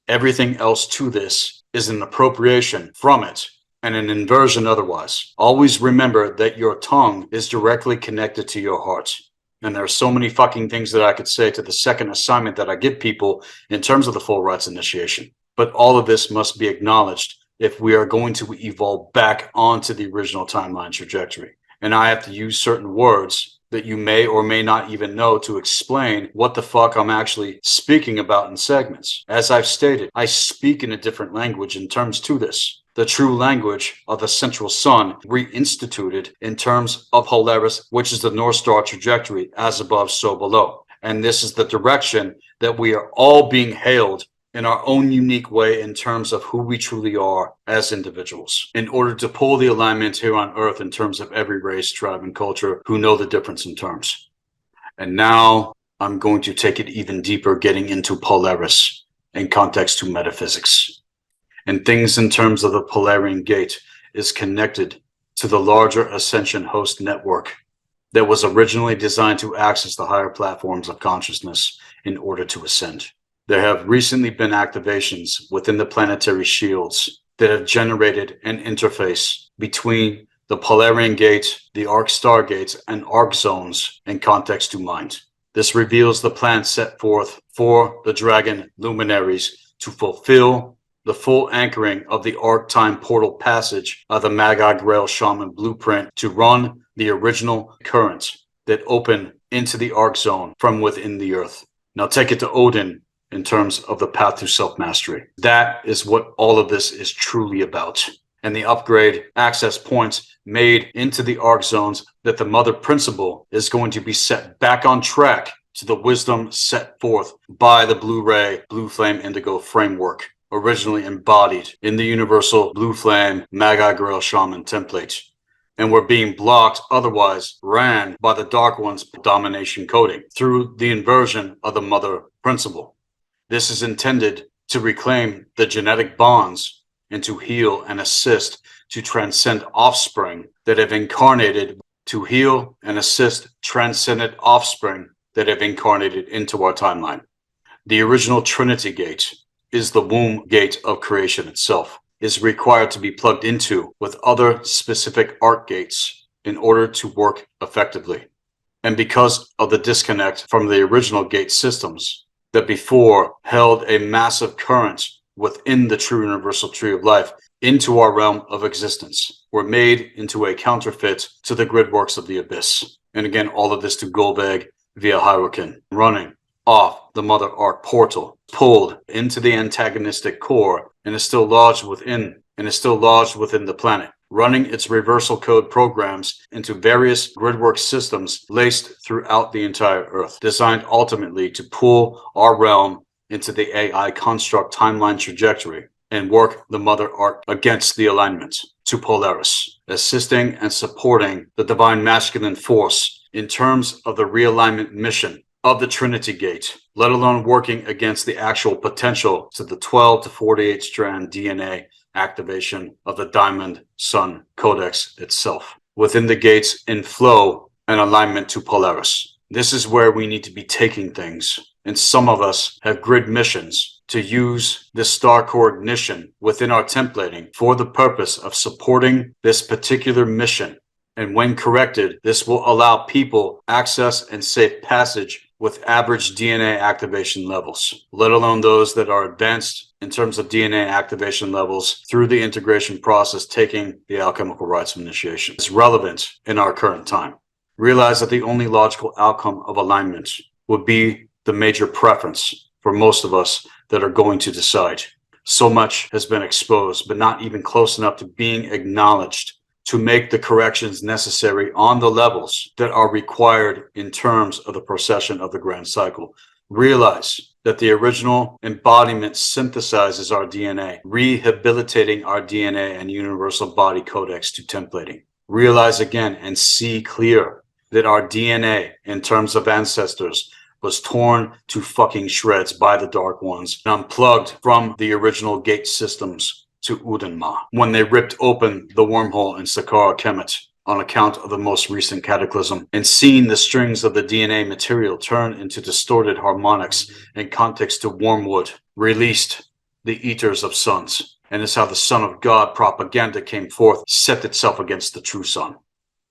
Everything else to this is an appropriation from it and an inversion otherwise. Always remember that your tongue is directly connected to your heart. And there are so many fucking things that I could say to the second assignment that I give people in terms of the full rights initiation. But all of this must be acknowledged if we are going to evolve back onto the original timeline trajectory. And I have to use certain words that you may or may not even know to explain what the fuck I'm actually speaking about in segments. As I've stated, I speak in a different language in terms to this. The true language of the central sun reinstituted in terms of Polaris, which is the North Star trajectory, as above, so below. And this is the direction that we are all being hailed in our own unique way in terms of who we truly are as individuals, in order to pull the alignment here on Earth in terms of every race, tribe, and culture who know the difference in terms. And now I'm going to take it even deeper, getting into Polaris in context to metaphysics. And things in terms of the Polarian Gate is connected to the larger Ascension host network that was originally designed to access the higher platforms of consciousness in order to ascend. There have recently been activations within the planetary shields that have generated an interface between the Polarian Gate, the Arc Star Gates, and Arc Zones in context to mind. This reveals the plan set forth for the Dragon Luminaries to fulfill the full anchoring of the Arc Time Portal passage of the Magi Grail Shaman blueprint to run the original currents that open into the Arc Zone from within the Earth. Now take it to Odin in terms of the path to self-mastery. That is what all of this is truly about. And the upgrade access points made into the arc zones that the mother principle is going to be set back on track to the wisdom set forth by the Blue Ray, Blue Flame Indigo framework, originally embodied in the universal Blue Flame Magi Grail Shaman template. And were being blocked, otherwise ran by the Dark One's domination coding through the inversion of the mother principle. This is intended to reclaim the genetic bonds and to heal and assist to transcend offspring that have incarnated, to heal and assist transcendent offspring that have incarnated into our timeline. The original Trinity Gate is the womb gate of creation itself, is required to be plugged into with other specific arc gates in order to work effectively. And because of the disconnect from the original gate systems that before held a massive current within the true universal tree of life into our realm of existence, were made into a counterfeit to the grid works of the abyss. And again, all of this to Golbeg via Hyrule, running off the mother arc portal, pulled into the antagonistic core, and is still lodged within the planet, running its reversal code programs into various gridwork systems laced throughout the entire Earth, designed ultimately to pull our realm into the AI construct timeline trajectory and work the mother arc against the alignment to Polaris, assisting and supporting the divine masculine force in terms of the realignment mission of the Trinity Gate, let alone working against the actual potential to the 12 to 48 strand DNA activation of the Diamond Sun Codex itself, within the gates in flow and alignment to Polaris. This is where we need to be taking things, and some of us have grid missions to use this star coordination within our templating for the purpose of supporting this particular mission. And when corrected, this will allow people access and safe passage with average DNA activation levels, let alone those that are advanced in terms of DNA activation levels through the integration process, taking the alchemical rites of initiation. It's relevant in our current time. Realize that the only logical outcome of alignment would be the major preference for most of us that are going to decide. So much has been exposed, but not even close enough to being acknowledged to make the corrections necessary on the levels that are required in terms of the procession of the grand cycle. Realize that the original embodiment synthesizes our DNA, rehabilitating our DNA and universal body codex to templating. Realize again and see clear that our DNA in terms of ancestors was torn to fucking shreds by the Dark Ones and unplugged from the original gate systems to Udenma when they ripped open the wormhole in Sakara Kemet on account of the most recent cataclysm, and seeing the strings of the DNA material turn into distorted harmonics in context to wormwood, released the Eaters of Suns. And it's how the Son of God propaganda came forth, set itself against the true sun,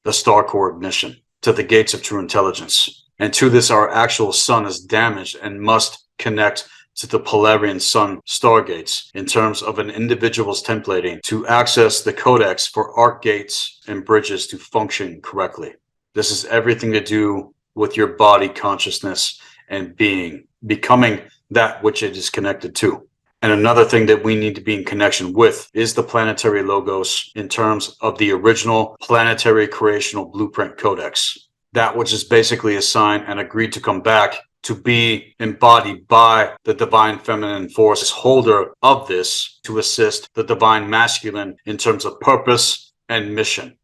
the star core ignition, to the gates of true intelligence. And to this, our actual sun is damaged and must connect to the Polarian sun stargates in terms of an individual's templating to access the codex for arc gates and bridges to function correctly. This is everything to do with your body consciousness and being, becoming that which it is connected to. And another thing that we need to be in connection with is the planetary logos in terms of the original planetary creational blueprint codex. That which is basically assigned and agreed to come back to be embodied by the divine feminine force holder of this to assist the divine masculine in terms of purpose and mission.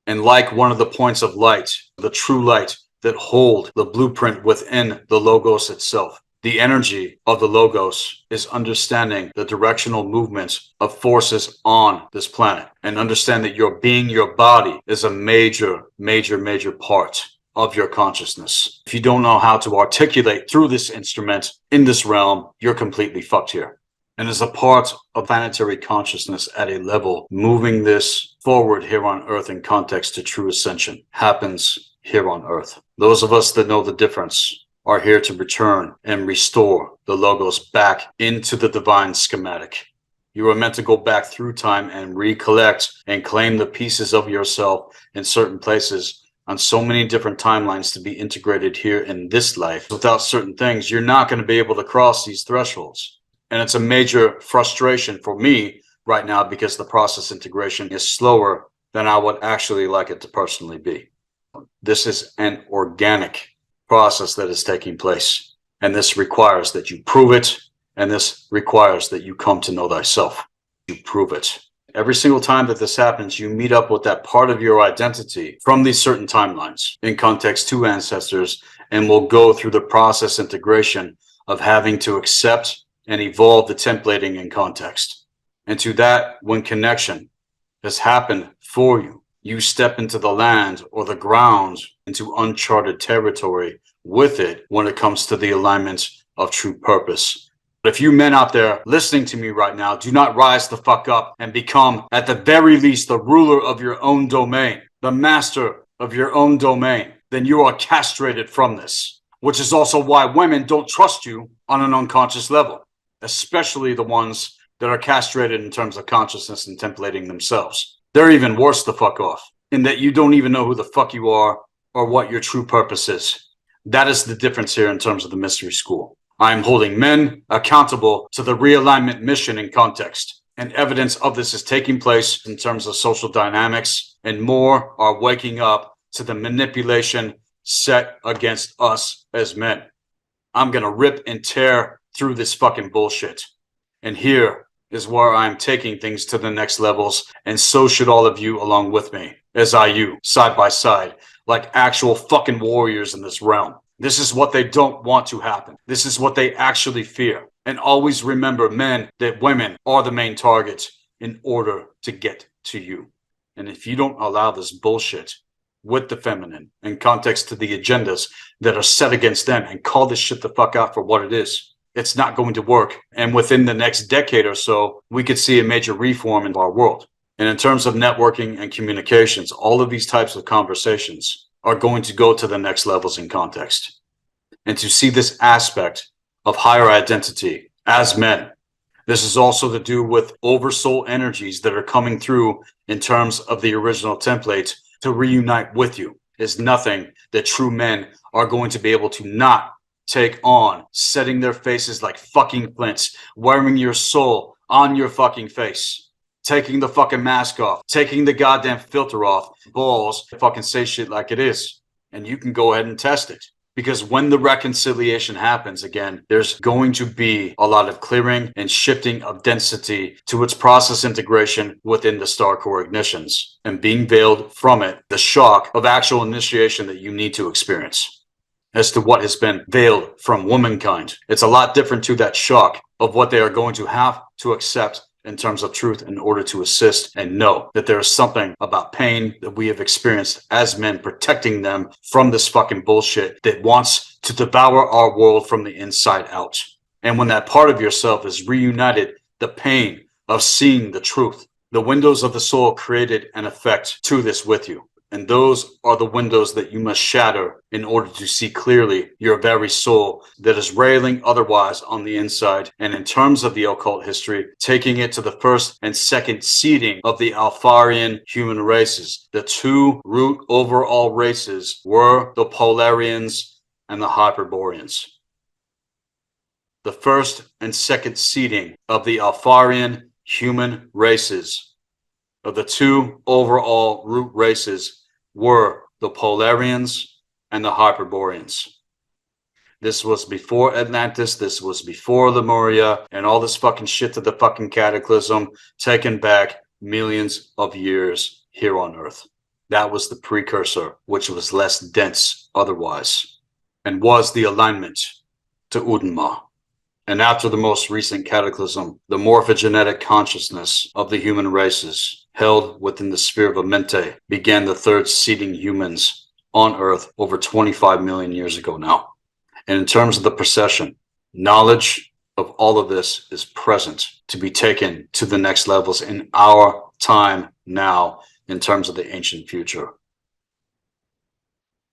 And like one of the points of light, the true light that hold the blueprint within the logos itself, the energy of the logos is understanding the directional movements of forces on this planet, and understand that your being, your body is a major part of your consciousness. If you don't know how to articulate through this instrument in this realm, you're completely fucked here. And as a part of planetary consciousness at a level, moving this forward here on Earth in context to true ascension happens here on Earth. Those of us that know the difference are here to return and restore the logos back into the divine schematic. You are meant to go back through time and recollect and claim the pieces of yourself in certain places on so many different timelines to be integrated here in this life. Without certain things, you're not going to be able to cross these thresholds. And it's a major frustration for me right now because the process integration is slower than I would actually like it to personally be. This is an organic process that is taking place. And this requires that you prove it. And this requires that you come to know thyself. You prove it. Every single time that this happens, you meet up with that part of your identity from these certain timelines in context to ancestors, and will go through the process integration of having to accept and evolve the templating in context. And to that, when connection has happened for you, you step into the land or the ground, into uncharted territory with it when it comes to the alignment of true purpose. But if you men out there listening to me right now do not rise the fuck up and become, at the very least, the ruler of your own domain, the master of your own domain, then you are castrated from this, which is also why women don't trust you on an unconscious level, especially the ones that are castrated in terms of consciousness and templating themselves. They're even worse the fuck off, in that you don't even know who the fuck you are or what your true purpose is. That is the difference here in terms of the mystery school. I am holding men accountable to the realignment mission in context, and evidence of this is taking place in terms of social dynamics, and more are waking up to the manipulation set against us as men. I'm gonna rip and tear through this fucking bullshit. And here is where I'm taking things to the next levels, and so should all of you along with me, as you, side by side, like actual fucking warriors in this realm. This is what they don't want to happen. This is what they actually fear. And always remember, men, that women are the main targets in order to get to you. And if you don't allow this bullshit with the feminine in context to the agendas that are set against them and call this shit the fuck out for what it is, it's not going to work. And within the next decade or so, we could see a major reform in our world. And in terms of networking and communications, all of these types of conversations are going to go to the next levels in context. And to see this aspect of higher identity as men, this is also to do with oversoul energies that are coming through in terms of the original template to reunite with you, is nothing that true men are going to be able to not take on, setting their faces like fucking flints, wearing your soul on your fucking face, taking the fucking mask off, taking the goddamn filter off, balls, fucking say shit like it is. And you can go ahead and test it. Because when the reconciliation happens again, there's going to be a lot of clearing and shifting of density to its process integration within the star core ignitions, and being veiled from it, the shock of actual initiation that you need to experience as to what has been veiled from womankind. It's a lot different to that shock of what they are going to have to accept in terms of truth in order to assist and know that there is something about pain that we have experienced as men protecting them from this fucking bullshit that wants to devour our world from the inside out. And when that part of yourself is reunited, the pain of seeing the truth, the windows of the soul created an effect to this with you. And those are the windows that you must shatter in order to see clearly your very soul that is railing otherwise on the inside. And in terms of the occult history, taking it to the first and second seeding of the Alpharian human races. The two root overall races were the Polarians and the Hyperboreans. The first and second seeding of the Alpharian human races, of the two overall root races, were the Polarians and the Hyperboreans. This was before Atlantis, this was bore Lemuria, and all this fucking shit to the fucking cataclysm, taken back millions of years here on Earth. That was the precursor, which was less dense otherwise, and was the alignment to Udinma. And after the most recent cataclysm, the morphogenetic consciousness of the human races held within the sphere of Amente began the third seeding humans on Earth over 25 million years ago now. And in terms of the procession, knowledge of all of this is present to be taken to the next levels in our time now in terms of the ancient future.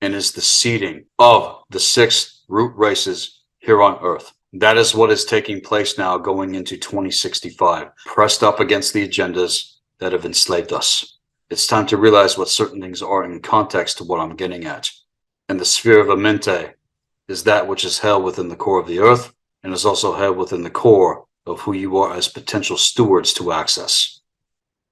And is the seeding of the 6 root races here on Earth. That is what is taking place now going into 2065, pressed up against the agendas that have enslaved us. It's time to realize what certain things are in context to what I'm getting at. And the sphere of Amente is that which is held within the core of the earth and is also held within the core of who you are as potential stewards to access.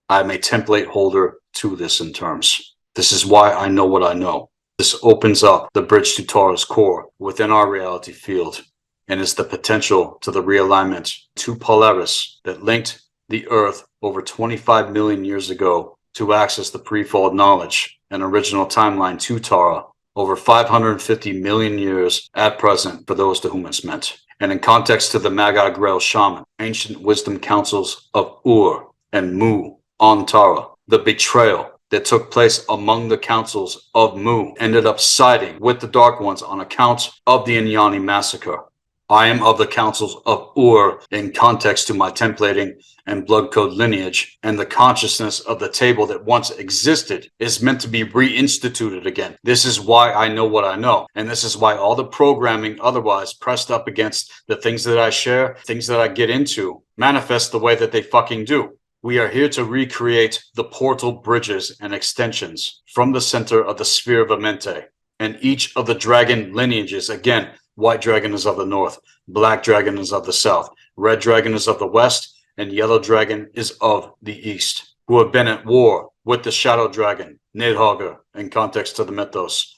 I'm a template holder to this in terms. This is why I know what I know. This opens up the bridge to Tara's core within our reality field and is the potential to the realignment to Polaris that linked the earth over 25 million years ago to access the pre-fall knowledge and original timeline to Tara over 550 million years at present for those to whom it's meant. And in context to the Magi, Grail, Shaman, ancient wisdom councils of Ur and Mu on Tara, the betrayal that took place among the councils of Mu ended up siding with the Dark Ones on account of the Inyani massacre. I am of the councils of Ur in context to my templating and blood code lineage, and the consciousness of the table that once existed is meant to be reinstituted again. This is why I know what I know, and this is why all the programming otherwise pressed up against the things that I share, things that I get into, manifest the way that they fucking do. We are here to recreate the portal bridges and extensions from the center of the sphere of Amente, and each of the dragon lineages, again, White dragon is of the north, black dragon is of the south, red dragon is of the west, and yellow dragon is of the east, who have been at war with the shadow dragon, Nidhogger, in context to the mythos.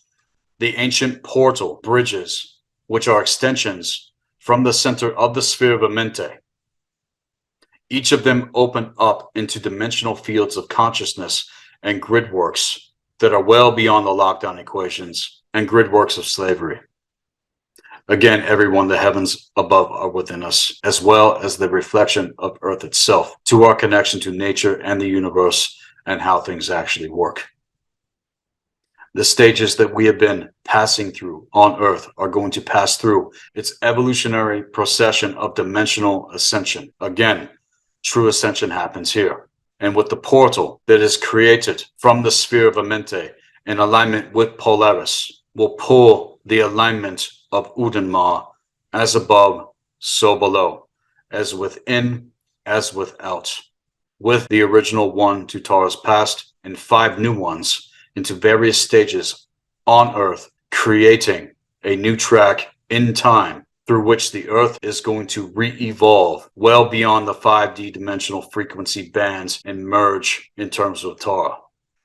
The ancient portal bridges, which are extensions from the center of the sphere of Amente. Each of them open up into dimensional fields of consciousness and grid works that are well beyond the lockdown equations and grid works of slavery. Again, everyone, the heavens above are within us, as well as the reflection of Earth itself, to our connection to nature and the universe and how things actually work. The stages that we have been passing through on Earth are going to pass through its evolutionary procession of dimensional ascension. Again, true ascension happens here. And with the portal that is created from the sphere of Amente in alignment with Polaris, will pull the alignment of Udinma, as above, so below, as within, as without, with the original one to Tara's past and 5 new ones into various stages on Earth, creating a new track in time through which the Earth is going to re-evolve well beyond the 5D dimensional frequency bands and merge in terms of Tara.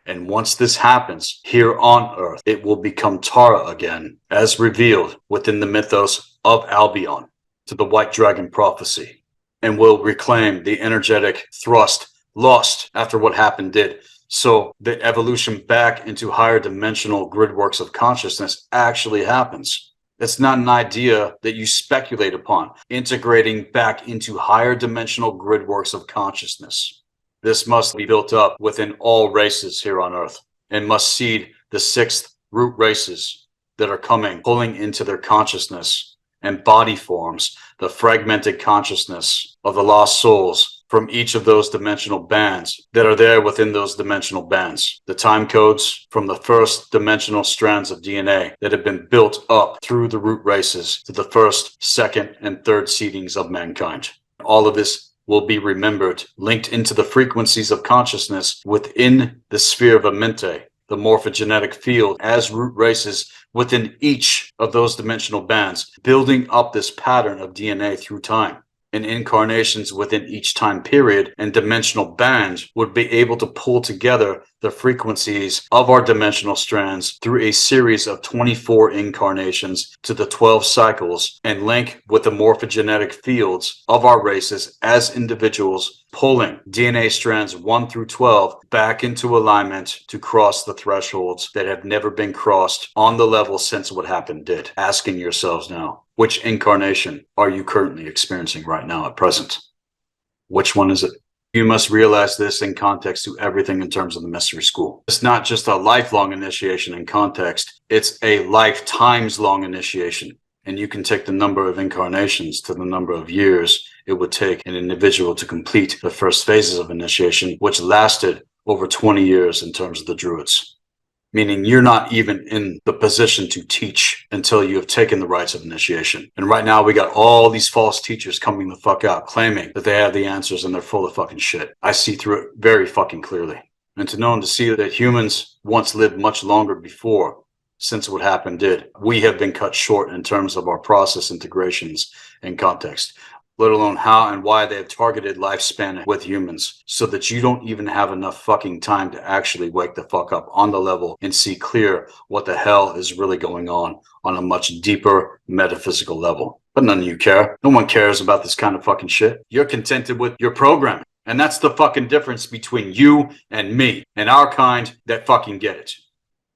And once this happens here on Earth, it will become Tara again, as revealed within the mythos of Albion to the White Dragon prophecy, and will reclaim the energetic thrust lost after what happened did. So the evolution back into higher dimensional grid works of consciousness actually happens. It's not an idea that you speculate upon, integrating back into higher dimensional grid works of consciousness. This must be built up within all races here on Earth, and must seed the sixth root races that are coming, pulling into their consciousness and body forms the fragmented consciousness of the lost souls from each of those dimensional bands that are there within those dimensional bands. The time codes from the first dimensional strands of DNA that have been built up through the root races to the first, second, and third seedings of mankind. All of this will be remembered, linked into the frequencies of consciousness within the sphere of Amente, the morphogenetic field, as root races within each of those dimensional bands, building up this pattern of DNA through time. And incarnations within each time period and dimensional band would be able to pull together the frequencies of our dimensional strands through a series of 24 incarnations to the 12 cycles, and link with the morphogenetic fields of our races as individuals, pulling DNA strands 1 through 12 back into alignment to cross the thresholds that have never been crossed on the level since what happened did. Asking yourselves now, which incarnation are you currently experiencing right now at present? Which one is it? You must realize this in context to everything in terms of the mystery school. It's not just a lifelong initiation in context, it's a lifetimes long initiation. And you can take the number of incarnations to the number of years it would take an individual to complete the first phases of initiation, which lasted over 20 years in terms of the Druids. Meaning you're not even in the position to teach until you have taken the rites of initiation. And right now we got all these false teachers coming the fuck out, claiming that they have the answers and they're full of fucking shit. I see through it very fucking clearly. And to know and to see that humans once lived much longer before, since what happened did, we have been cut short in terms of our process integrations and context, let alone how and why they have targeted lifespan with humans, so that you don't even have enough fucking time to actually wake the fuck up on the level and see clear what the hell is really going on a much deeper metaphysical level. But none of you care. No one cares about this kind of fucking shit. You're contented with your programming. And that's the fucking difference between you and me and our kind that fucking get it.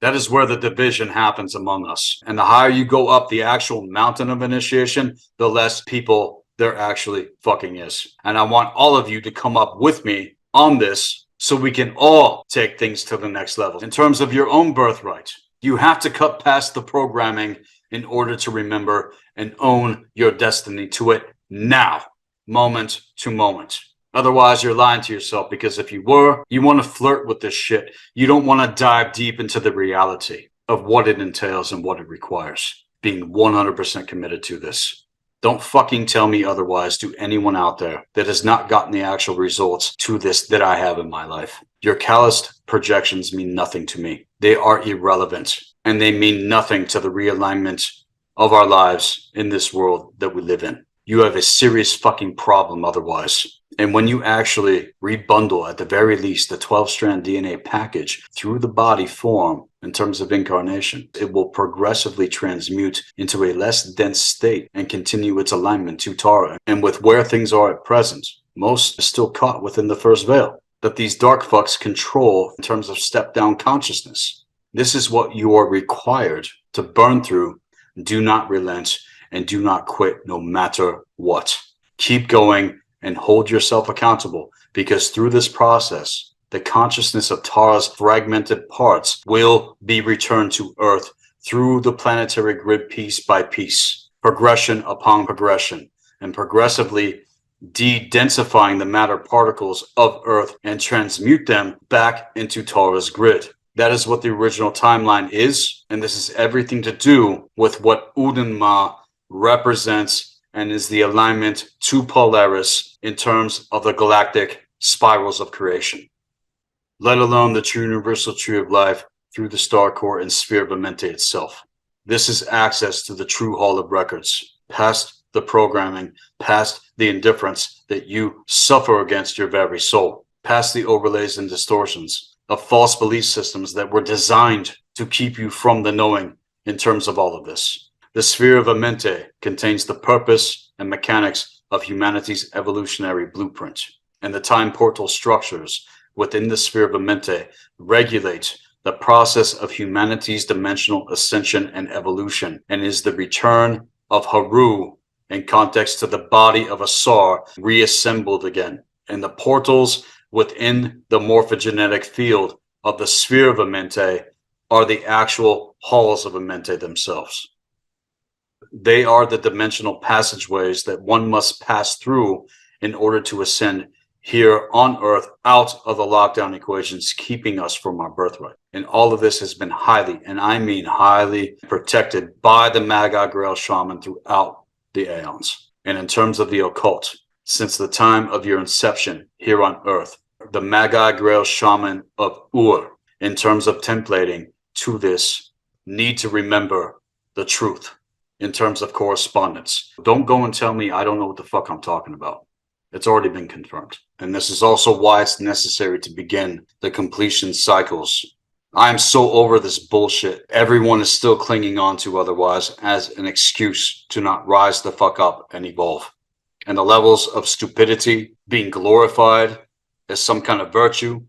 That is where the division happens among us. And the higher you go up the actual mountain of initiation, the less people there actually fucking is. And I want all of you to come up with me on this so we can all take things to the next level. In terms of your own birthright, you have to cut past the programming in order to remember and own your destiny to it now, moment to moment. Otherwise, you're lying to yourself, because if you were, you want to flirt with this shit. You don't want to dive deep into the reality of what it entails and what it requires. Being 100% committed to this. Don't fucking tell me otherwise to anyone out there that has not gotten the actual results to this that I have in my life. Your calloused projections mean nothing to me. They are irrelevant, and they mean nothing to the realignment of our lives in this world that we live in. You have a serious fucking problem otherwise. And when you actually rebundle, at the very least, the 12-strand DNA package through the body form in terms of incarnation, it will progressively transmute into a less dense state and continue its alignment to Tara. And with where things are at present, most are still caught within the first veil that these dark fucks control in terms of step-down consciousness. This is what you are required to burn through. Do not relent and do not quit no matter what. Keep going and hold yourself accountable, because through this process, the consciousness of Tara's fragmented parts will be returned to Earth through the planetary grid piece by piece, progression upon progression, and progressively de-densifying the matter particles of Earth and transmute them back into Tara's grid. That is what the original timeline is, and this is everything to do with what Udinma represents and is the alignment to Polaris in terms of the galactic spirals of creation, let alone the true universal tree of life through the star core and sphere of Amente itself. This is access to the true hall of records, past the programming, past the indifference that you suffer against your very soul, past the overlays and distortions of false belief systems that were designed to keep you from the knowing in terms of all of this. The sphere of Amente contains the purpose and mechanics of humanity's evolutionary blueprint, and the time portal structures within the sphere of Amente regulate the process of humanity's dimensional ascension and evolution, and is the return of Haru in context to the body of Asar reassembled again. And the portals within the morphogenetic field of the sphere of Amente are the actual halls of Amente themselves. They are the dimensional passageways that one must pass through in order to ascend here on Earth out of the lockdown equations keeping us from our birthright. And all of this has been highly, and I mean highly, protected by the Magi Grail Shaman throughout the aeons. And in terms of the occult, since the time of your inception here on Earth, the Magi Grail Shaman of Ur, in terms of templating to this, need to remember the truth in terms of correspondence. Don't go and tell me I don't know what the fuck I'm talking about. It's already been confirmed. And this is also why it's necessary to begin the completion cycles. I'm so over this bullshit. Everyone is still clinging on to otherwise as an excuse to not rise the fuck up and evolve. And the levels of stupidity being glorified as some kind of virtue,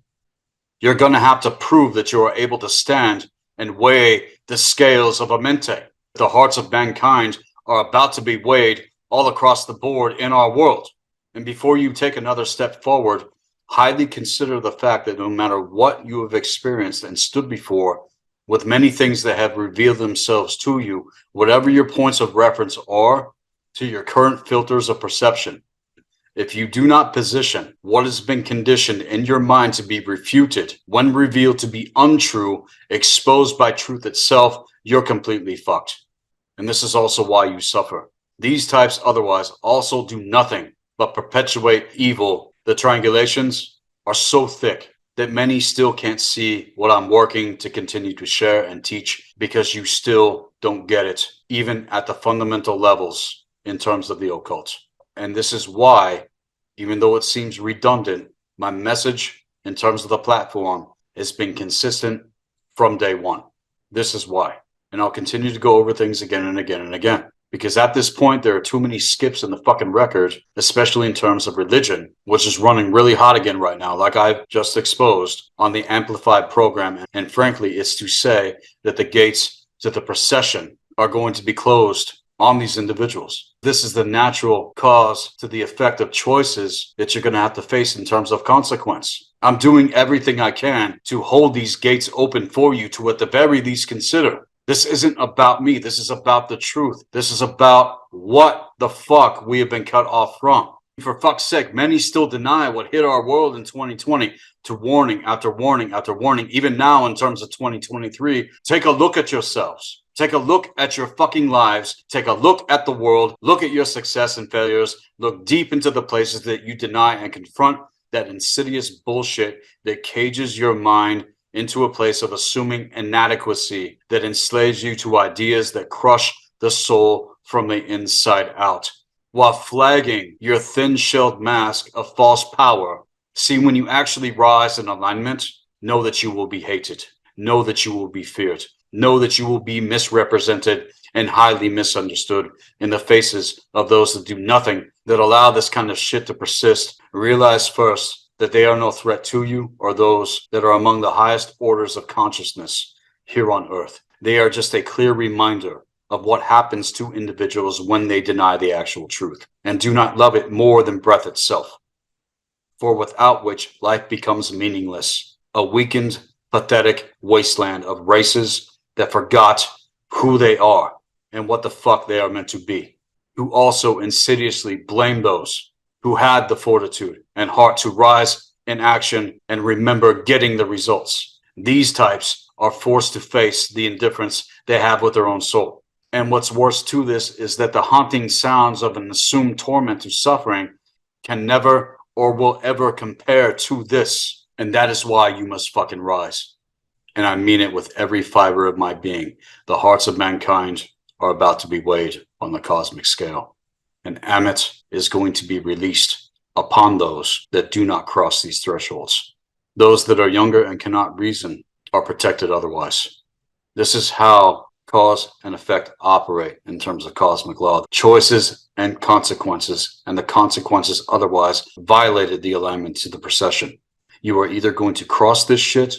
you're going to have to prove that you are able to stand and weigh the scales of Amente. The hearts of mankind are about to be weighed all across the board in our world. And before you take another step forward, highly consider the fact that no matter what you have experienced and stood before, with many things that have revealed themselves to you, whatever your points of reference are to your current filters of perception, if you do not position what has been conditioned in your mind to be refuted, when revealed to be untrue, exposed by truth itself, you're completely fucked. And this is also why you suffer. These types otherwise also do nothing but perpetuate evil. The triangulations are so thick that many still can't see what I'm working to continue to share and teach, because you still don't get it, even at the fundamental levels in terms of the occult. And this is why, even though it seems redundant, my message in terms of the platform has been consistent from day one. This is why. And I'll continue to go over things again and again and again. Because at this point, there are too many skips in the fucking record, especially in terms of religion, which is running really hot again right now, like I've just exposed on the Amplified program. And frankly, it's to say that the gates to the procession are going to be closed on these individuals. This is the natural cause to the effect of choices that you're going to have to face in terms of consequence. I'm doing everything I can to hold these gates open for you to at the very least consider. This isn't about me. This is about the truth. This is about what the fuck we have been cut off from. For fuck's sake, many still deny what hit our world in 2020 to warning after warning after warning. Even now in terms of 2023, take a look at yourselves. Take a look at your fucking lives. Take a look at the world. Look at your success and failures. Look deep into the places that you deny and confront that insidious bullshit that cages your mind into a place of assuming inadequacy that enslaves you to ideas that crush the soul from the inside out, while flagging your thin-shelled mask of false power. See, when you actually rise in alignment, know that you will be hated, know that you will be feared, know that you will be misrepresented and highly misunderstood in the faces of those that do nothing, that allow this kind of shit to persist. Realize first that they are no threat to you or those that are among the highest orders of consciousness here on Earth. They are just a clear reminder of what happens to individuals when they deny the actual truth and do not love it more than breath itself, for without which life becomes meaningless, a weakened, pathetic wasteland of races that forgot who they are and what the fuck they are meant to be, who also insidiously blame those who had the fortitude and heart to rise in action and remember getting the results. These types are forced to face the indifference they have with their own soul. And what's worse to this is that the haunting sounds of an assumed torment to suffering can never or will ever compare to this. And that is why you must fucking rise. And I mean it with every fiber of my being. The hearts of mankind are about to be weighed on the cosmic scale. And Amit is going to be released upon those that do not cross these thresholds. Those that are younger and cannot reason are protected otherwise. This is how cause and effect operate in terms of cosmic law. Choices and consequences, and the consequences otherwise violated the alignment to the procession. You are either going to cross this shit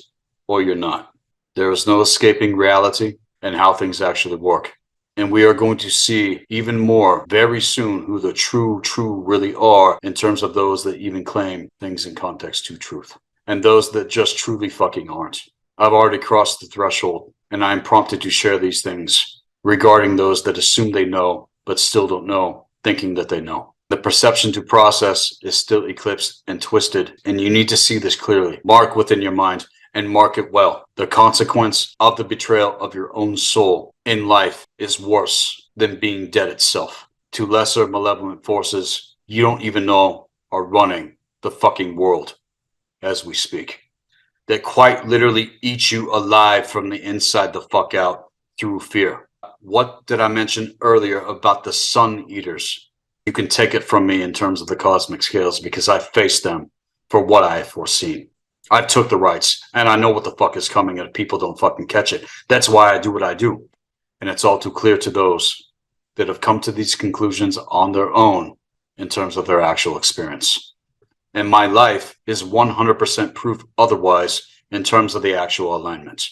or you're not. There is no escaping reality and how things actually work. And we are going to see even more very soon who the true really are in terms of those that even claim things in context to truth. And those that just truly fucking aren't. I've already crossed the threshold, and I am prompted to share these things regarding those that assume they know, but still don't know, thinking that they know. The perception to process is still eclipsed and twisted, and you need to see this clearly. Mark within your mind, and mark it well. The consequence of the betrayal of your own soul in life is worse than being dead itself. To lesser malevolent forces you don't even know are running the fucking world as we speak. That quite literally eat you alive from the inside the fuck out through fear. What did I mention earlier about the sun eaters? You can take it from me in terms of the cosmic scales because I faced them for what I have foreseen. I took the rights, and I know what the fuck is coming, and if people don't fucking catch it. That's why I do what I do. And it's all too clear to those that have come to these conclusions on their own in terms of their actual experience. And my life is 100% proof otherwise in terms of the actual alignment.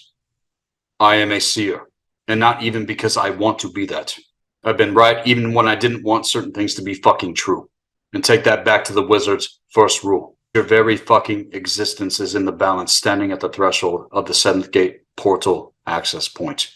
I am a seer, and not even because I want to be that. I've been right even when I didn't want certain things to be fucking true. And take that back to the wizard's first rule. Your very fucking existence is in the balance, standing at the threshold of the seventh gate portal access point.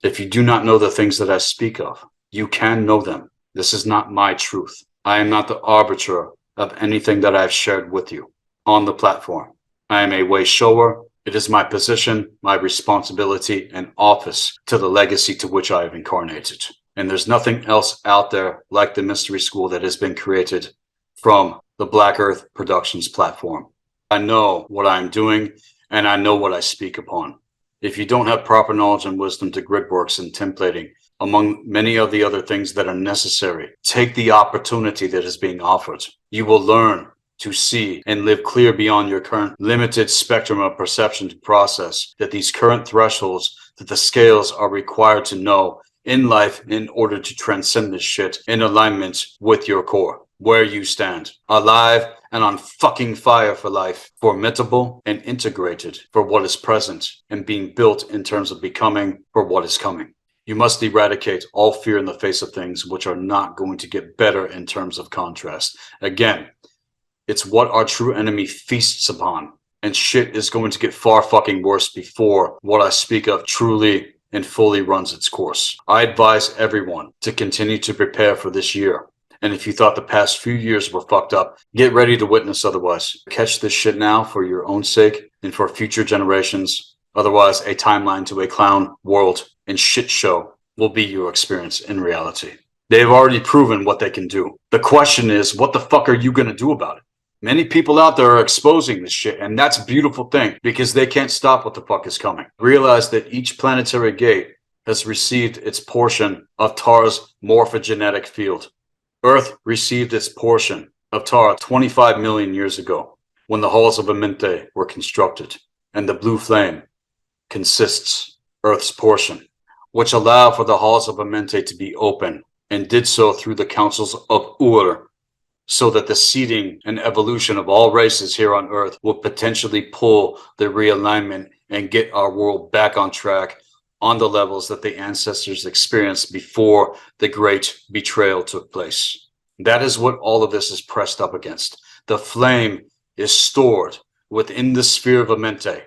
If you do not know the things that I speak of, you can know them. This is not my truth. I am not the arbiter of anything that I've shared with you on the platform. I am a way shower. It is my position, my responsibility, and office to the legacy to which I have incarnated. And there's nothing else out there like the mystery school that has been created from the Black Earth Productions platform. I know what I'm doing, and I know what I speak upon. If you don't have proper knowledge and wisdom to gridworks and templating, among many of the other things that are necessary, take the opportunity that is being offered. You will learn to see and live clear beyond your current limited spectrum of perception to process that these current thresholds that the scales are required to know in life in order to transcend this shit in alignment with your core. Where you stand, alive and on fucking fire for life, formidable and integrated for what is present and being built in terms of becoming for what is coming. You must eradicate all fear in the face of things which are not going to get better in terms of contrast. Again, it's what our true enemy feasts upon, and shit is going to get far fucking worse before what I speak of truly and fully runs its course. I advise everyone to continue to prepare for this year. And if you thought the past few years were fucked up, get ready to witness otherwise. Catch this shit now for your own sake and for future generations. Otherwise, a timeline to a clown world and shit show will be your experience in reality. They have already proven what they can do. The question is, what the fuck are you going to do about it? Many people out there are exposing this shit, and that's a beautiful thing because they can't stop what the fuck is coming. Realize that each planetary gate has received its portion of Tara's morphogenetic field. Earth received its portion of Tara 25 million years ago when the halls of Aminte were constructed, and the blue flame consists Earth's portion, which allowed for the halls of Aminte to be open and did so through the councils of Ur, so that the seeding and evolution of all races here on Earth would potentially pull the realignment and get our world back on track on the levels that the ancestors experienced before the great betrayal took place. That is what all of this is pressed up against. The flame is stored within the sphere of Aminte,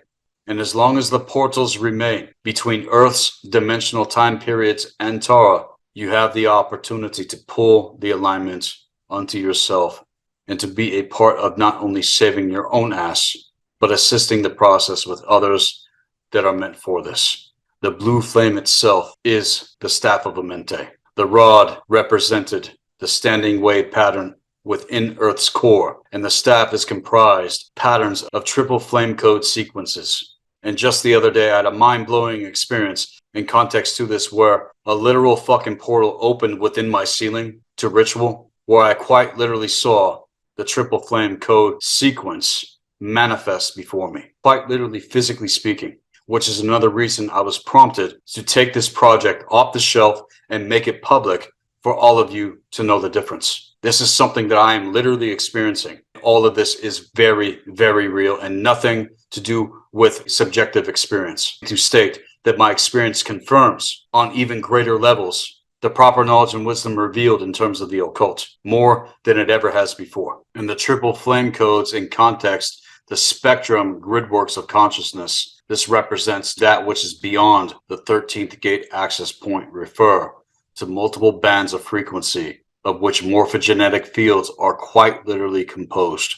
and as long as the portals remain between Earth's dimensional time periods and Tara, you have the opportunity to pull the alignment onto yourself and to be a part of not only saving your own ass, but assisting the process with others that are meant for this. The blue flame itself is the staff of Aminte. The rod represented the standing wave pattern within Earth's core, and the staff is comprised patterns of triple flame code sequences. And just the other day, I had a mind-blowing experience in context to this where a literal fucking portal opened within my ceiling to ritual, where I quite literally saw the triple flame code sequence manifest before me, quite literally physically speaking, which is another reason I was prompted to take this project off the shelf and make it public for all of you to know the difference. This is something that I am literally experiencing. All of this is very, very real and nothing to do with subjective experience, to state that my experience confirms on even greater levels the proper knowledge and wisdom revealed in terms of the occult, more than it ever has before. And the triple flame codes in context, the spectrum gridworks of consciousness, this represents that which is beyond the 13th gate access point, refer to multiple bands of frequency, of which morphogenetic fields are quite literally composed.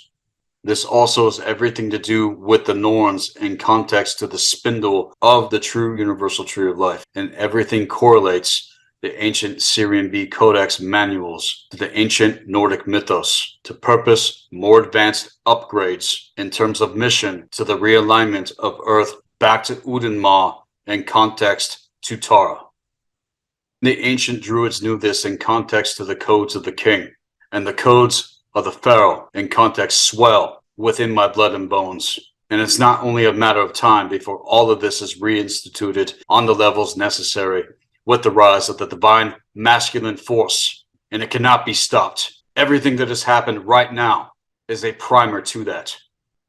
This also has everything to do with the norns in context to the spindle of the true universal tree of life, and everything correlates the ancient Syrian B Codex manuals to the ancient Nordic mythos, to purpose more advanced upgrades in terms of mission to the realignment of Earth back to Udinma and context to Tara. The ancient Druids knew this in context to the codes of the king, and the codes of the pharaoh in context swell within my blood and bones. And it's not only a matter of time before all of this is reinstituted on the levels necessary with the rise of the divine masculine force, and it cannot be stopped. Everything that has happened right now is a primer to that.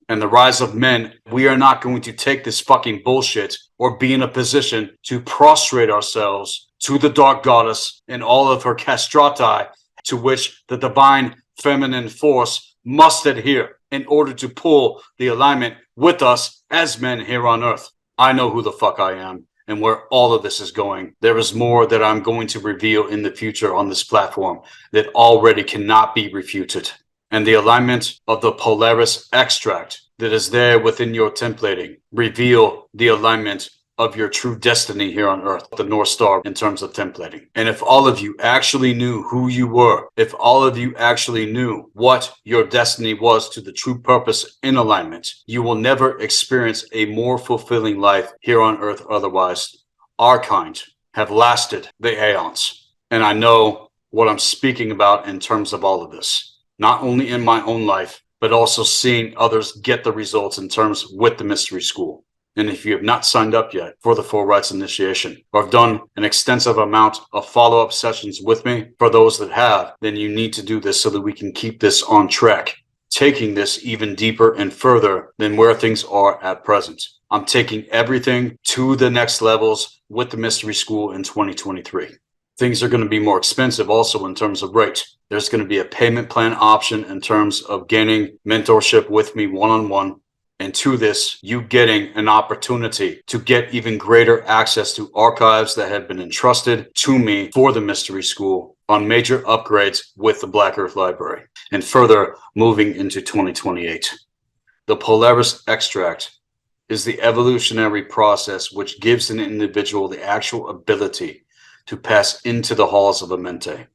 And the rise of men, we are not going to take this fucking bullshit or be in a position to prostrate ourselves to the dark goddess and all of her castrati, to which the divine feminine force must adhere in order to pull the alignment with us as men here on earth. I know who the fuck I am and where all of this is going. There is more that I'm going to reveal in the future on this platform that already cannot be refuted. And the alignment of the Polaris extract that is there within your templating reveal the alignment of your true destiny here on earth, the North Star in terms of templating. And if all of you actually knew who you were, if all of you actually knew what your destiny was to the true purpose in alignment, you will never experience a more fulfilling life here on earth otherwise. Our kind have lasted the aeons. And I know what I'm speaking about in terms of all of this, not only in my own life, but also seeing others get the results in terms with the mystery school. And if you have not signed up yet for the Full Rights Initiation, or have done an extensive amount of follow-up sessions with me, for those that have, then you need to do this so that we can keep this on track, taking this even deeper and further than where things are at present. I'm taking everything to the next levels with the Mystery School in 2023. Things are going to be more expensive also in terms of rate. There's going to be a payment plan option in terms of gaining mentorship with me one-on-one. And to this, you getting an opportunity to get even greater access to archives that have been entrusted to me for the Mystery School on major upgrades with the Black Earth Library, and further moving into 2028. The Polaris extract is the evolutionary process which gives an individual the actual ability to pass into the halls of Amente.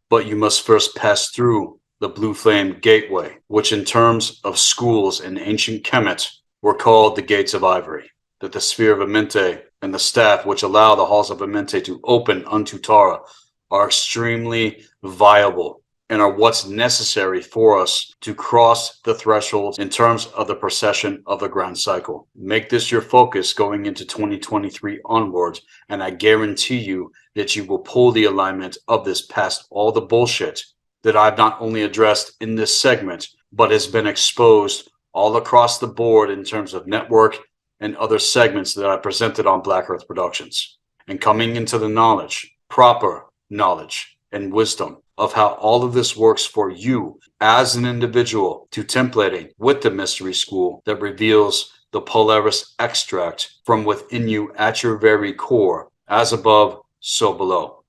But you must first pass through the Blue Flame Gateway, which in terms of schools in ancient Kemet were called the Gates of Ivory, that the Sphere of Amente and the staff which allow the halls of Amente to open unto Tara are extremely viable and are what's necessary for us to cross the thresholds in terms of the procession of the grand cycle. Make this your focus going into 2023 onwards, and I guarantee you that you will pull the alignment of this past all the bullshit that I've not only addressed in this segment, but has been exposed all across the board in terms of network and other segments that I presented on Black Earth Productions. And coming into the knowledge, proper knowledge and wisdom of how all of this works for you as an individual, to templating with the Mystery School that reveals the Polaris extract from within you at your very core, as above, so below,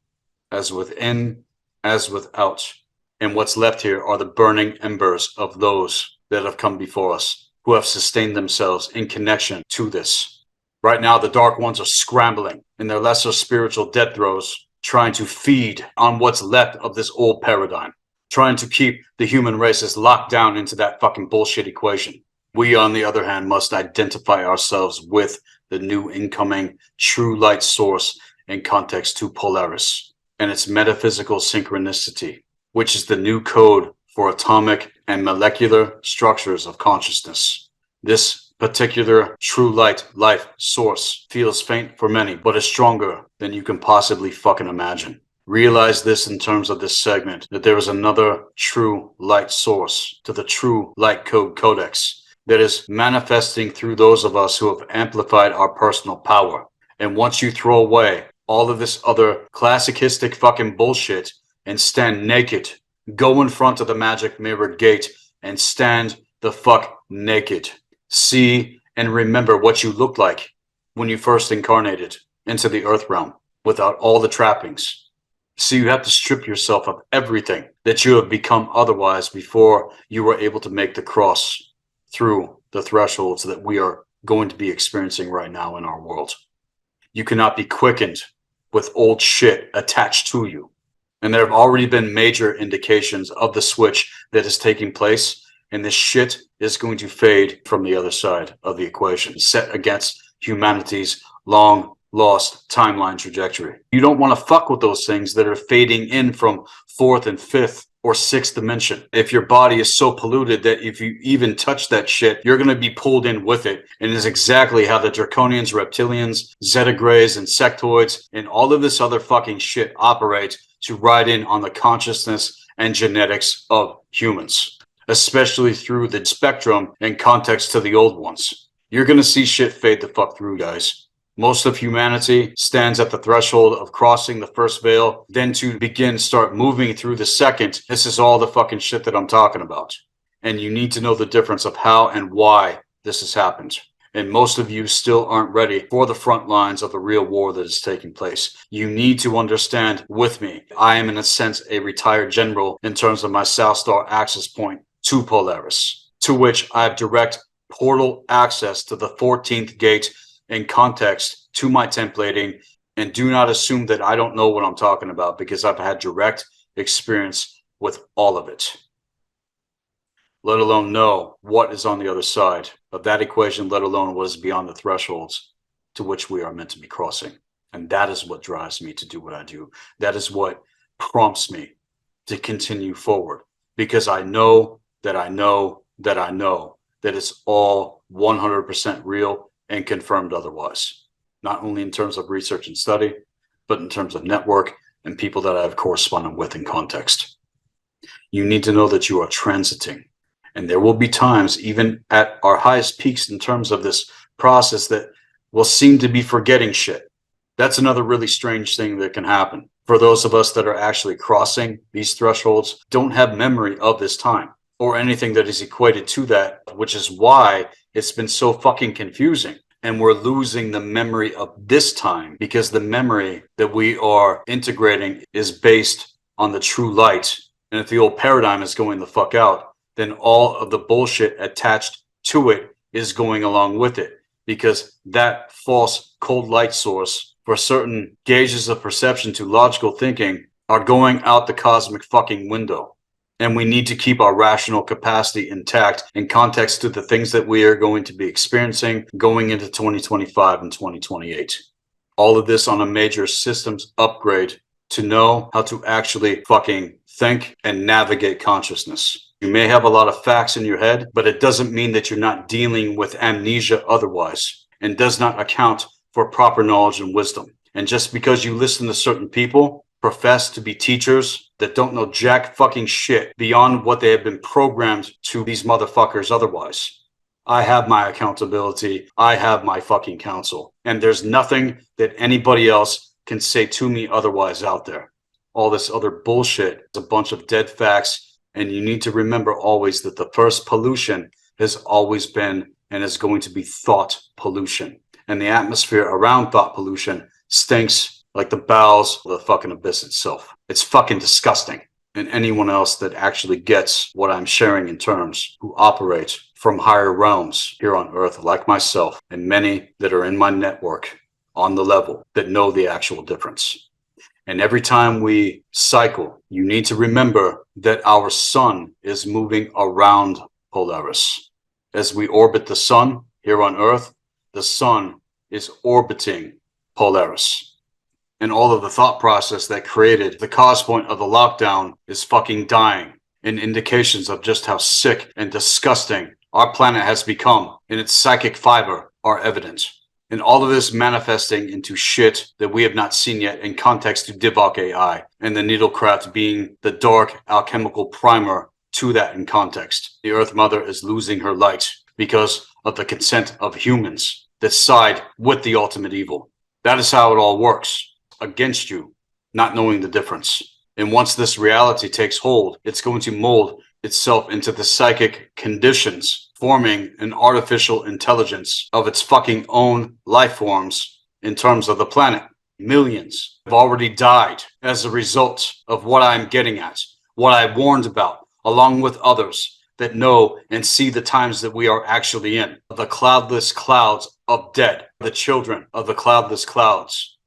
as within, as without. And what's left here are the burning embers of those that have come before us, who have sustained themselves in connection to this. Right now, the Dark Ones are scrambling in their lesser spiritual death throes, trying to feed on what's left of this old paradigm, trying to keep the human races locked down into that fucking bullshit equation. We, on the other hand, must identify ourselves with the new incoming true light source in context to Polaris and its metaphysical synchronicity, which is the new code for atomic and molecular structures of consciousness. This particular true light life source feels faint for many, but is stronger than you can possibly fucking imagine. Realize this in terms of this segment, that there is another true light source to the true light code codex that is manifesting through those of us who have amplified our personal power. And once you throw away all of this other classicistic fucking bullshit and stand naked, go in front of the magic mirrored gate and stand the fuck naked. See and remember what you looked like when you first incarnated into the earth realm without all the trappings. So you have to strip yourself of everything that you have become otherwise before you were able to make the cross through the thresholds that we are going to be experiencing right now in our world. You cannot be quickened with old shit attached to you. And there have already been major indications of the switch that is taking place, and this shit is going to fade from the other side of the equation, set against humanity's long lost timeline trajectory. You don't want to fuck with those things that are fading in from fourth and fifth or sixth dimension. If your body is so polluted that if you even touch that shit, you're going to be pulled in with it. And it's exactly how the Draconians, Reptilians, Zeta Greys, Insectoids, and all of this other fucking shit operate to ride in on the consciousness and genetics of humans, especially through the spectrum and context to the old ones. You're going to see shit fade the fuck through, guys. Most of humanity stands at the threshold of crossing the first veil, then to start moving through the second. This is all the fucking shit that I'm talking about. And you need to know the difference of how and why this has happened. And most of you still aren't ready for the front lines of the real war that is taking place. You need to understand with me. I am in a sense a retired general in terms of my South Star access point to Polaris, to which I have direct portal access to the 14th gate in context to my templating, and do not assume that I don't know what I'm talking about, because I've had direct experience with all of it, let alone know what is on the other side of that equation, let alone what is beyond the thresholds to which we are meant to be crossing. And that is what drives me to do what I do. That is what prompts me to continue forward, because I know that I know that I know that it's all 100% real and confirmed otherwise, not only in terms of research and study, but in terms of network and people that I have corresponded with in context. You need to know that you are transiting, and there will be times, even at our highest peaks in terms of this process, that will seem to be forgetting shit. That's another really strange thing that can happen. For those of us that are actually crossing these thresholds, don't have memory of this time or anything that is equated to that, which is why it's been so fucking confusing. And we're losing the memory of this time, because the memory that we are integrating is based on the true light. And if the old paradigm is going the fuck out, then all of the bullshit attached to it is going along with it, because that false cold light source for certain gauges of perception to logical thinking are going out the cosmic fucking window. And we need to keep our rational capacity intact in context to the things that we are going to be experiencing going into 2025 and 2028. All of this on a major systems upgrade to know how to actually fucking think and navigate consciousness. You may have a lot of facts in your head, but it doesn't mean that you're not dealing with amnesia otherwise, and does not account for proper knowledge and wisdom. And just because you listen to certain people profess to be teachers that don't know jack fucking shit beyond what they have been programmed to these motherfuckers otherwise. I have my accountability. I have my fucking counsel. And there's nothing that anybody else can say to me otherwise out there. All this other bullshit is a bunch of dead facts. And you need to remember always that the first pollution has always been and is going to be thought pollution. And the atmosphere around thought pollution stinks like the bowels of the fucking abyss itself. It's fucking disgusting. And anyone else that actually gets what I'm sharing in terms, who operate from higher realms here on Earth, like myself, and many that are in my network on the level that know the actual difference. And every time we cycle, you need to remember that our sun is moving around Polaris. As we orbit the sun here on Earth, the sun is orbiting Polaris. And all of the thought process that created the cause point of the lockdown is fucking dying. And indications of just how sick and disgusting our planet has become in its psychic fiber are evident. And all of this manifesting into shit that we have not seen yet in context to Divok AI, and the Needlecraft being the dark alchemical primer to that in context. The Earth Mother is losing her light. because of the consent of humans that side with the ultimate evil. That is how it all works, against you, not knowing the difference. And once this reality takes hold, it's going to mold itself into the psychic conditions, forming an artificial intelligence of its fucking own life forms in terms of the planet. Millions have already died as a result of what I'm getting at, what I warned about, along with others that know and see the times that we are actually in. The cloudless clouds of dead, the children of the cloudless clouds.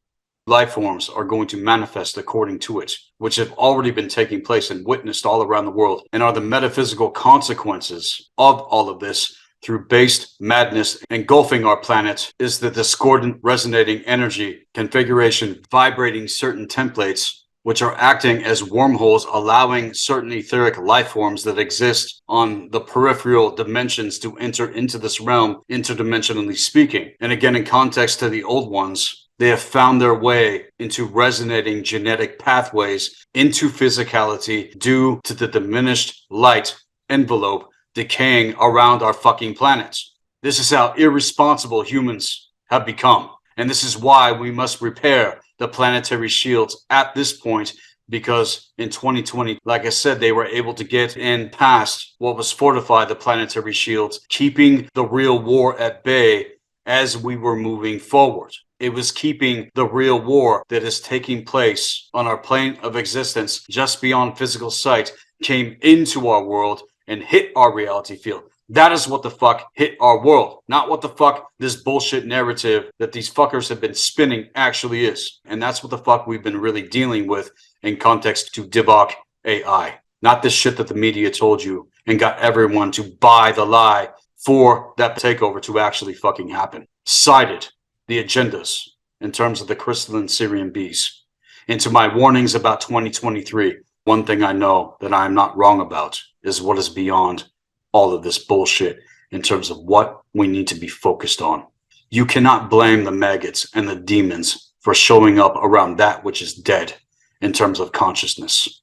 Life forms are going to manifest according to it, which have already been taking place and witnessed all around the world, and are the metaphysical consequences of all of this through based madness engulfing our planet is the discordant resonating energy configuration vibrating certain templates which are acting as wormholes, allowing certain etheric life forms that exist on the peripheral dimensions to enter into this realm, interdimensionally speaking. And again, in context to the old ones, they have found their way into resonating genetic pathways into physicality due to the diminished light envelope decaying around our fucking planet. This is how irresponsible humans have become. And this is why we must repair the planetary shields at this point, because in 2020, like I said, they were able to get in past what was fortified the planetary shields, keeping the real war at bay as we were moving forward. It was keeping the real war that is taking place on our plane of existence just beyond physical sight came into our world and hit our reality field. That is what the fuck hit our world, not what the fuck this bullshit narrative that these fuckers have been spinning actually is. And that's what the fuck we've been really dealing with in context to debunk AI. Not this shit that the media told you and got everyone to buy the lie for that takeover to actually fucking happen. Cited the agendas in terms of the crystalline Syrian bees. Into my warnings about 2023, one thing I know that I am not wrong about is what is beyond all of this bullshit in terms of what we need to be focused on. You cannot blame the maggots and the demons for showing up around that which is dead in terms of consciousness.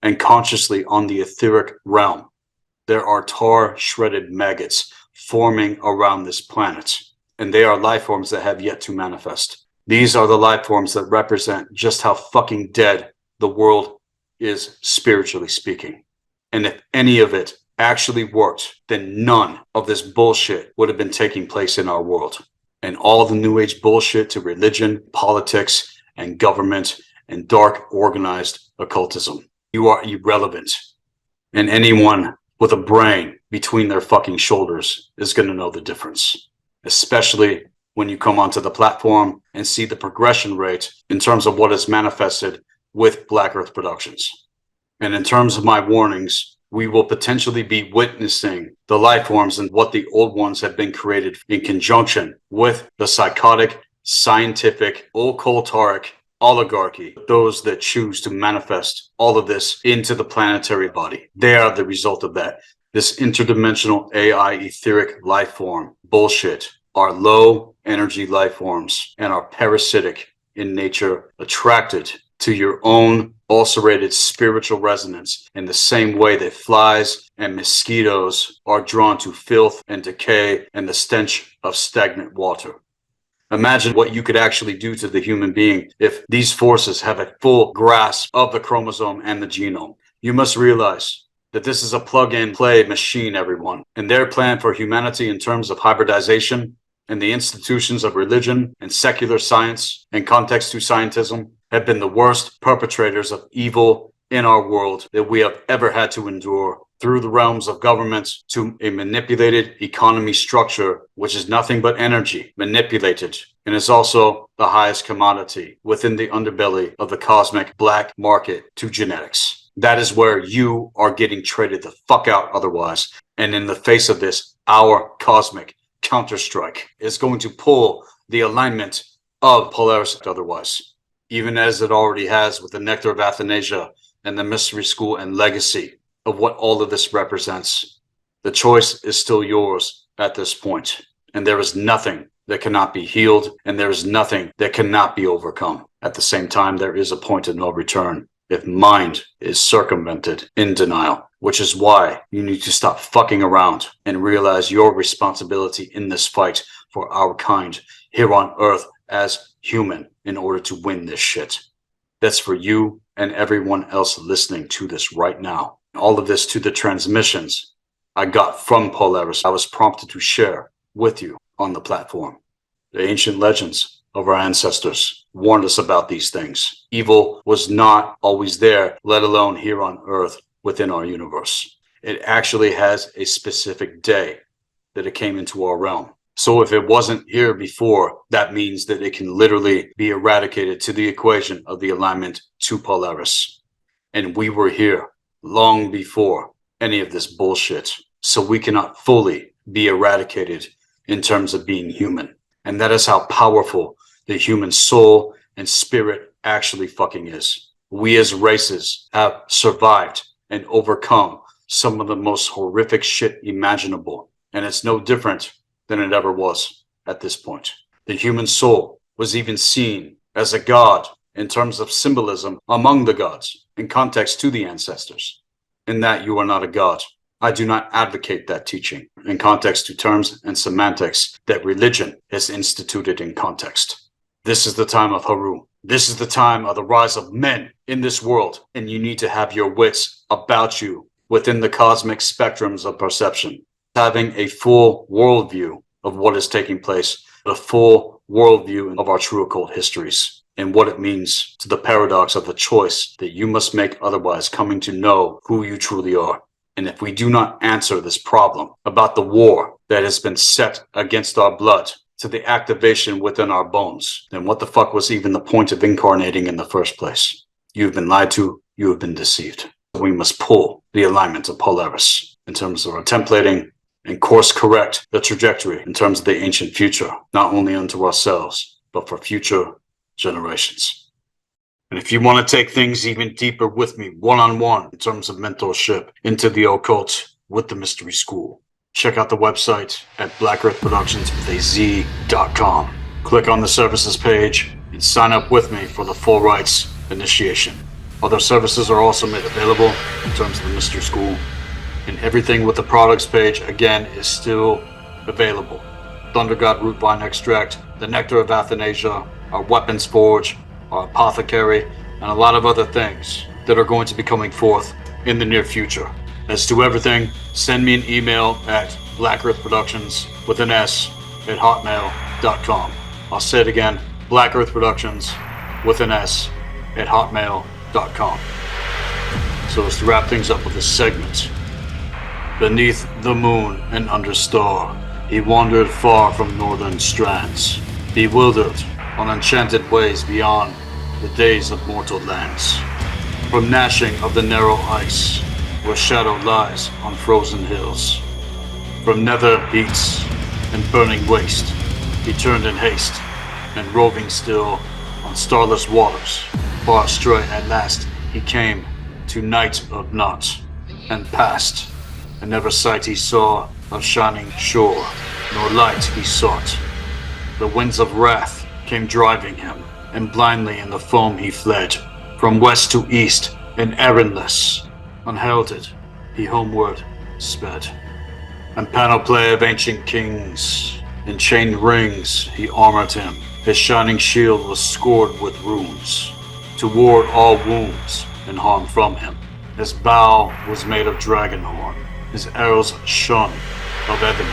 And consciously on the etheric realm, there are tar shredded maggots forming around this planet. And they are life forms that have yet to manifest. These are the life forms that represent just how fucking dead the world is spiritually speaking. And if any of it actually worked, then none of this bullshit would have been taking place in our world. And all the new age bullshit to religion, politics, and government, and dark organized occultism. You are irrelevant. And anyone with a brain between their fucking shoulders is going to know the difference. Especially when you come onto the platform and see the progression rate in terms of what is manifested with Black Earth Productions. And in terms of my warnings, we will potentially be witnessing the life forms and what the old ones have been created in conjunction with the psychotic, scientific, occultaric oligarchy, those that choose to manifest all of this into the planetary body. They are the result of that. This interdimensional AI etheric life form bullshit are low energy life forms and are parasitic in nature, attracted to your own ulcerated spiritual resonance in the same way that flies and mosquitoes are drawn to filth and decay and the stench of stagnant water. Imagine what you could actually do to the human being if these forces have a full grasp of the chromosome and the genome. You must realize that this is a plug-and-play machine, everyone. And their plan for humanity in terms of hybridization and the institutions of religion and secular science and context to scientism have been the worst perpetrators of evil in our world that we have ever had to endure, through the realms of governments to a manipulated economy structure, which is nothing but energy manipulated, and is also the highest commodity within the underbelly of the cosmic black market to genetics. That is where you are getting traded the fuck out otherwise. And in the face of this, our cosmic counterstrike is going to pull the alignment of Polaris otherwise, even as it already has with the Nectar of Athanasia and the Mystery School and legacy of what all of this represents. The choice is still yours at this point, and there is nothing that cannot be healed, and there is nothing that cannot be overcome. At the same time, there is a point of no return if mind is circumvented in denial. which is why you need to stop fucking around and realize your responsibility in this fight for our kind here on Earth as human in order to win this shit. That's for you and everyone else listening to this right now. All of this to the transmissions I got from Polaris I was prompted to share with you on the platform. The ancient legends of our ancestors warned us about these things. Evil was not always there, let alone here on Earth within our universe. It actually has a specific day that it came into our realm. So if it wasn't here before, that means that it can literally be eradicated to the equation of the alignment to Polaris. And we were here long before any of this bullshit. So we cannot fully be eradicated in terms of being human. And that is how powerful the human soul and spirit actually fucking is. We as races have survived and overcome some of the most horrific shit imaginable. And it's no different than it ever was at this point. The human soul was even seen as a god in terms of symbolism among the gods, in context to the ancestors. In that you are not a god. I do not advocate that teaching in context to terms and semantics that religion has instituted in context. This is the time of Haru. This is the time of the rise of men in this world, and you need to have your wits about you within the cosmic spectrums of perception. Having a full worldview of what is taking place, a full worldview of our true occult histories, and what it means to the paradox of the choice that you must make otherwise, coming to know who you truly are. And if we do not answer this problem about the war that has been set against our blood to the activation within our bones, then what the fuck was even the point of incarnating in the first place? You've been lied to, you have been deceived. We must pull the alignment of Polaris in terms of our templating and course correct the trajectory in terms of the ancient future, not only unto ourselves, but for future generations. And if you want to take things even deeper with me, one-on-one, in terms of mentorship into the occult with the Mystery School, check out the website at blackearthproductions.com. Click on the services page and sign up with me for the full rights initiation. Other services are also made available in terms of the Mystery School, and everything with the products page, again, is still available. Thunder God Root Vine Extract, the Nectar of Athanasia, our Weapons Forge, our Apothecary, and a lot of other things that are going to be coming forth in the near future. As to everything, send me an email at blackearthproductions with an S at hotmail.com. I'll say it again, blackearthproductions with an S at hotmail.com. So as to wrap things up with this segment, beneath the moon and under star, he wandered far from northern strands, bewildered on enchanted ways beyond the days of mortal lands. From gnashing of the narrow ice, where shadow lies on frozen hills. From nether heats and burning waste, he turned in haste, and roving still on starless waters, far astray at last he came to night of naught, and passed, and never sight he saw of shining shore, nor light he sought. The winds of wrath came driving him, and blindly in the foam he fled, from west to east, and errandless, unheralded, he homeward sped. And panoply of ancient kings, in chain rings he armored him, his shining shield was scored with runes, to ward all wounds and harm from him. His bow was made of dragon horn, his arrows shone of ebony,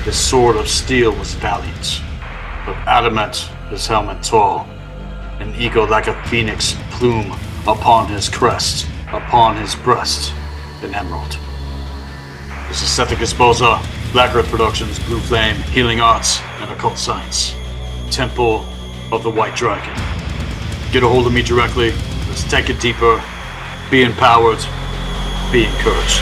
his sword of steel was valiant, of adamant his helmet tall, an eagle like a phoenix plume upon his crest, upon his breast, an emerald. This is Sethikus Boza, Black Earth Productions, Blue Flame, Healing Arts, and Occult Science, Temple of the White Dragon. Get a hold of me directly, let's take it deeper, be empowered, be encouraged.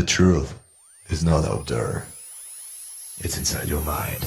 truth is not out there. It's inside your mind.